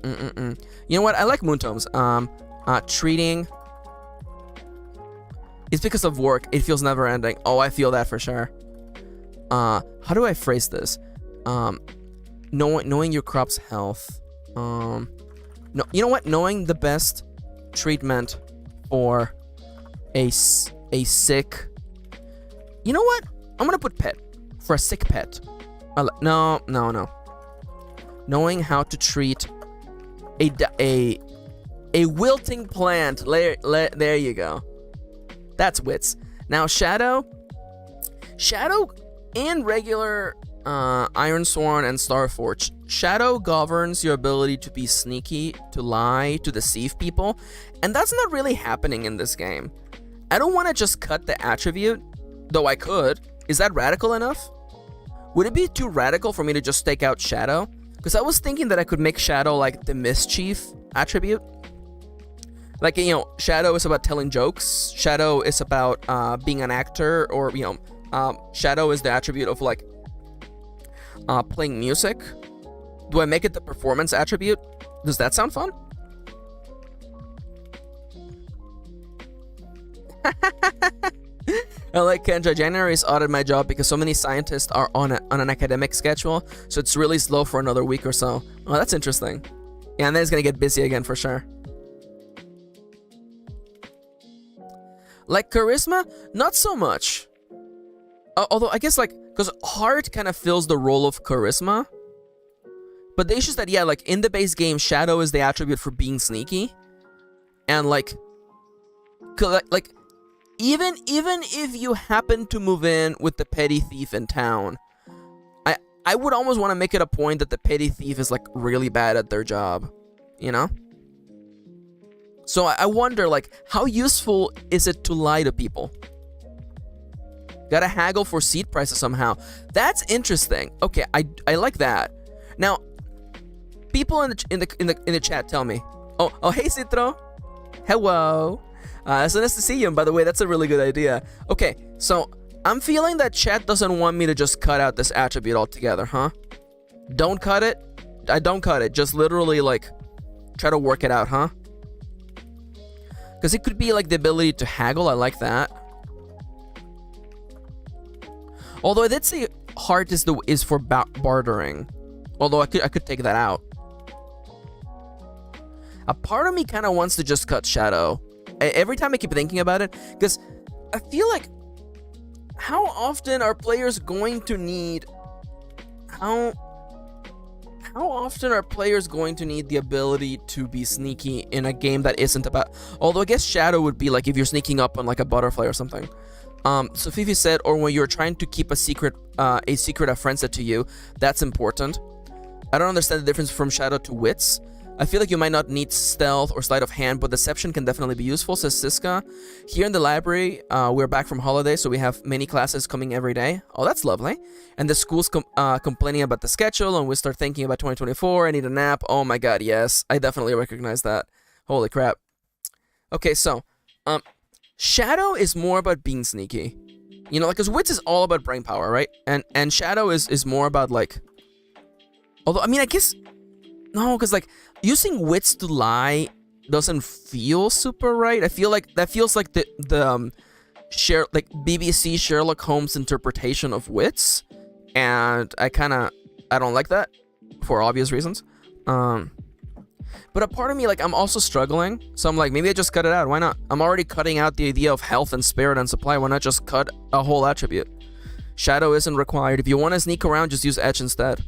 A: know what? I like Moontomes. Treating. It's because of work. It feels never ending. Oh, I feel that for sure. How do I phrase this? Knowing your crop's health. No, you know what? Knowing the best treatment for a sick. You know what? I'm gonna put pet for a sick pet. No. Knowing how to treat a wilting plant. There you go. That's Wits. Now Shadow in regular Ironsworn and Starforged, Shadow governs your ability to be sneaky, to lie, to deceive people, and that's not really happening in this game. I don't want to just cut the attribute, though I could. Is that radical enough? Would it be too radical for me to just take out Shadow? Because I was thinking that I could make Shadow like the mischief attribute. Like, Shadow is about telling jokes. Shadow is about being an actor, or, Shadow is the attribute of, like, playing music. Do I make it the performance attribute? Does that sound fun? I like Kendra. January's audit my job because so many scientists are on an academic schedule, so it's really slow for another week or so. Oh, that's interesting. Yeah, and then it's gonna get busy again for sure. Like charisma, not so much. Although I guess, like, because heart kind of fills the role of charisma. But the issue is that, yeah, like in the base game, Shadow is the attribute for being sneaky, and like even if you happen to move in with the petty thief in town, I would almost want to make it a point that the petty thief is like really bad at their job, So I wonder, like, how useful is it to lie to people? Gotta haggle for seat prices somehow. That's interesting. Okay, I like that. Now, people in the chat tell me. Oh, hey Citro. Hello. It's nice to see you. And by the way, that's a really good idea. Okay, so I'm feeling that chat doesn't want me to just cut out this attribute altogether, huh? Don't cut it. I don't cut it. Just literally, like, try to work it out, huh? Because it could be, like, the ability to haggle. I like that. Although I did say heart is for bartering. Although I could take that out. A part of me kind of wants to just cut Shadow. Every time I keep thinking about it, because I feel like, how often are players going to need... How often are players going to need the ability to be sneaky in a game that isn't about... Although I guess Shadow would be like if you're sneaking up on like a butterfly or something. So Fifi said, or when you're trying to keep a secret a friend said to you, that's important. I don't understand the difference from Shadow to Wits. I feel like you might not need stealth or sleight of hand, but deception can definitely be useful, says Siska. Here in the library, we're back from holiday, so we have many classes coming every day. Oh, that's lovely. And the school's complaining about the schedule, and we start thinking about 2024. I need a nap. Oh my god, yes. I definitely recognize that. Holy crap. Okay, so, Shadow is more about being sneaky. You know, like, because Wits is all about brain power, right? And Shadow is more about, like... Although, I mean, I guess... No, because, like, using Wits to lie doesn't feel super right. I feel like that feels like the BBC Sherlock Holmes interpretation of Wits, and I don't like that for obvious reasons. But a part of me, like, I'm also struggling, so I'm like, maybe I just cut it out. Why not? I'm already cutting out the idea of health and spirit and supply. Why not just cut a whole attribute? Shadow isn't required. If you want to sneak around, just use Edge instead.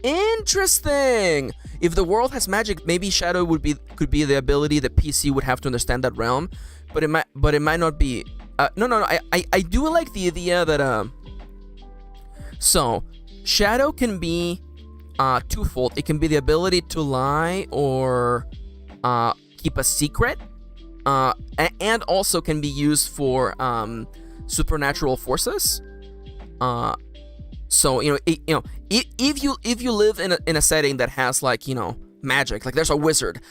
A: Interesting. If the world has magic, maybe Shadow could be the ability that PC would have to understand that realm, but it might not be. No. I do like the idea that So, Shadow can be twofold. It can be the ability to lie or keep a secret, and also can be used for supernatural forces. So if you live in a setting that has, like, magic, like there's a wizard,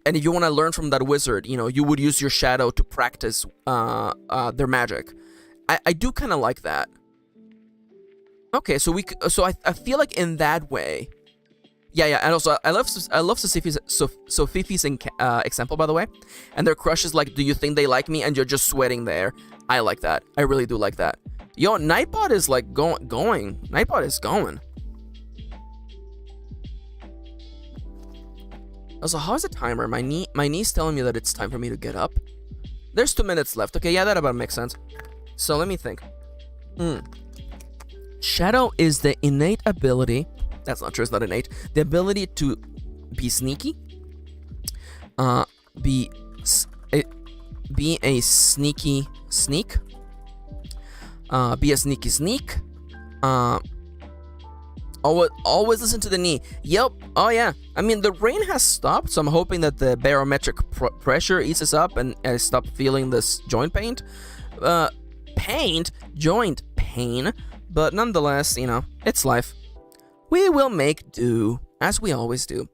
A: and if you want to learn from that wizard, you would use your Shadow to practice their magic. I do kind of like that. Okay, so I feel like in that way, yeah, and also I love Fifi's example, by the way, and their crush is like, do you think they like me? And you're just sweating there. I like that. I really do like that. Yo, Nightbot is like going. Nightbot is going. Also, how's the timer? My knee's telling me that it's time for me to get up. There's 2 minutes left. Okay, yeah, that about makes sense. So let me think. Shadow is the innate ability. That's not true. It's not innate. The ability to be sneaky. Be a sneaky sneak. Be a sneaky sneak. Always listen to the knee. Yep. Oh yeah. I mean, the rain has stopped, so I'm hoping that the barometric pressure eases up and I stop feeling this joint pain. Joint pain. But nonetheless, it's life. We will make do, as we always do.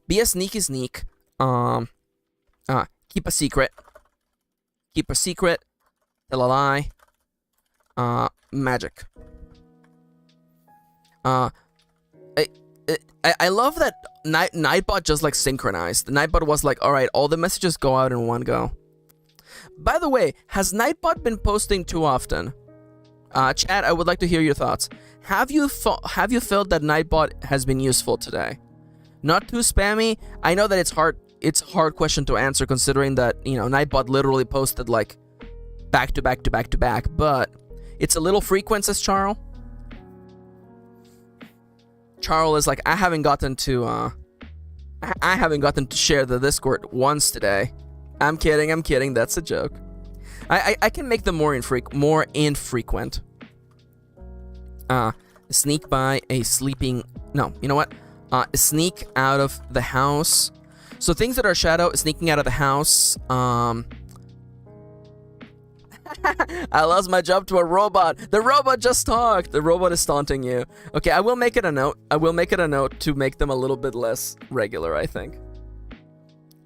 A: Be a sneaky sneak. Keep a secret. Keep a secret. Tell a lie. Magic. I love that Nightbot just like synchronized. Nightbot was like, alright, all the messages go out in one go. By the way, has Nightbot been posting too often? Chat, I would like to hear your thoughts. Have you felt that Nightbot has been useful today? Not too spammy. I know that it's a hard question to answer considering that, Nightbot literally posted like back to back to back to back, but it's a little frequent, says Charles. Charles is like, I haven't gotten to share the Discord once today. I'm kidding, that's a joke. I can make them more infrequent. Sneak by a sleeping... No, you know what? Sneak out of the house. So things that are Shadow, sneaking out of the house. I lost my job to a robot. The robot just talked. The robot is taunting you. Okay, I will make it a note. To make them a little bit less regular, I think.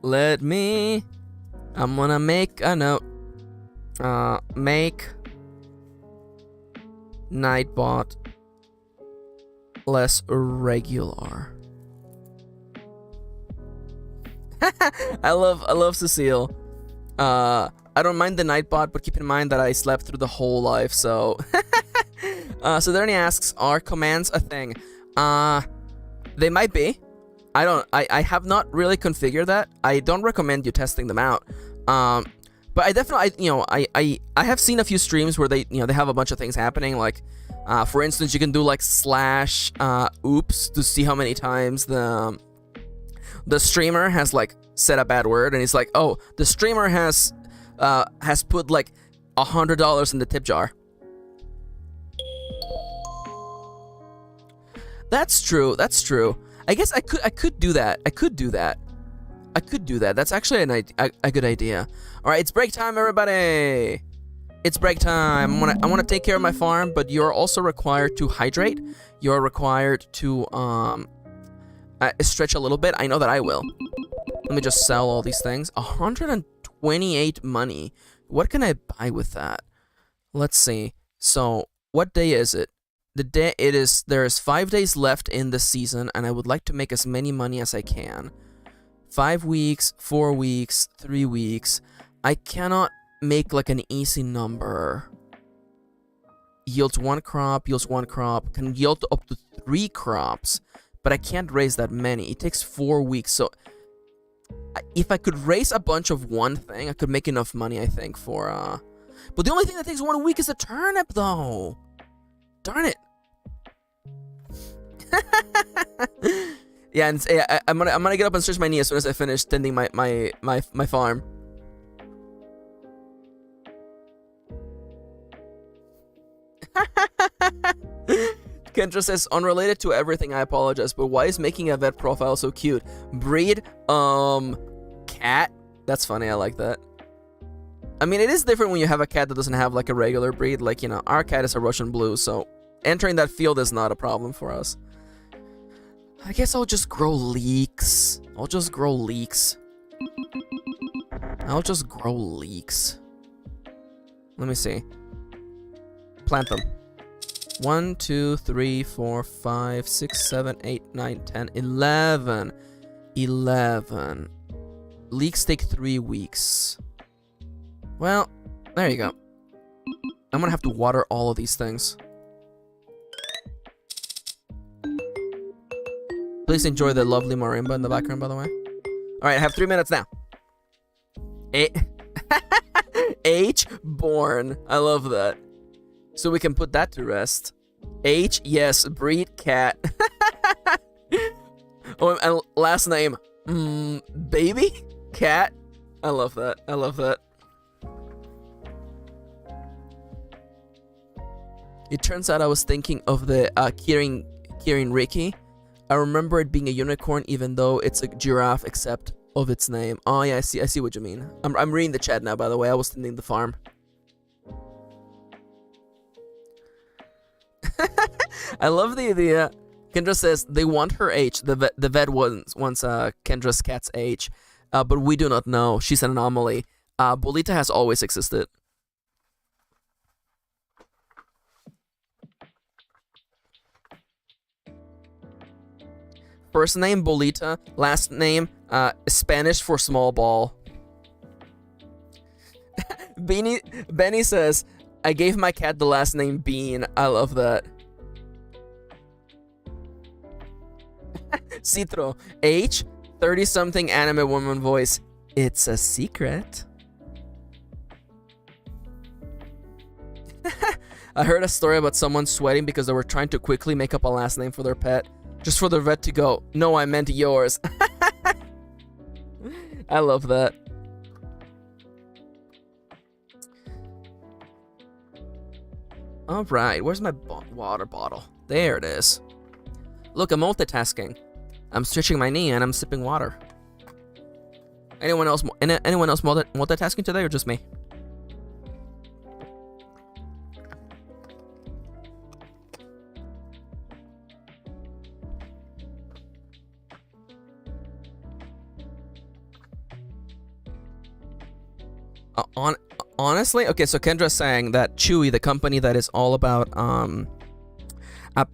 A: Let me I'm gonna make a note. Make Nightbot less regular. I love Cecile. I don't mind the Nightbot, but keep in mind that I slept through the whole life, so so Darnie asks, are commands a thing? They might be. I have not really configured that. I don't recommend you testing them out. But I definitely, I have seen a few streams where they have a bunch of things happening. Like, for instance, you can do like / oops to see how many times the streamer has like said a bad word, and he's like, oh, the streamer has put like $100 in the tip jar. That's true. That's true. I guess I could do that. I could do that. That's actually a good idea. All right, it's break time, everybody. It's break time. I want to take care of my farm, but you're also required to hydrate. You're required to stretch a little bit. I know that I will. Let me just sell all these things. 128 money. What can I buy with that? Let's see. So, what day is it? The day it is. There is 5 days left in the season, and I would like to make as many money as I can. 5 weeks, 4 weeks, 3 weeks. I cannot make like an easy number. Yields 1 crop, yields 1 crop, can yield up to 3 crops, but I can't raise that many. It takes 4 weeks, so if I could raise a bunch of one thing, I could make enough money, I think, for but the only thing that takes 1 week is a turnip, though. Darn it. Yeah, and I'm gonna get up and stretch my knee as soon as I finish tending my farm. Kendra says, unrelated to everything, I apologize, but why is making a vet profile so cute? Breed, cat? That's funny, I like that. I mean, it is different when you have a cat that doesn't have like a regular breed. Like, our cat is a Russian blue, so entering that field is not a problem for us. I guess I'll just grow leeks. I'll just grow leeks. Let me see. Plant them. 1, 2, 3, 4, 5, 6, 7, 8, 9, 10, 11. 11. Leeks take 3 weeks. Well, there you go. I'm gonna have to water all of these things. Please enjoy the lovely marimba in the background, by the way. Alright, I have 3 minutes now. H born. I love that. So we can put that to rest. H, yes, breed cat. Oh, and last name, baby cat. I love that. I love that. It turns out I was thinking of the Kirin Ricky. I remember it being a unicorn, even though it's a giraffe, except of its name. Oh yeah, I see what you mean. I'm reading the chat now, by the way. I was tending the farm. I love the idea. Kendra says they want her age. The vet wants Kendra's cat's age, but we do not know. She's an anomaly. Bolita has always existed. First name Bolita, last name Spanish for small ball. Benny says, I gave my cat the last name Bean. I love that. Citro, H, 30-something anime woman voice. It's a secret. I heard a story about someone sweating because they were trying to quickly make up a last name for their pet. Just for the vet to go, no, I meant yours. I love that. Alright, where's my water bottle? There it is. Look, I'm multitasking. I'm stretching my knee and I'm sipping water. Anyone else multitasking today or just me? Honestly, okay, so Kendra's saying that Chewy, the company that is all about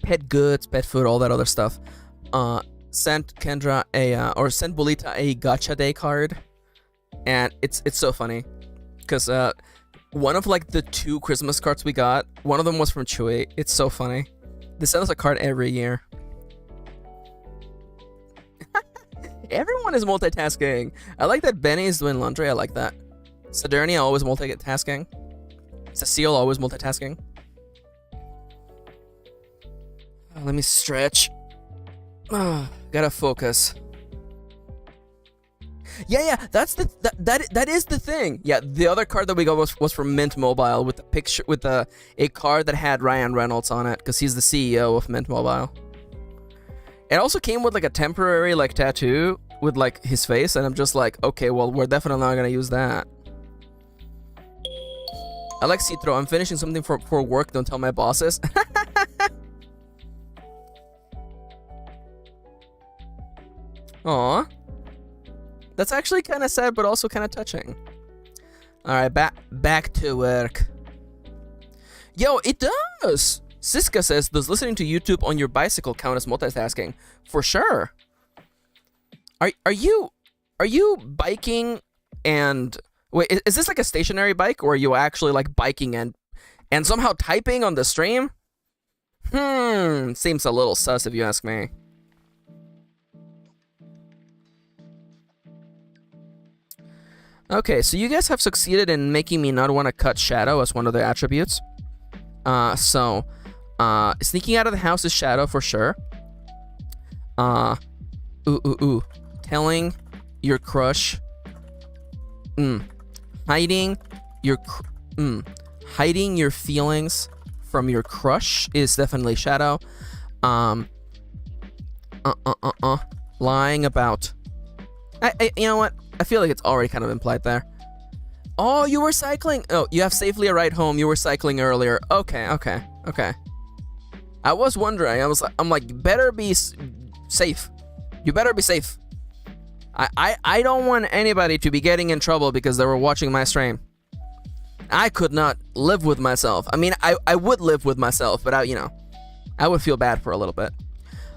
A: pet goods, pet food, all that other stuff, sent Kendra or sent Bolita a Gacha Day card, and it's so funny, because one of like the 2 Christmas cards we got, one of them was from Chewy. It's so funny. They send us a card every year. Everyone is multitasking. I like that Benny is doing laundry. I like that. Saturnia always multitasking. Cecile always multitasking. Let me stretch. Gotta focus. Yeah, that's that is the thing. Yeah, the other card that we got was from Mint Mobile with a picture with a card that had Ryan Reynolds on it because he's the CEO of Mint Mobile. It also came with like a temporary like tattoo with like his face, and I'm just like, okay, well, we're definitely not gonna use that. I like Citro. I'm finishing something for work. Don't tell my bosses. Aw. That's actually kind of sad, but also kind of touching. All right, back to work. Yo, it does. Siska says, does listening to YouTube on your bicycle count as multitasking? For sure. Are you biking and wait? Is this like a stationary bike, or are you actually like biking and somehow typing on the stream? Seems a little sus if you ask me. Okay, so you guys have succeeded in making me not want to cut shadow as one of the attributes. Sneaking out of the house is shadow for sure. Telling your crush. Hiding your feelings from your crush is definitely shadow. Lying about. You know what? I feel like it's already kind of implied there. Oh, you were cycling. Oh, you have safely a ride home. You were cycling earlier. Okay. I was wondering. I'm like, better be safe. You better be safe. I don't want anybody to be getting in trouble because they were watching my stream. I could not live with myself. I mean, I would live with myself, but I would feel bad for a little bit.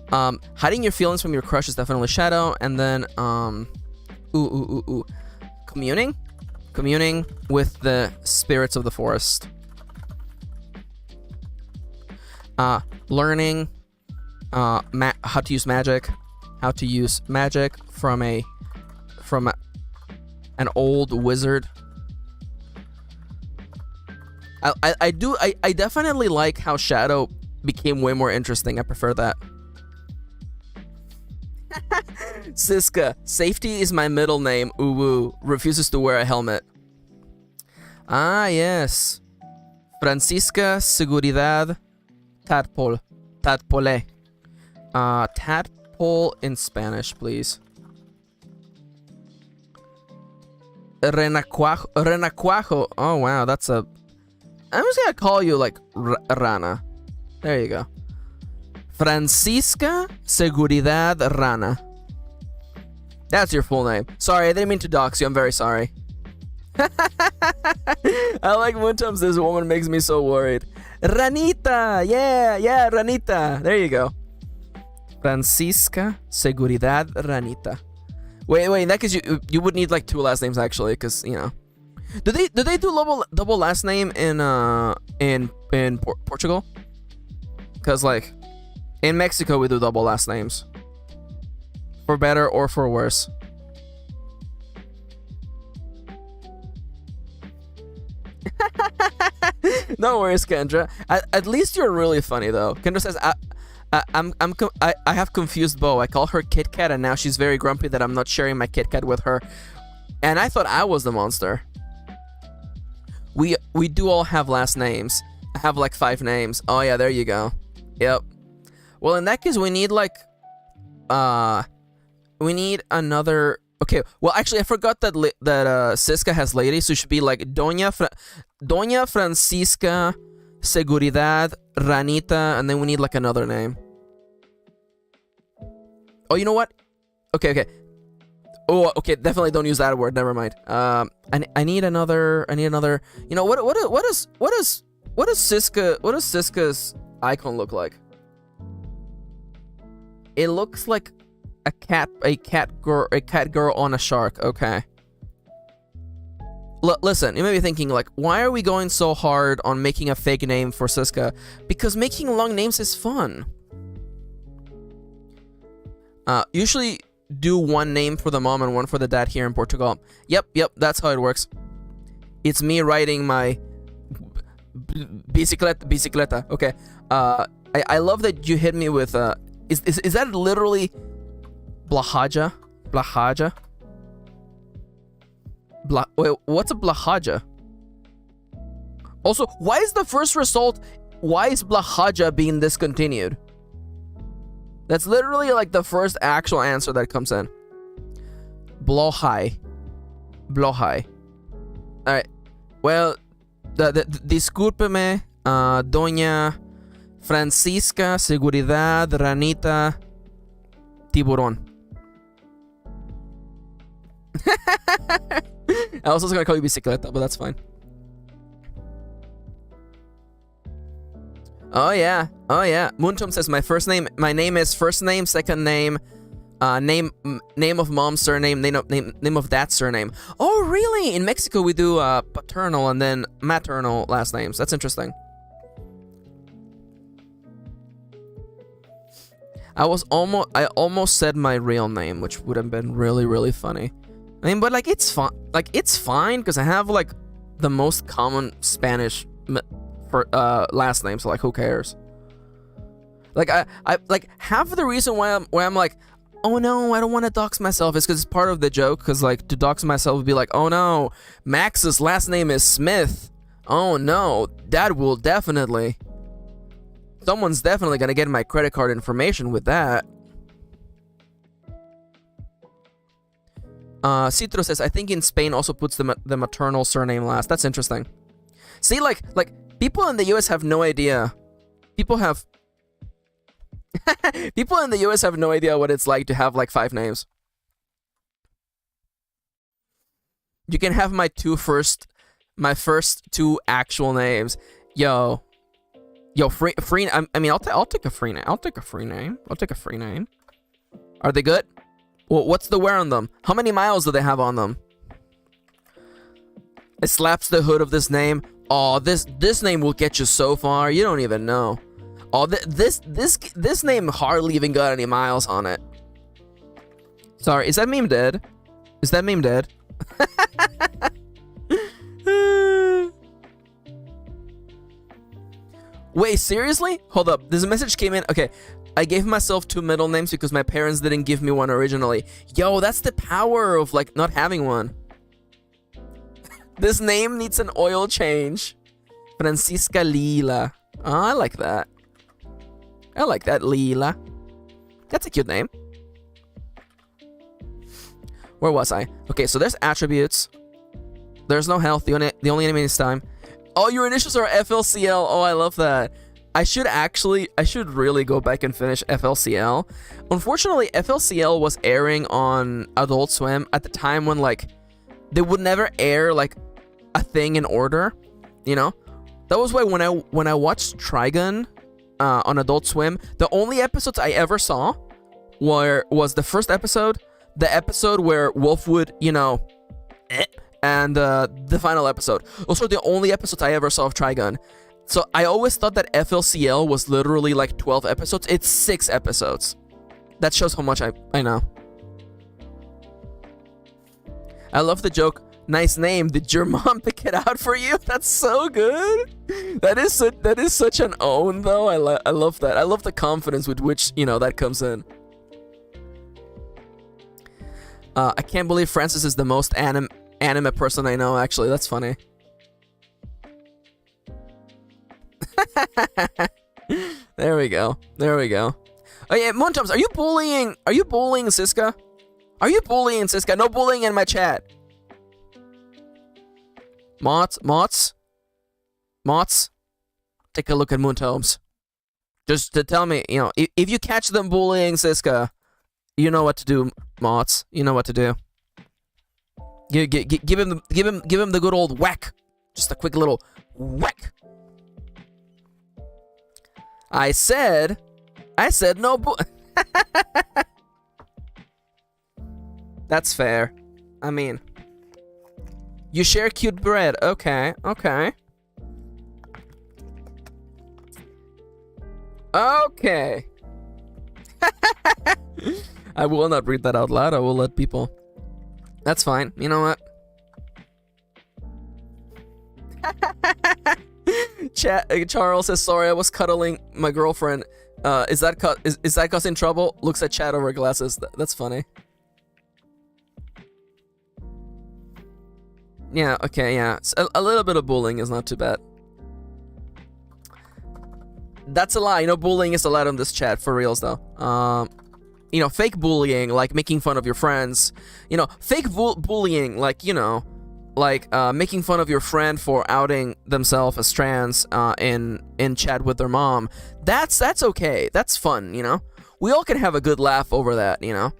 A: Hiding your feelings from your crush is definitely shadow, and then communing with the spirits of the forest. Learning how to use magic, from an old wizard. I definitely like how shadow became way more interesting. I prefer that. Siska, safety is my middle name. Uwu refuses to wear a helmet. Ah, yes. Francisca Seguridad Tadpole. Tadpole in Spanish, please. Renacuajo. Oh, wow, that's a... I'm just gonna call you, like, Rana. There you go. Francisca Seguridad Rana. That's your full name. Sorry, I didn't mean to dox you. I'm very sorry. I like when times this woman makes me so worried. Ranita! Yeah, Ranita. There you go. Francisca Seguridad Ranita. Wait, in that case, you would need like 2 last names actually, because Do they do double last name in Portugal? Because like in Mexico we do double last names. For better or for worse. No worries, Kendra. At least you're really funny though. Kendra says I have confused Bo. I call her Kit Kat and now she's very grumpy that I'm not sharing my Kit Kat with her. And I thought I was the monster. We do all have last names. I have like 5 names. Oh yeah, there you go. Yep. Well, in that case, we need like we need another. Okay. Well, actually, I forgot that Siska has lady, so it should be like Doña Francisca Seguridad Ranita, and then we need like another name. Oh, you know what? Okay. Oh, okay. Definitely don't use that word. Never mind. I need another. You know what does Siska's icon look like? It looks like a cat girl on a shark. Okay. Listen, you may be thinking, like, why are we going so hard on making a fake name for Siska? Because making long names is fun. Usually do one name for the mom and one for the dad here in Portugal. Yep, that's how it works. It's me writing my bicicleta. Okay. I love that you hit me with is that literally Blahaja? Wait, what's a Blahaja? Also, why is the first result? Why is Blahaja being discontinued? That's literally like the first actual answer that comes in. Blohai. Alright. Well, discúlpeme, Doña Francisca Seguridad Ranita Tiburón. I was also gonna call you bicicleta, but that's fine. Oh yeah. Muntum says my name is first name, second name, name of mom's surname, name of dad's surname. Oh really? In Mexico we do paternal and then maternal last names. That's interesting. I almost said my real name, which would have been really funny. I mean, but like it's fun. Like it's fine because I have like the most common Spanish for last name, so like who cares? Like I like half of the reason why I'm like, oh no, I don't want to dox myself is because it's part of the joke. Because like to dox myself would be like, oh no, Max's last name is Smith. Oh no, that will definitely. Someone's definitely gonna get my credit card information with that. Citro says, I think in Spain also puts the maternal surname last. That's interesting. See, like people in the US have no idea. People in the US have no idea what it's like to have like 5 names. You can have my first 2 actual names. Yo, free. I mean, I'll take a free name. I'll take a free name. Are they good? Well, what's the wear on them? How many miles do they have on them? It slaps the hood of this name. Oh, this name will get you so far. You don't even know. Oh, this name hardly even got any miles on it. Sorry, is that meme dead? Wait, seriously? Hold up. This message came in. Okay. I gave myself 2 middle names because my parents didn't give me one originally. Yo, that's the power of like not having one. This name needs an oil change. Francisca Lila. Oh, I like that. Lila. That's a cute name. Where was I? Okay, so there's attributes. There's no health. The only enemy is time. Oh, your initials are FLCL. Oh, I love that. I should really go back and finish FLCL. Unfortunately, FLCL was airing on Adult Swim at the time when like they would never air like a thing in order, you know? That was why when I watched Trigun on Adult Swim, the only episodes I ever saw was the first episode, the episode where Wolf would, you know, and the final episode. Those are the only episodes I ever saw of Trigun. So I always thought that FLCL was literally like 12 episodes. It's 6 episodes. That shows how much I know. I love the joke. Nice name. Did your mom pick it out for you? That's so good. That is such an own though. I love that. I love the confidence with which, you know, that comes in. I can't believe Francis is the most anime person I know, actually. That's funny. There we go. Oh yeah, Moontums, are you bullying Siska? No bullying in my chat. Mots? Take a look at Moontums. Just to tell me, you know, if you catch them bullying Siska, you know what to do, Mots. You know what to do. Give him the good old whack. Just a quick little whack. I said no That's fair. I mean, you share cute bread. Okay. Okay. Okay. I will not read that out loud. I will let people. That's fine. You know what? Charles says, sorry, I was cuddling my girlfriend. Is that causing trouble? Looks at chat over glasses. That's funny. Yeah, okay, yeah. A little bit of bullying is not too bad. That's a lie. You know, bullying is allowed in this chat, for reals, though. You know, fake bullying, like making fun of your friends. You know, fake bullying, like, you know, like making fun of your friend for outing themselves as trans in chat with their mom. That's okay. That's fun, you know? We all can have a good laugh over that, you know?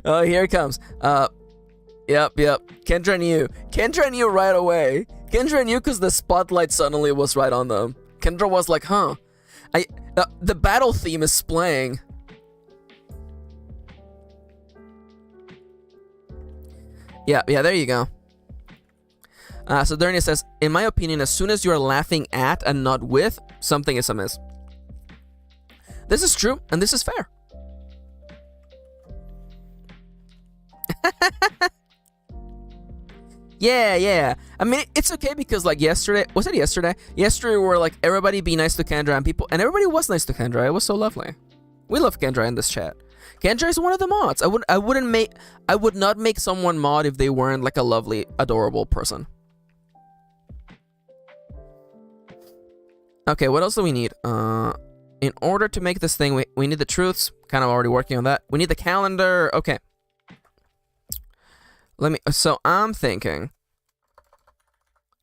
A: Oh, here it comes. Yep. Kendra knew right away. Kendra knew because the spotlight suddenly was right on them. Kendra was like, huh. The battle theme is playing. Yeah, there you go. So Dernia says, in my opinion, as soon as you are laughing at and not with, something is amiss. This is true, and this is fair. Yeah. I mean, it's okay because, like, yesterday, was it yesterday? Yesterday, we were like, everybody be nice to Kendra, and everybody was nice to Kendra. It was so lovely. We love Kendra in this chat. Kendra is one of the mods. I would not make someone mod if they weren't like a lovely, adorable person. Okay, what else do we need? In order to make this thing, we need the truths. Kind of already working on that. We need the calendar. Okay. So I'm thinking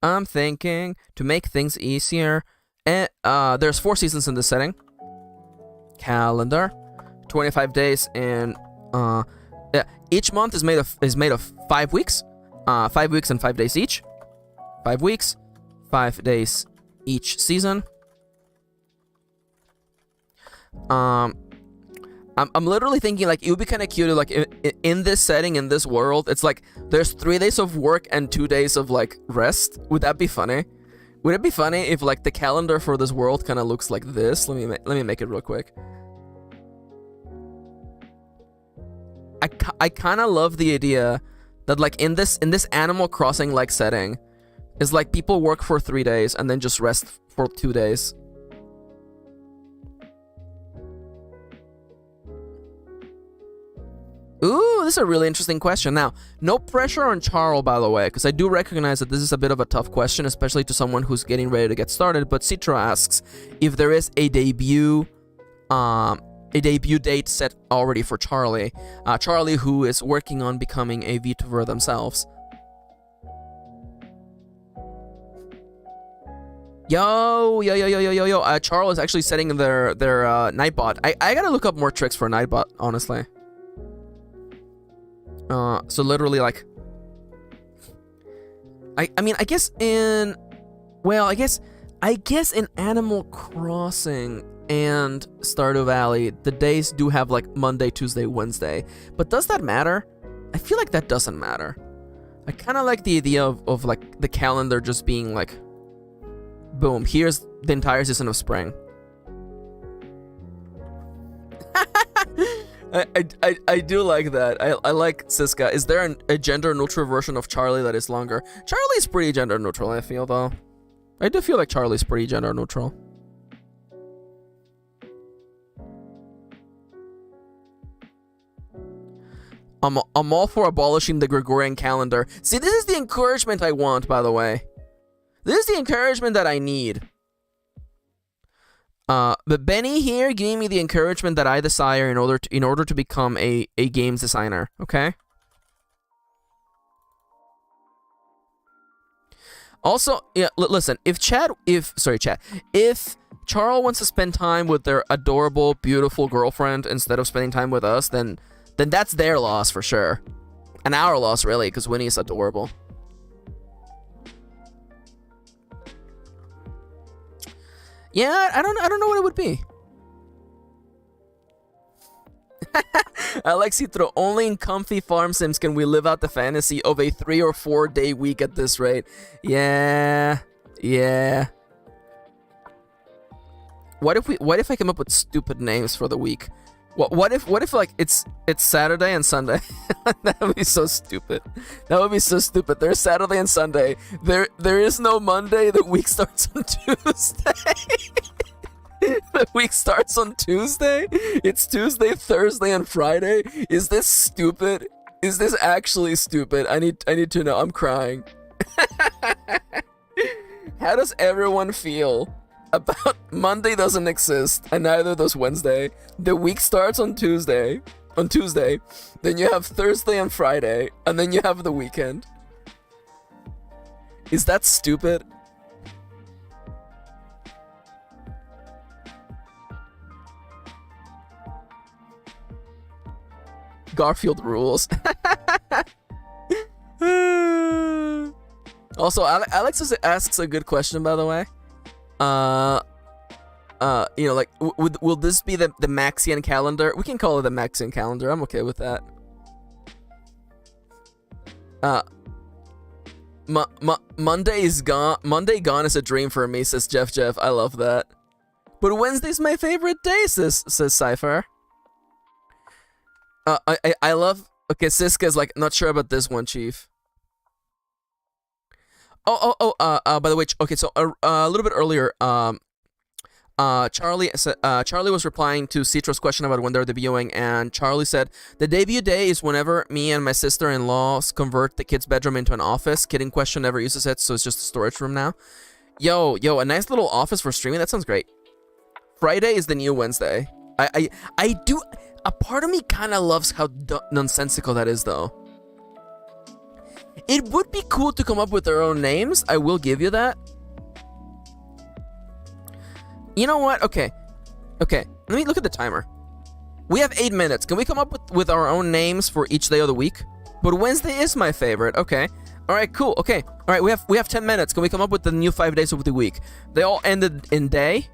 A: to make things easier. There's 4 seasons in this setting. Calendar, 25 days, and each month is made of 5 weeks. 5 weeks and 5 days each. 5 weeks, 5 days each season. I'm literally thinking, like, it would be kind of cute, like, in this setting, in this world, it's like there's 3 days of work and 2 days of, like, rest. Would that be funny? Would it be funny if, like, the calendar for this world kind of looks like this? Let me make it real quick. I kind of love the idea that, like, in this Animal Crossing like setting, is like people work for 3 days and then just rest for 2 days. Ooh, this is a really interesting question. Now, no pressure on Charles, by the way, because I do recognize that this is a bit of a tough question, especially to someone who's getting ready to get started. But Citra asks if there is a debut date set already for Charlie. Charlie, who is working on becoming a VTuber themselves. Yo. Charles is actually setting their Nightbot. I gotta look up more tricks for Nightbot, honestly. So literally, like, I mean, I guess in Animal Crossing and Stardew Valley, the days do have, like, Monday, Tuesday, Wednesday. But does that matter? I feel like that doesn't matter. I kind of like the idea of, like, the calendar just being, like, boom, here's the entire season of spring. I do like that. I like Siska. Is there a gender-neutral version of Charlie that is longer? Charlie's pretty gender-neutral, I feel, though. I do feel like Charlie's pretty gender-neutral. I'm all for abolishing the Gregorian calendar. See, this is the encouragement I want, by the way. This is the encouragement that I need. But Benny here giving me the encouragement that I desire in order to become a games designer, okay? Also, yeah, listen, if Charles wants to spend time with their adorable, beautiful girlfriend instead of spending time with us, then that's their loss for sure. And our loss, really, because Winnie is adorable. Yeah, I don't know what it would be. Alexitro, only in comfy farm sims can we live out the fantasy of a 3 or 4 day week at this rate. Yeah. What if I come up with stupid names for the week? What if like it's Saturday and Sunday? That would be so stupid. That would be so stupid. There's Saturday and Sunday. There is no Monday. The week starts on Tuesday. The week starts on Tuesday? It's Tuesday, Thursday, and Friday? Is this stupid? Is this actually stupid? I need to know. I'm crying. How does everyone feel about Monday doesn't exist, and neither does Wednesday? The week starts on Tuesday, then you have Thursday and Friday, and then you have the weekend. Is that stupid? Garfield rules. Also, Alex asks a good question, by the way. You know, like, will this be the Maxian calendar? We can call it the Maxian calendar. I'm okay with that. Monday gone is a dream for me, says Jeff. I love that. But Wednesday's my favorite day, says Cypher. I love. Okay, Siska's like not sure about this one, Chief. By the way, okay, so a little bit earlier, Charlie was replying to Citro's question about when they're debuting, and Charlie said, the debut day is whenever me and my sister-in-law convert the kid's bedroom into an office. Kid in question never uses it, so it's just a storage room now. Yo, a nice little office for streaming, that sounds great. Friday is the new Wednesday. I do, a part of me kind of loves how nonsensical that is, though. It would be cool to come up with their own names, I will give you that. You know what? Okay. Let me look at the timer. We have 8 minutes. Can we come up with our own names for each day of the week? But Wednesday is my favorite. Okay. All right, cool. Okay. All right, we have 10 minutes. Can we come up with the new 5 days of the week? They all ended in day.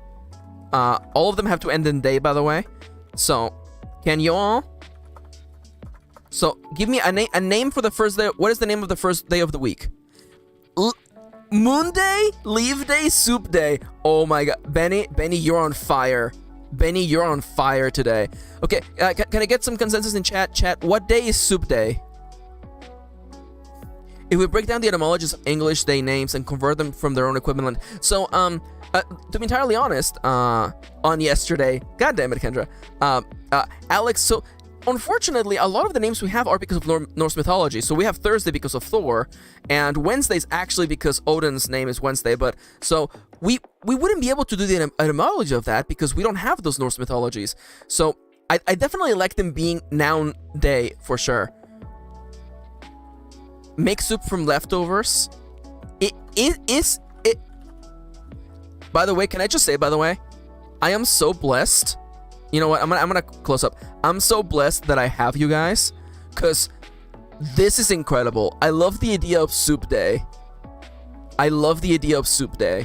A: All of them have to end in day, by the way. So, can you all? So, give me a name for the first day. What is the name of the first day of the week? Moon Day? Leave Day? Soup Day? Oh my god. Benny, you're on fire. Benny, you're on fire today. Okay, can I get some consensus in chat? Chat, what day is Soup Day? If we break down the etymologies of English day names and convert them from their own equivalent. So, to be entirely honest, on yesterday, god damn it, Kendra, Alex, so unfortunately, a lot of the names we have are because of Norse mythology. So we have Thursday because of Thor, and Wednesday's actually because Odin's name is Wednesday. But so we wouldn't be able to do the etymology of that because we don't have those Norse mythologies. So I definitely like them being noun day for sure. Make soup from leftovers. It is. By the way, can I just say, by the way, I am so blessed. You know what? I'm gonna close up. I'm so blessed that I have you guys, cause this is incredible. I love the idea of Soup Day. I love the idea of Soup Day.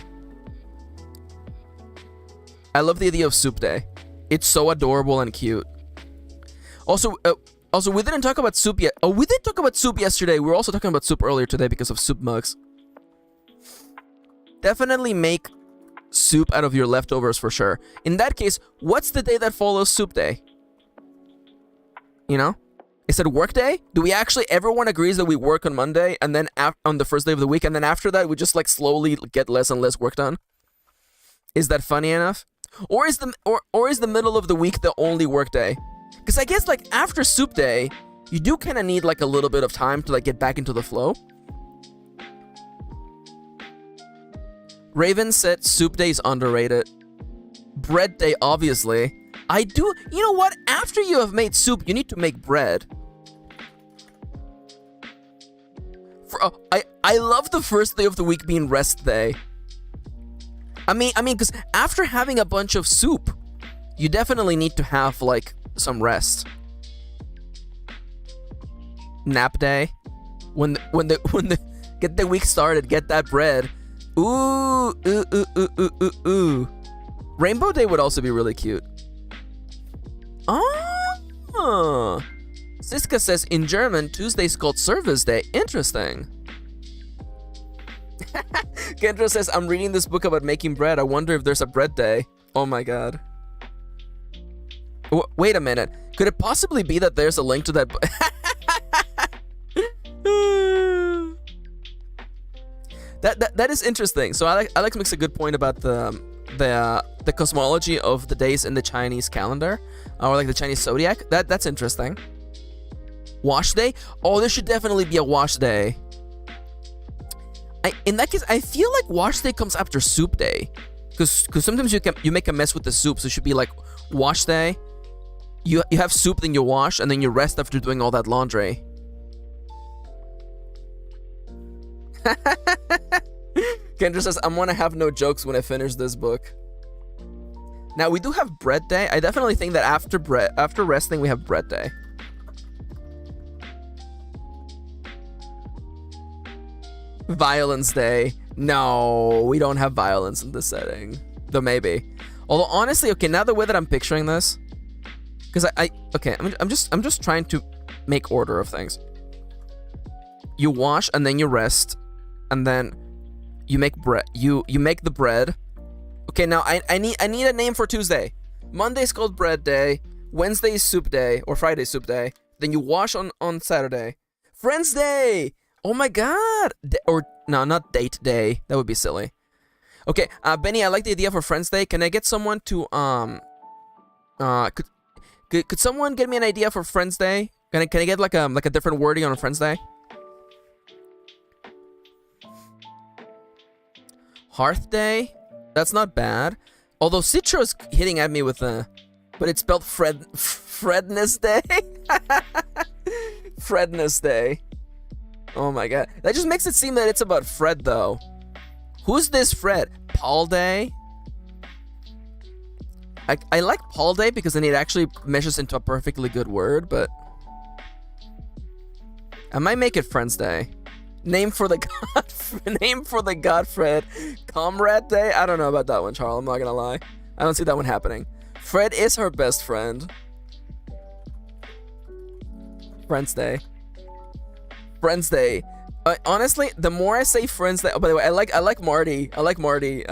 A: It's so adorable and cute. Also, we didn't talk about soup yet. Oh, we did talk about soup yesterday. We were also talking about soup earlier today because of soup mugs. Definitely make soup out of your leftovers for sure. In that case, what's the day that follows Soup Day? You know? Is it work day? Do we actually, everyone agrees that we work on Monday and then on the first day of the week, and then after that we just like slowly get less and less work done? Is that funny enough? Or is the middle of the week the only work day? Because I guess like after Soup Day, you do kind of need like a little bit of time to like get back into the flow. Raven said Soup Day is underrated. Bread Day, obviously. I do. You know what? After you have made soup, you need to make bread. I love the first day of the week being rest day. because after having a bunch of soup, you definitely need to have like some rest. Nap day, when the get the week started, get that bread. Ooh. Rainbow day would also be really cute. Oh. Siska says in German, Tuesday's called Service Day. Interesting. Kendra says, I'm reading this book about making bread. I wonder if there's a bread day. Oh my god. Wait a minute. Could it possibly be that there's a link to that book? That is interesting. So Alex makes a good point about the cosmology of the days in the Chinese calendar, or like the Chinese zodiac. That's interesting. Wash day? Oh, there should definitely be a wash day. In that case, I feel like wash day comes after soup day, because sometimes you make a mess with the soup, so it should be like wash day. You have soup, then you wash, and then you rest after doing all that laundry. Kendra says, I'm gonna have no jokes when I finish this book. Now, we do have bread day. I definitely think that after resting, we have bread day. Violence day. No, we don't have violence in this setting. Though maybe. Although honestly, okay, now the way that I'm picturing this, because I'm just trying to make order of things. You wash and then you rest, and then you make bread. You make the bread. Okay, now I need a name for Tuesday. Monday's called bread day. Wednesday is soup day, or Friday soup day. Then you wash on Saturday. Friends day. Oh my god! Or no, not date day. That would be silly. Okay, Benny, I like the idea for Friends Day. Can I get someone to could someone get me an idea for Friends Day? Can I get like a different wording on Friends Day? Hearth Day? That's not bad. Although Citro's hitting at me with but it's spelled Fredness Day. Fredness Day. Oh my god. That just makes it seem that it's about Fred, though. Who's this Fred? Paul Day? I like Paul Day because then it actually meshes into a perfectly good word, but I might make it Friends Day. Name for the god Fred. Comrade Day? I don't know about that one, Charles. I'm not gonna lie. I don't see that one happening. Fred is her best friend. Friends Day. Friends Day. Honestly, the more I say Friends Day. Oh, by the way, I like Marty. I like Marty.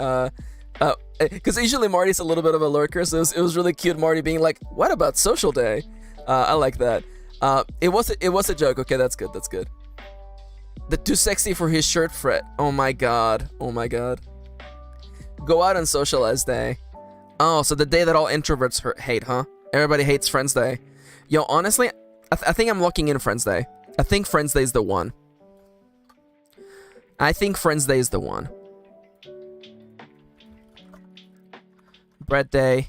A: Because usually Marty's a little bit of a lurker, so it was really cute. Marty being like, "What about Social Day?" I like that. It was a joke. Okay, that's good. That's good. The too sexy for his shirt, Fred. Oh my god. Oh my god. Go out and socialize day. Oh, so the day that all introverts hate, huh? Everybody hates Friends Day. Yo, honestly, I think I'm locking in Friends Day. I think Friends Day is the one. I think Friends Day is the one. Bread Day.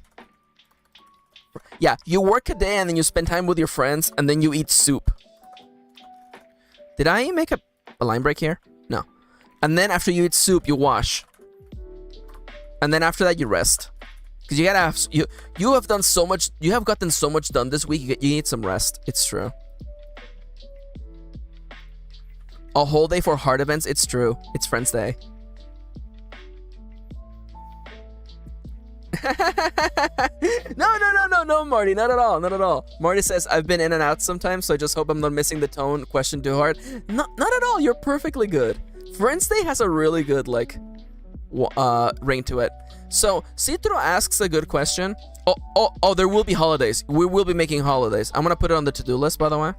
A: Yeah, you work a day and then you spend time with your friends and then you eat soup. Did I make a line break here? No. And then after you eat soup, you wash. And then after that, you rest. Because you gotta have... You have done so much... You have gotten so much done this week, you need some rest. It's true. A whole day for hard events? It's true. It's Friends Day. No, Marty, not at all. Marty says, I've been in and out sometimes, so I just hope I'm not missing the tone question too hard. Not at all, you're perfectly good. Friends Day has a really good, like, ring to it. So, Citro asks a good question. Oh, there will be holidays. We will be making holidays. I'm gonna put it on the to-do list, by the way.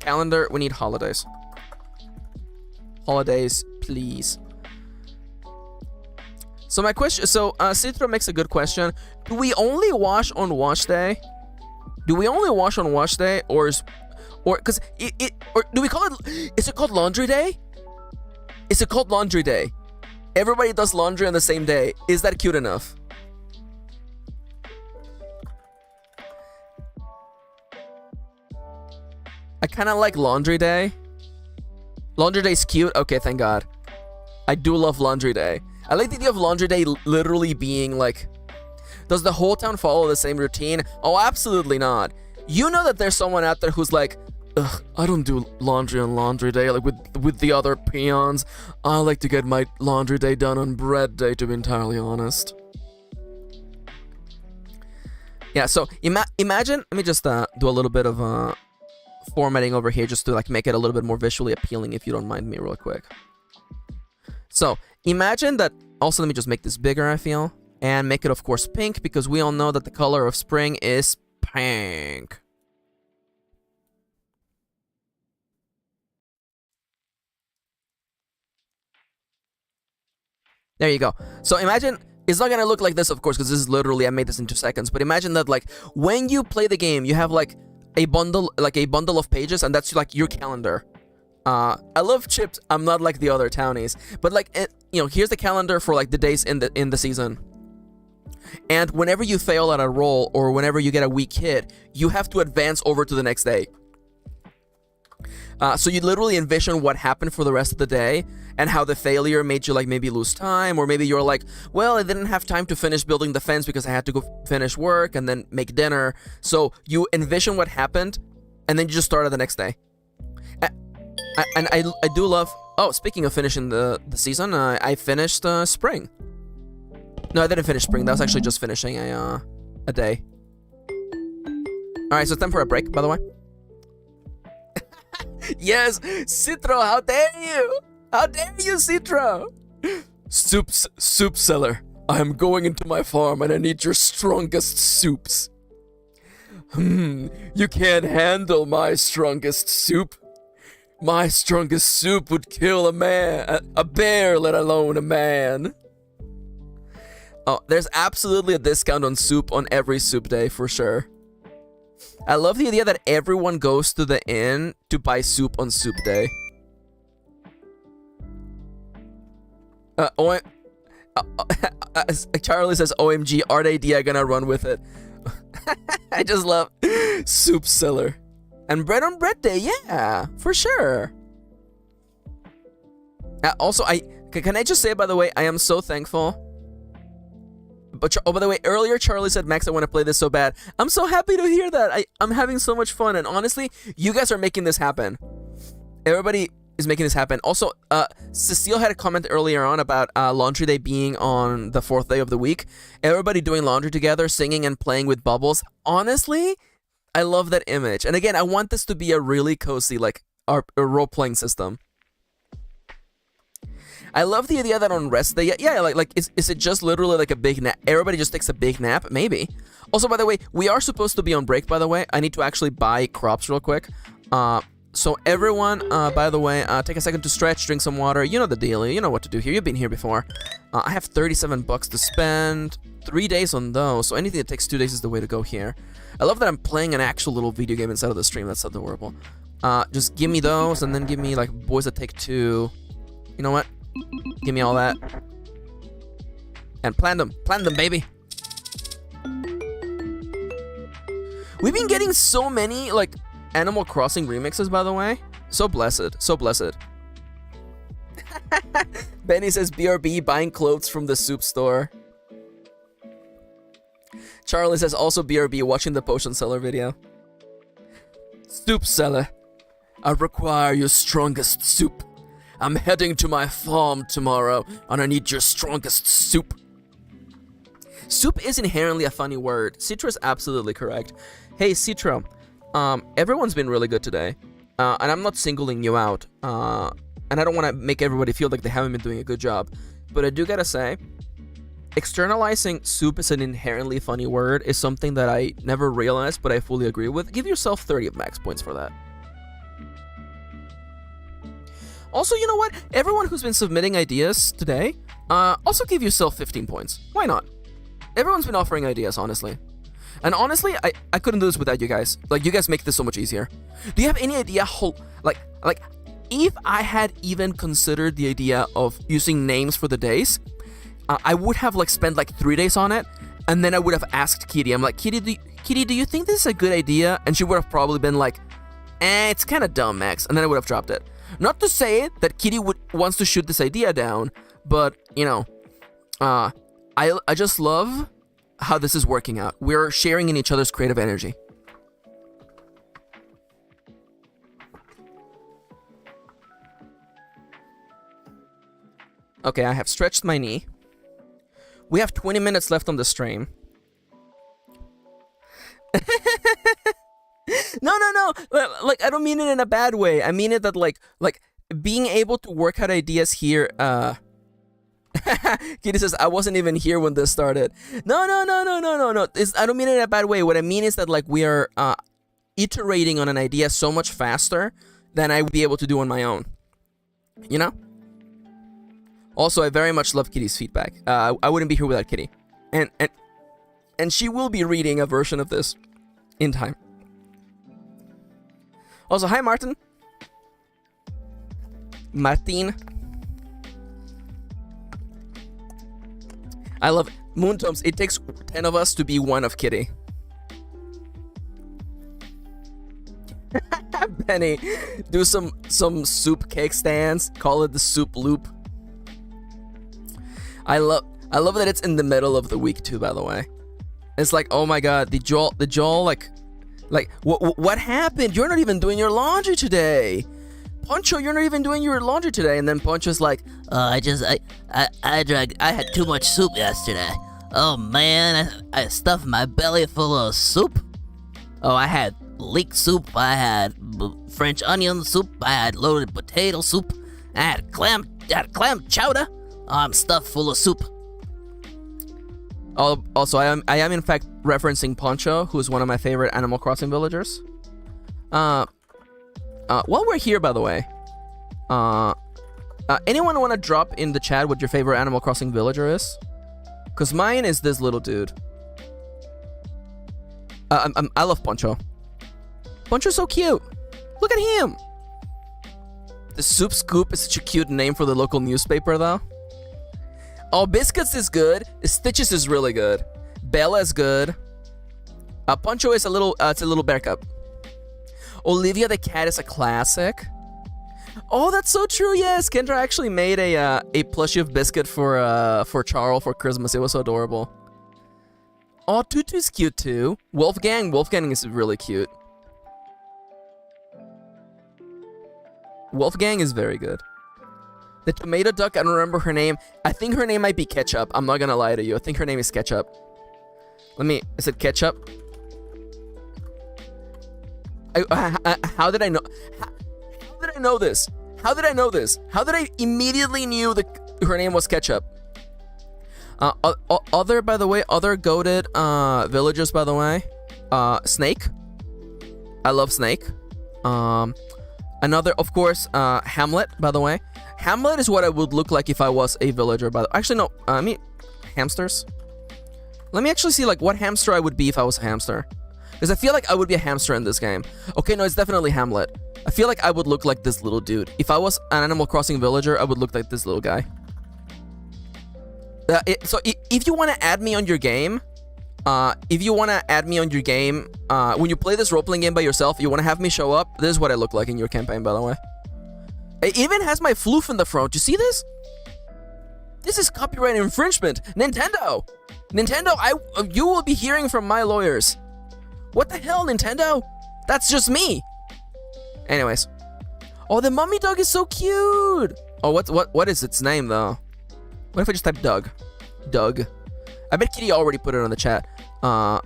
A: Calendar, we need holidays. Holidays, please. So my question, Citro makes a good question. Do we only wash on wash day? Do we only wash on wash day, or because or do we call it? Is it called laundry day? Is it called laundry day? Everybody does laundry on the same day. Is that cute enough? I kind of like laundry day. Laundry day is cute. Okay, thank God. I do love laundry day. I like the idea of laundry day literally being like, does the whole town follow the same routine? Oh, absolutely not. You know that there's someone out there who's like, ugh, I don't do laundry on laundry day like with the other peons. I like to get my laundry day done on bread day, to be entirely honest. Yeah, so imagine, let me just do a little bit of formatting over here just to like make it a little bit more visually appealing, if you don't mind me real quick. So imagine that, also let me just make this bigger, I feel, and make it of course pink, because we all know that the color of spring is pink. There you go. So imagine, it's not gonna look like this, of course, because this is literally, I made this in 2 seconds, but imagine that like when you play the game, you have like a bundle of pages, and that's like your calendar. I love chipped. I'm not like the other townies, but like you know, here's the calendar for like the days in the season. And whenever you fail at a roll or whenever you get a weak hit, you have to advance over to the next day. So you literally envision what happened for the rest of the day and how the failure made you like maybe lose time, or maybe you're like, well, I didn't have time to finish building the fence because I had to go finish work and then make dinner. So you envision what happened and then you just start at the next day. And I do love, oh, speaking of finishing the season, I finished spring. No, I didn't finish spring. That was actually just finishing a day. Alright, so it's time for a break, by the way. Yes, Citro, how dare you? How dare you, Citro? Soup seller. I am going into my farm and I need your strongest soups. You can't handle my strongest soup. My strongest soup would kill a bear, let alone a man. Oh, there's absolutely a discount on soup on every soup day, for sure. I love the idea that everyone goes to the inn to buy soup on soup day. Charlie says, OMG, Art idea, gonna run with it. I just love soup seller. And bread on bread day, yeah, for sure. Also, can I just say, by the way, I am so thankful. But oh, by the way, earlier Charlie said, Max, I want to play this so bad. I'm so happy to hear that. I'm having so much fun, and honestly, you guys are making this happen. Everybody is making this happen. Also, Cecile had a comment earlier on about laundry day being on the 4th day of the week. Everybody doing laundry together, singing and playing with bubbles. Honestly, I love that image. And again, I want this to be a really cozy, like, a role-playing system. I love the idea that on rest day, yeah, like is it just literally like a big nap? Everybody just takes a big nap? Maybe. Also, by the way, we are supposed to be on break, by the way. I need to actually buy crops real quick. So everyone, by the way, take a second to stretch, drink some water. You know the deal. You know what to do here. You've been here before. I have 37 bucks to spend. 3 days on those, so anything that takes 2 days is the way to go here. I love that I'm playing an actual little video game inside of the stream. That's so adorable. Just give me those, and then give me, like, boys that take 2. You know what? Give me all that. And plant them, baby. We've been getting so many, like, Animal Crossing remixes, by the way. So blessed, so blessed. Benny says, BRB, buying clothes from the soup store. Charlie says, also BRB, watching the potion seller video. Soup seller, I require your strongest soup. I'm heading to my farm tomorrow, and I need your strongest soup. Soup is inherently a funny word. Citra is absolutely correct. Hey, Citra, everyone's been really good today, and I'm not singling you out, and I don't want to make everybody feel like they haven't been doing a good job, but I do gotta say, externalizing soup as an inherently funny word is something that I never realized, but I fully agree with. Give yourself 30 of max points for that. Also, you know what? Everyone who's been submitting ideas today, also give yourself 15 points. Why not? Everyone's been offering ideas, honestly. And honestly, I couldn't do this without you guys. Like, you guys make this so much easier. Do you have any idea how, like, if I had even considered the idea of using names for the days, I would have, like, spent, like, 3 days on it, and then I would have asked Kitty. I'm like, Kitty, do you think this is a good idea? And she would have probably been like, it's kind of dumb, Max. And then I would have dropped it. Not to say that Kitty wants to shoot this idea down, but, you know, I just love how this is working out. We're sharing in each other's creative energy. Okay, I have stretched my knee. We have 20 minutes left on the stream. No. Like, I don't mean it in a bad way. I mean it that, like being able to work out ideas here, Kitty says, I wasn't even here when this started. No. I don't mean it in a bad way. What I mean is that, like, we are iterating on an idea so much faster than I would be able to do on my own. You know? Also, I very much love Kitty's feedback. I wouldn't be here without Kitty. And she will be reading a version of this in time. Also, hi, Martin. Martin. I love it. Moontoms, it takes 10 of us to be one of Kitty. Benny, do some soup cake stands. Call it the soup loop. I love that it's in the middle of the week too, by the way. It's like, oh my god, the Joel, like, what happened? You're not even doing your laundry today. Poncho, you're not even doing your laundry today. And then Poncho's like,
B: I had too much soup yesterday. Oh man, I stuffed my belly full of soup. Oh, I had leek soup, I had French onion soup, I had loaded potato soup, I had clam chowder. I'm stuffed full of soup.
A: Also, I am in fact referencing Poncho, who is one of my favorite Animal Crossing villagers. While we're here, by the way, anyone want to drop in the chat what your favorite Animal Crossing villager is? Because mine is this little dude. I love Poncho. Poncho's so cute. Look at him. The Soup Scoop is such a cute name for the local newspaper, though. Oh, Biscuits is good. Stitches is really good. Bella is good. Poncho is it's a little bear cub. Olivia the cat is a classic. Oh, that's so true. Yes, Kendra actually made a plushie of Biscuit for Charles for Christmas. It was so adorable. Oh, Tutu's cute too. Wolfgang is really cute. Wolfgang is very good. The tomato duck, I don't remember her name. I think her name might be Ketchup. I'm not gonna lie to you. I think her name is Ketchup. Is it Ketchup? How did I know? How did I know this? How did I know this? How did I immediately knew that her name was Ketchup? Other goated villagers, by the way. Snake. I love Snake. Another, of course, Hamlet, by the way. Hamlet is what I would look like if I was a villager, by the way. Actually, no, I mean, hamsters. Let me actually see, like, what hamster I would be if I was a hamster. Because I feel like I would be a hamster in this game. Okay, no, it's definitely Hamlet. I feel like I would look like this little dude. If I was an Animal Crossing villager, I would look like this little guy. So if you want to add me on your game, when you play this role-playing game by yourself, you want to have me show up, this is what I look like in your campaign, by the way. It even has my floof in the front. You see this? This is copyright infringement. Nintendo, you will be hearing from my lawyers. What the hell, Nintendo? That's just me. Anyways. Oh, the mummy dog is so cute. Oh, what is its name, though? What if I just type Doug? Doug. I bet Kitty already put it on the chat. Oh,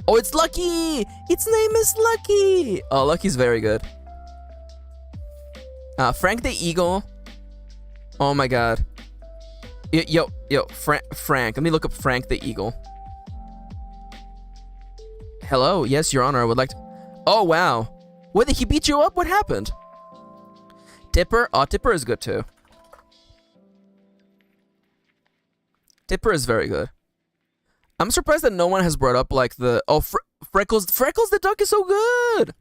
A: it's Lucky. Its name is Lucky. Oh, Lucky's very good. Frank the Eagle. Oh my god. Yo, Frank. Let me look up Frank the Eagle. Hello, yes, Your Honor, I would like to... Oh, wow. Wait, did he beat you up? What happened? Tipper? Oh, Tipper is good, too. Tipper is very good. I'm surprised that no one has brought up, like, the... Oh, Freckles. Freckles the duck is so good!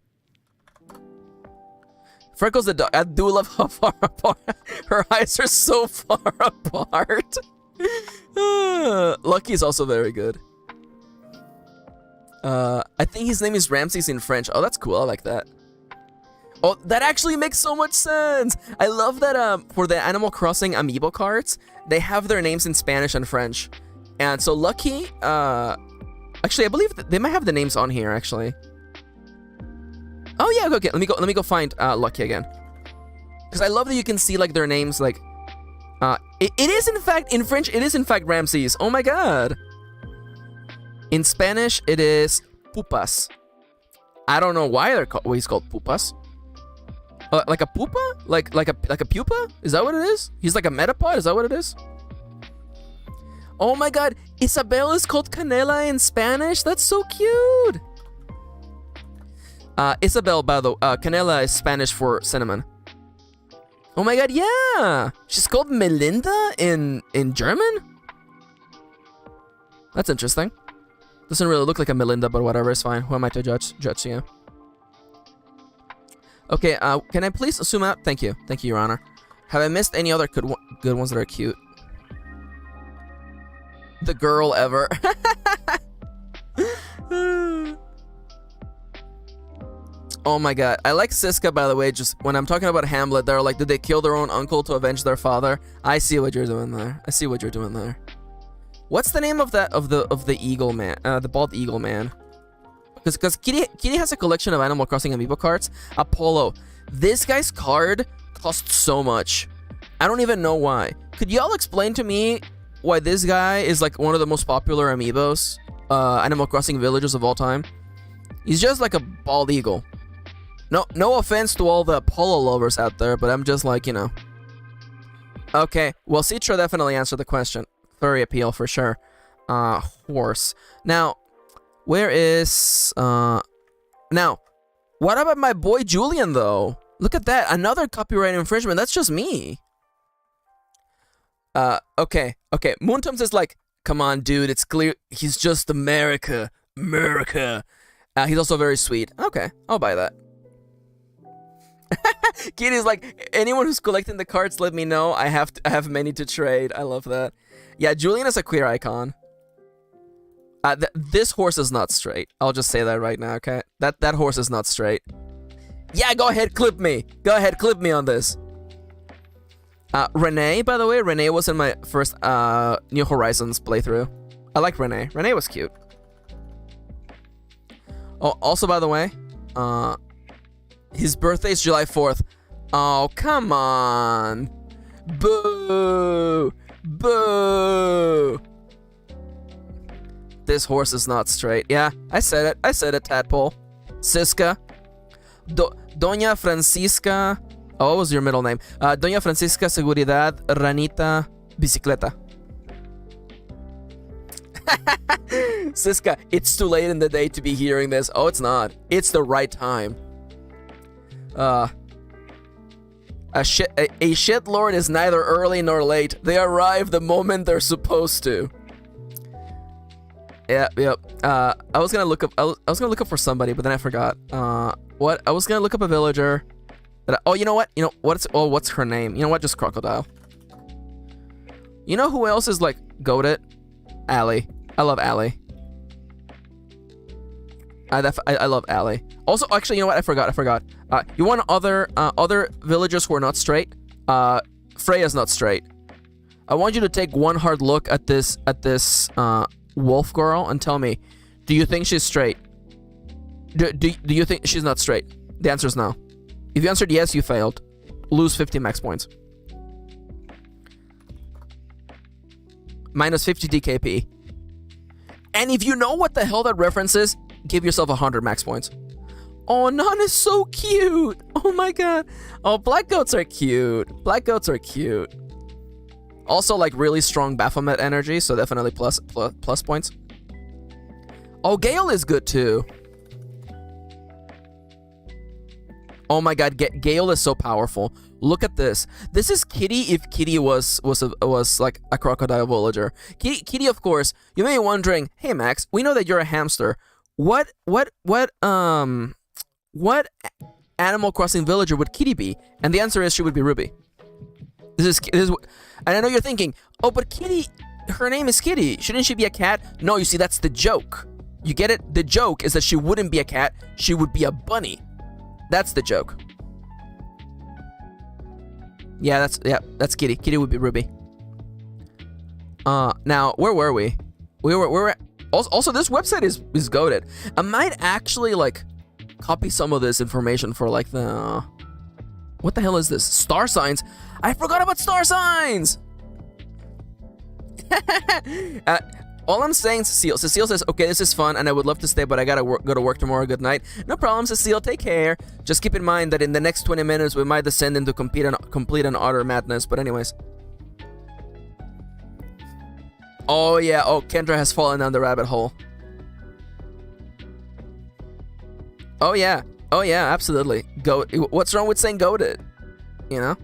A: Freckles the duck. I do love how far apart. Her eyes are so far apart. Lucky is also very good. I think his name is Ramses in French. Oh, that's cool. I like that. Oh, that actually makes so much sense. I love that for the Animal Crossing amiibo cards, they have their names in Spanish and French. And so Lucky, actually, I believe that they might have the names on here, actually. Oh yeah, okay. Let me go find Lucky again. Because I love that you can see like their names, like it is in fact in French. It is in fact Ramses. Oh my god. In Spanish, it is Pupas. I don't know why he's called Pupas. Like a pupa? Like a pupa? Is that what it is? He's like a metapod? Is that what it is? Oh my god, Isabel is called Canela in Spanish? That's so cute! Isabel, by the way, Canela is Spanish for cinnamon. Oh my god, yeah! She's called Melinda in German? That's interesting. Doesn't really look like a Melinda, but whatever, it's fine. Who am I to judge you? Okay, can I please zoom out? Thank you, Your Honor. Have I missed any other good ones that are cute? The girl ever. Oh my god. I like Siska, by the way. Just when I'm talking about Hamlet, they're like, did they kill their own uncle to avenge their father? I see what you're doing there. I see what you're doing there. What's the name of that of the eagle man? The bald eagle man. Because Kitty has a collection of Animal Crossing amiibo cards. Apollo. This guy's card costs so much. I don't even know why. Could y'all explain to me why this guy is like one of the most popular amiibos, Animal Crossing villagers of all time? He's just like a bald eagle. No offense to all the Apollo lovers out there, but I'm just like, you know. Okay, well, Citra definitely answered the question. Furry appeal for sure. Horse. Now, where is now, what about my boy Julian though? Look at that, another copyright infringement. That's just me. Okay. Moontum's is like, come on, dude, it's clear he's just America. He's also very sweet. Okay, I'll buy that. Kitty's like, anyone who's collecting the cards, let me know. I have many to trade. I love that. Yeah, Julian is a queer icon. This horse is not straight. I'll just say that right now, okay? That horse is not straight. Yeah, go ahead, clip me. Go ahead, clip me on this. Renee, by the way, Renee was in my first New Horizons playthrough. I like Renee. Renee was cute. Oh, also, by the way, his birthday is July 4th. Oh, come on. Boo! Boo! This horse is not straight. Yeah, I said it, tadpole. Siska. Doña Francisca. Oh, what was your middle name? Doña Francisca Seguridad Ranita Bicicleta. Siska, it's too late in the day to be hearing this. Oh, it's not. It's the right time. A shit lord is neither early nor late. They arrive the moment they're supposed to. Yep. I was gonna look up for somebody, but then I forgot. What? I was gonna look up a villager. Oh, you know what? What's her name? You know what? Just Crocodile. You know who else is like goated? Allie. I love Allie. I love Allie. Also, actually, you know what? I forgot. You want other villagers who are not straight? Freya's not straight. I want you to take one hard look at this wolf girl and tell me, do you think she's straight? Do you think she's not straight? The answer is no. If you answered yes, you failed. Lose 50 max points. Minus 50 DKP. And if you know what the hell that reference is, give yourself 100 max points. Oh, Nan is so cute. Oh my god. Oh, black goats are cute. Also, like, really strong Baphomet energy, so definitely plus points. Oh, Gale is good too. Oh my god, Gale is so powerful. Look at this. This is Kitty if Kitty was like a crocodile villager. Kitty, of course. You may be wondering, hey Max, we know that you're a hamster. What Animal Crossing villager would Kitty be? And the answer is she would be Ruby. This is, and I know you're thinking, oh, but Kitty, her name is Kitty. Shouldn't she be a cat? No, you see, that's the joke. You get it? The joke is that she wouldn't be a cat. She would be a bunny. That's the joke. Yeah, that's Kitty. Kitty would be Ruby. Now, where were we? We were also this website is goated. I might actually like copy some of this information for like the what the hell is this? Star signs. I forgot about star signs. All I'm saying, Cecile says, okay, this is fun, and I would love to stay, but I gotta go to work tomorrow. Good night. No problem, Cecile. Take care. Just keep in mind that in the next 20 minutes, we might descend into complete and utter madness. But anyways. Oh, yeah. Oh, Kendra has fallen down the rabbit hole. Oh, yeah. Oh, yeah, absolutely. What's wrong with saying goated? You know?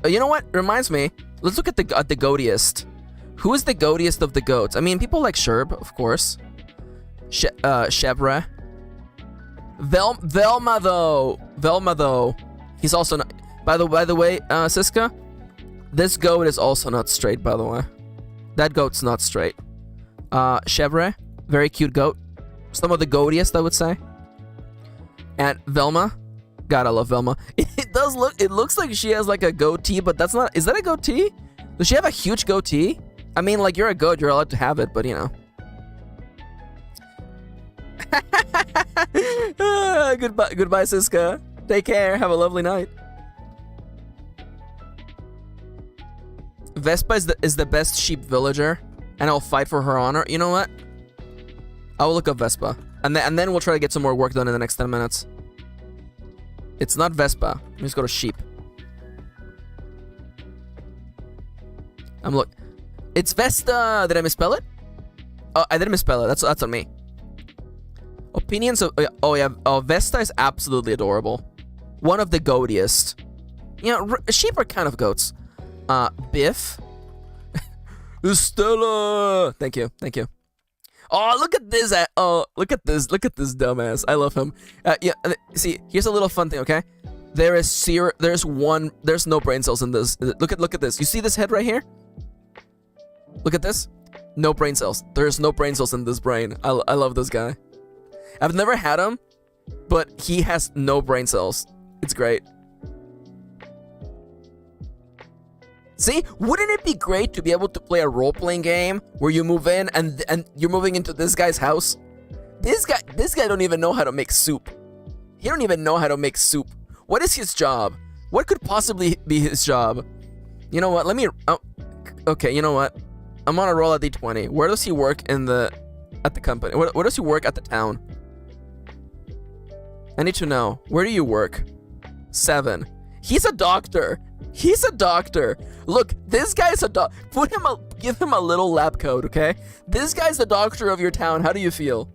A: You know what? Reminds me. Let's look at the goatiest. Who is the goatiest of the goats? I mean, people like Sherb, of course. Chevre. Velma, though. He's also not... By the way, Siska, this goat is also not straight, by the way. That goat's not straight. Chevre, very cute goat. Some of the goatiest, I would say. And Velma. God, I love Velma. It looks like she has like a goatee, but that's not... Is that a goatee? Does she have a huge goatee? I mean, like, you're a goat, you're allowed to have it, but you know. Goodbye, Siska. Take care. Have a lovely night. Vespa is the best sheep villager, and I'll fight for her honor. You know what? I will look up Vespa, and then we'll try to get some more work done in the next 10 minutes. It's not Vespa. Let me just go to sheep. It's Vesta. Did I misspell it? Oh, I didn't misspell it. That's on me. Opinions of... Oh, yeah. Oh, Vesta is absolutely adorable. One of the goatiest. You know, sheep are kind of goats. Biff. Stella. Thank you. Oh, look at this. Look at this dumbass. I love him. Yeah. See, here's a little fun thing. Okay. There's no brain cells in this. Look at this. You see this head right here? Look at this. No brain cells. There's no brain cells in this brain. I love this guy. I've never had him, but he has no brain cells. It's great. See, wouldn't it be great to be able to play a role-playing game where you move in and you're moving into this guy's house? This guy don't even know how to make soup. He don't even know how to make soup. What is his job? What could possibly be his job? You know what? Okay, you know what? I'm on a roll at D20. Where does he work at the company? Where does he work at the town? I need to know. Where do you work? 7. He's a doctor. Look, this guy's a doc. Give him a little lab coat, okay? This guy's the doctor of your town. How do you feel?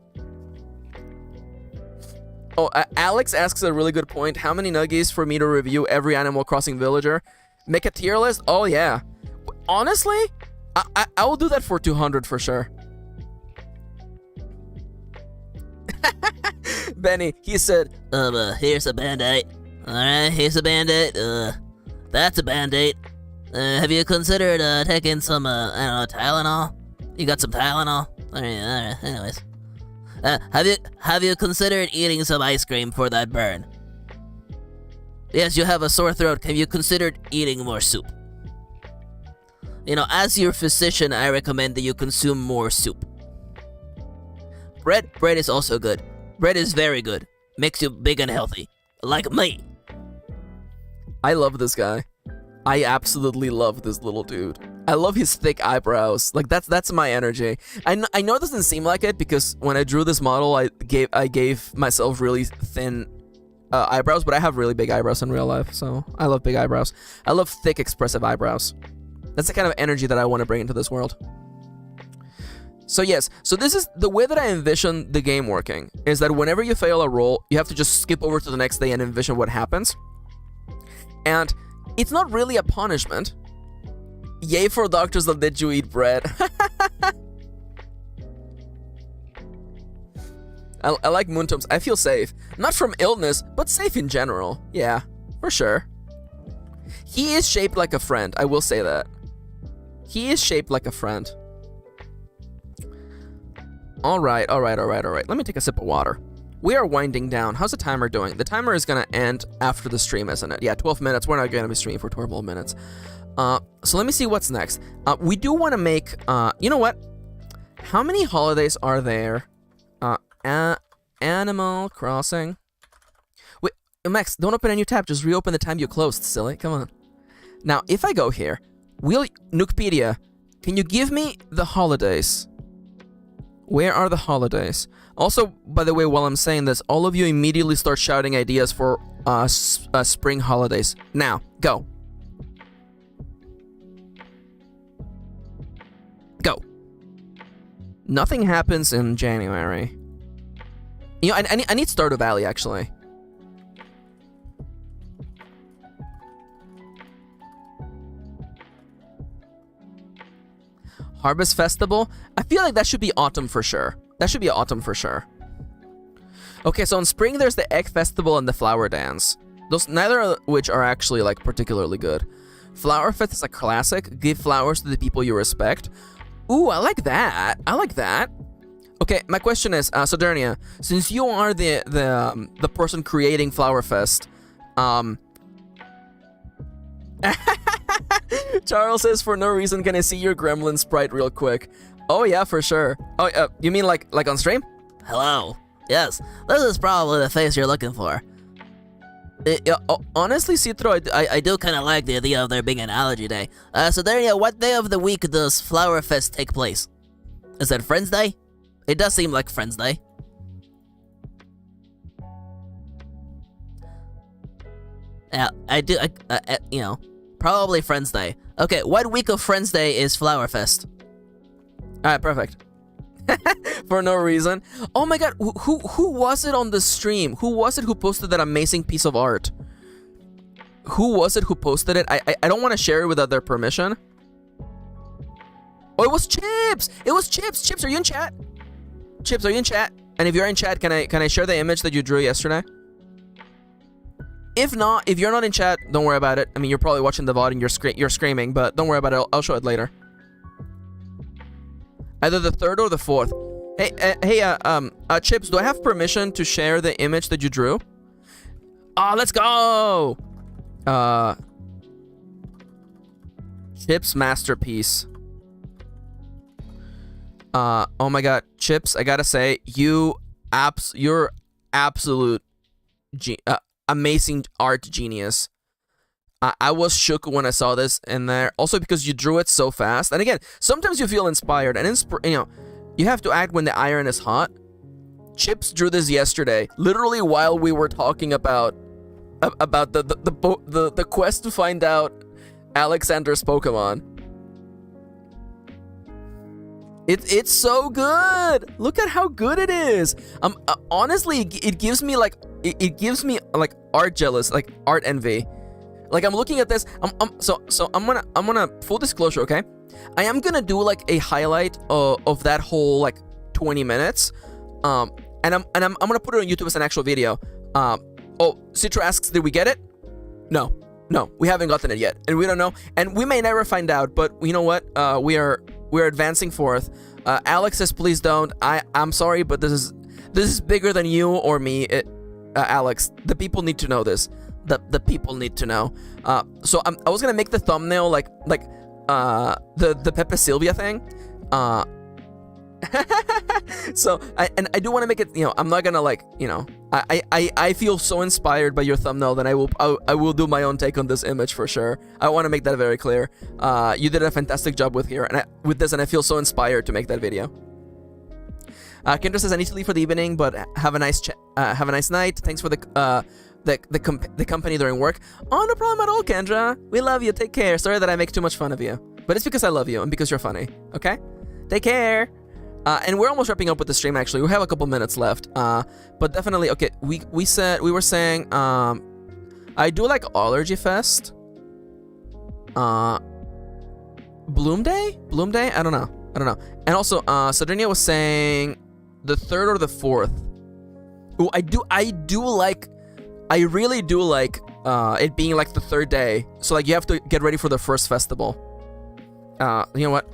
A: Oh, Alex asks a really good point. How many nuggies for me to review every Animal Crossing villager? Make a tier list? Oh, yeah. Honestly, I will do that for 200 for sure. Benny, he said,
B: here's a band-aid. Alright, here's a band-aid. That's a band-aid. Have you considered taking some, I don't know, Tylenol? You got some Tylenol? Alright, anyways. Have you considered eating some ice cream for that burn? Yes, you have a sore throat. Have you considered eating more soup? You know, as your physician, I recommend that you consume more soup. Bread is also good. Bread is very good. Makes you big and healthy. Like me.
A: I love this guy. I absolutely love this little dude. I love his thick eyebrows. Like that's my energy. I know it doesn't seem like it because when I drew this model, I gave myself really thin eyebrows, but I have really big eyebrows in real life, so I love big eyebrows. I love thick, expressive eyebrows. That's the kind of energy that I want to bring into this world. So yes, so this is the way that I envision the game working, is that whenever you fail a roll, you have to just skip over to the next day and envision what happens. And it's not really a punishment. Yay for doctors that let you eat bread. I like Moontoms. I feel safe. Not from illness, but safe in general. Yeah, for sure. He is shaped like a friend, I will say that. He is shaped like a friend. Alright. Let me take a sip of water. we are winding down. How's the timer doing? The timer is gonna end after the stream, isn't it? Yeah, 12 minutes. We're not gonna be streaming for 12 more minutes. So let me see what's next. We do want to make, you know what? How many holidays are there? Animal Crossing. Wait, Max, don't open a new tab. Just reopen the tab you closed, silly. Come on. Now, if I go here, Nukepedia, can you give me the holidays? Where are the holidays? Also, by the way, while I'm saying this, all of you immediately start shouting ideas for spring holidays. Now, go. Go. Nothing happens in January. You know, I need Stardew Valley, actually. Harvest Festival? I feel like that should be autumn for sure. That should be autumn for sure. Okay, so in spring there's the Egg Festival and the Flower Dance. Those, neither of which are actually like particularly good. Flower Fest is a classic. Give flowers to the people you respect. Ooh, I like that. I like that. Okay, my question is, Sodernia, since you are the person creating Flower Fest, Charles says, for no reason, can I see your gremlin sprite real quick? Oh yeah, for sure. Oh, you mean like on stream?
B: Hello. Yes, this is probably the face you're looking for.
A: Honestly, Citro,
B: I do kind of like the idea of there being an allergy day. So there, yeah, what day of the week does Flower Fest take place? Is it Friends Day? It does seem like Friends Day. Yeah, you know, probably Friends Day. Okay, what week of Friends Day is Flower Fest?
A: Alright, perfect. For no reason. Oh my god, who was it on the stream? Who was it who posted that amazing piece of art? Who was it who posted it? I don't want to share it without their permission. Oh, it was Chips! It was Chips! Chips, are you in chat? Chips, are you in chat? And if you're in chat, can I share the image that you drew yesterday? If not, if you're not in chat, don't worry about it. I mean, you're probably watching the VOD and you're screaming, but don't worry about it. I'll show it later. Either the 3rd or the 4th. Hey, Chips, do I have permission to share the image that you drew? Let's go! Chips masterpiece. Oh my god, Chips, I gotta say, you're absolute amazing art genius. I was shook when I saw this in there. Also because you drew it so fast. And again, sometimes you feel inspired, and you know, you have to act when the iron is hot. Chips drew this yesterday, literally while we were talking about the quest to find out Alexander's Pokemon. It's so good. Look at how good it is. Honestly, it gives me like art jealous, like art envy. Like, I'm looking at this. So I'm gonna full disclosure, okay? I am gonna do like a highlight of that whole like 20 minutes. And I'm gonna put it on YouTube as an actual video. Oh, Citra asks, did we get it? No, we haven't gotten it yet, and we don't know, and we may never find out. But you know what? We're advancing forth. Alex says, please don't. I'm sorry, but this is bigger than you or me. Alex, the people need to know this. The people need to know. So I was gonna make the thumbnail like the Pepe Silvia thing. So I do want to make it, you know, I'm not gonna like, you know, I feel so inspired by your thumbnail that I will do my own take on this image for sure. I want to make that very clear. You did a fantastic job with this, and I feel so inspired to make that video. Kendra says, I need to leave for the evening, but have a nice night. Thanks for the company during work. Oh, no problem at all, Kendra. We love you. Take care. Sorry that I make too much fun of you, but it's because I love you and because you're funny. Okay? Take care. And we're almost wrapping up with the stream, actually. We have a couple minutes left. But definitely, okay, we were saying, I do like Allergy Fest. Bloom Day? I don't know. And also, Sadrinia was saying the 3rd or the 4th. Ooh, I really do like it being like the 3rd day. So like you have to get ready for the first festival. You know what?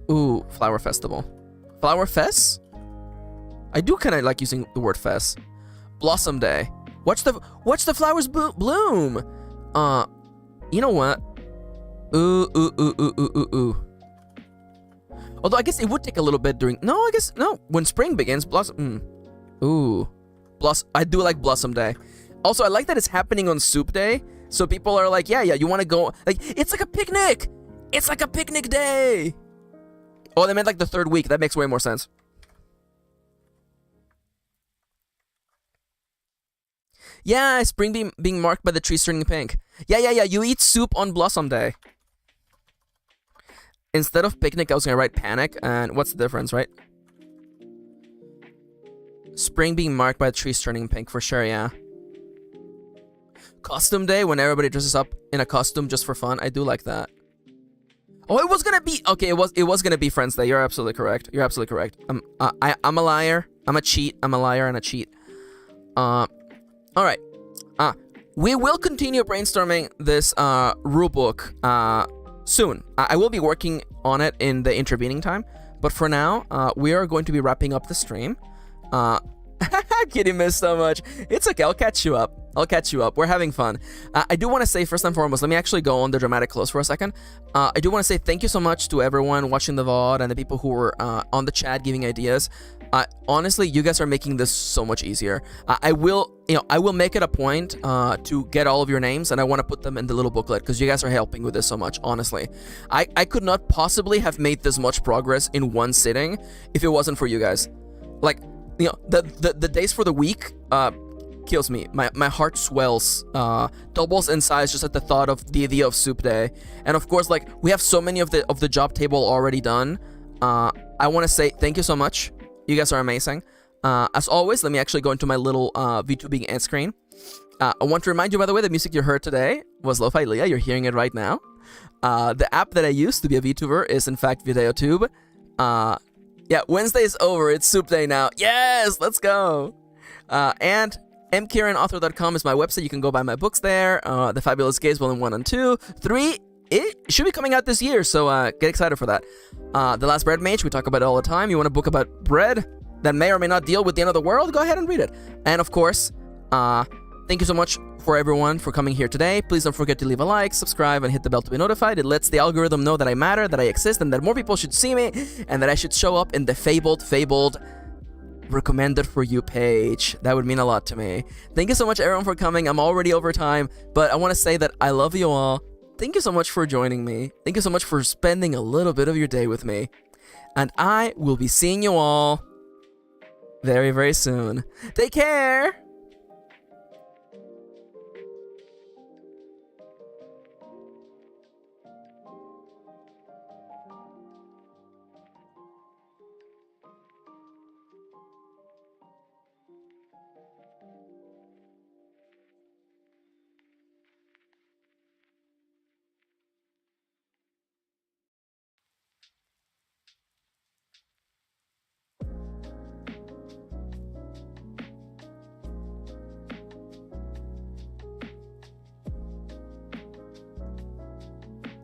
A: Ooh, Flower Festival. Flower Fest? I do kind of like using the word fess. Blossom Day. Watch the flowers bloom. You know what? Ooh. Although I guess it would take a little bit during. No, I guess no. When spring begins, blossom. Ooh, I do like Blossom Day. Also, I like that it's happening on Soup Day, so people are like, yeah, you want to go? Like, it's like a picnic. It's like a picnic day. Oh, they meant like the third week. That makes way more sense. Yeah, spring being marked by the trees turning pink. Yeah. You eat soup on Blossom Day. Instead of picnic, I was gonna write panic. And what's the difference, right? Spring being marked by the trees turning pink for sure. Yeah. Costume Day, when everybody dresses up in a costume just for fun. I do like that. Oh, it was gonna be okay. It was gonna be Friends Day. You're absolutely correct. I'm a liar. I'm a cheat. I'm a liar and a cheat. All right. We will continue brainstorming this rulebook soon. I will be working on it in the intervening time, but for now, we are going to be wrapping up the stream. Kitty missed so much. It's okay. I'll catch you up. We're having fun. I do want to say, first and foremost, let me actually go on the dramatic close for a second. I do want to say thank you so much to everyone watching the VOD and the people who were on the chat giving ideas. Honestly, you guys are making this so much easier. I will make it a point to get all of your names, and I want to put them in the little booklet because you guys are helping with this so much. Honestly, I could not possibly have made this much progress in one sitting if it wasn't for you guys. Like, the days for the week kills me. My heart swells, doubles in size just at the thought of the idea of Soup Day. And of course, like, we have so many of the job table already done. I want to say thank you so much. You guys are amazing. As always, let me actually go into my little VTubing end screen. I want to remind you, by the way, the music you heard today was Lo-Fi Leah. You're hearing it right now. The app that I use to be a VTuber is, in fact, VideoTube. Yeah, Wednesday is over. It's Soup Day now. Yes, let's go. And MKirinAuthor.com is my website. You can go buy my books there. The Fabulous Gays, Volume 1 and 2. 3, it should be coming out this year, so get excited for that. The Last Bread Mage, we talk about it all the time. You want a book about bread that may or may not deal with the end of the world? Go ahead and read it. And of course, thank you so much for everyone for coming here today. Please don't forget to leave a like, subscribe, and hit the bell to be notified. It lets the algorithm know that I matter, that I exist, and that more people should see me, and that I should show up in the fabled recommended for you page. That would mean a lot to me. Thank you so much, everyone, for coming. I'm already over time, but I want to say that I love you all. Thank you so much for joining me. Thank you so much for spending a little bit of your day with me. And I will be seeing you all very, very soon. Take care!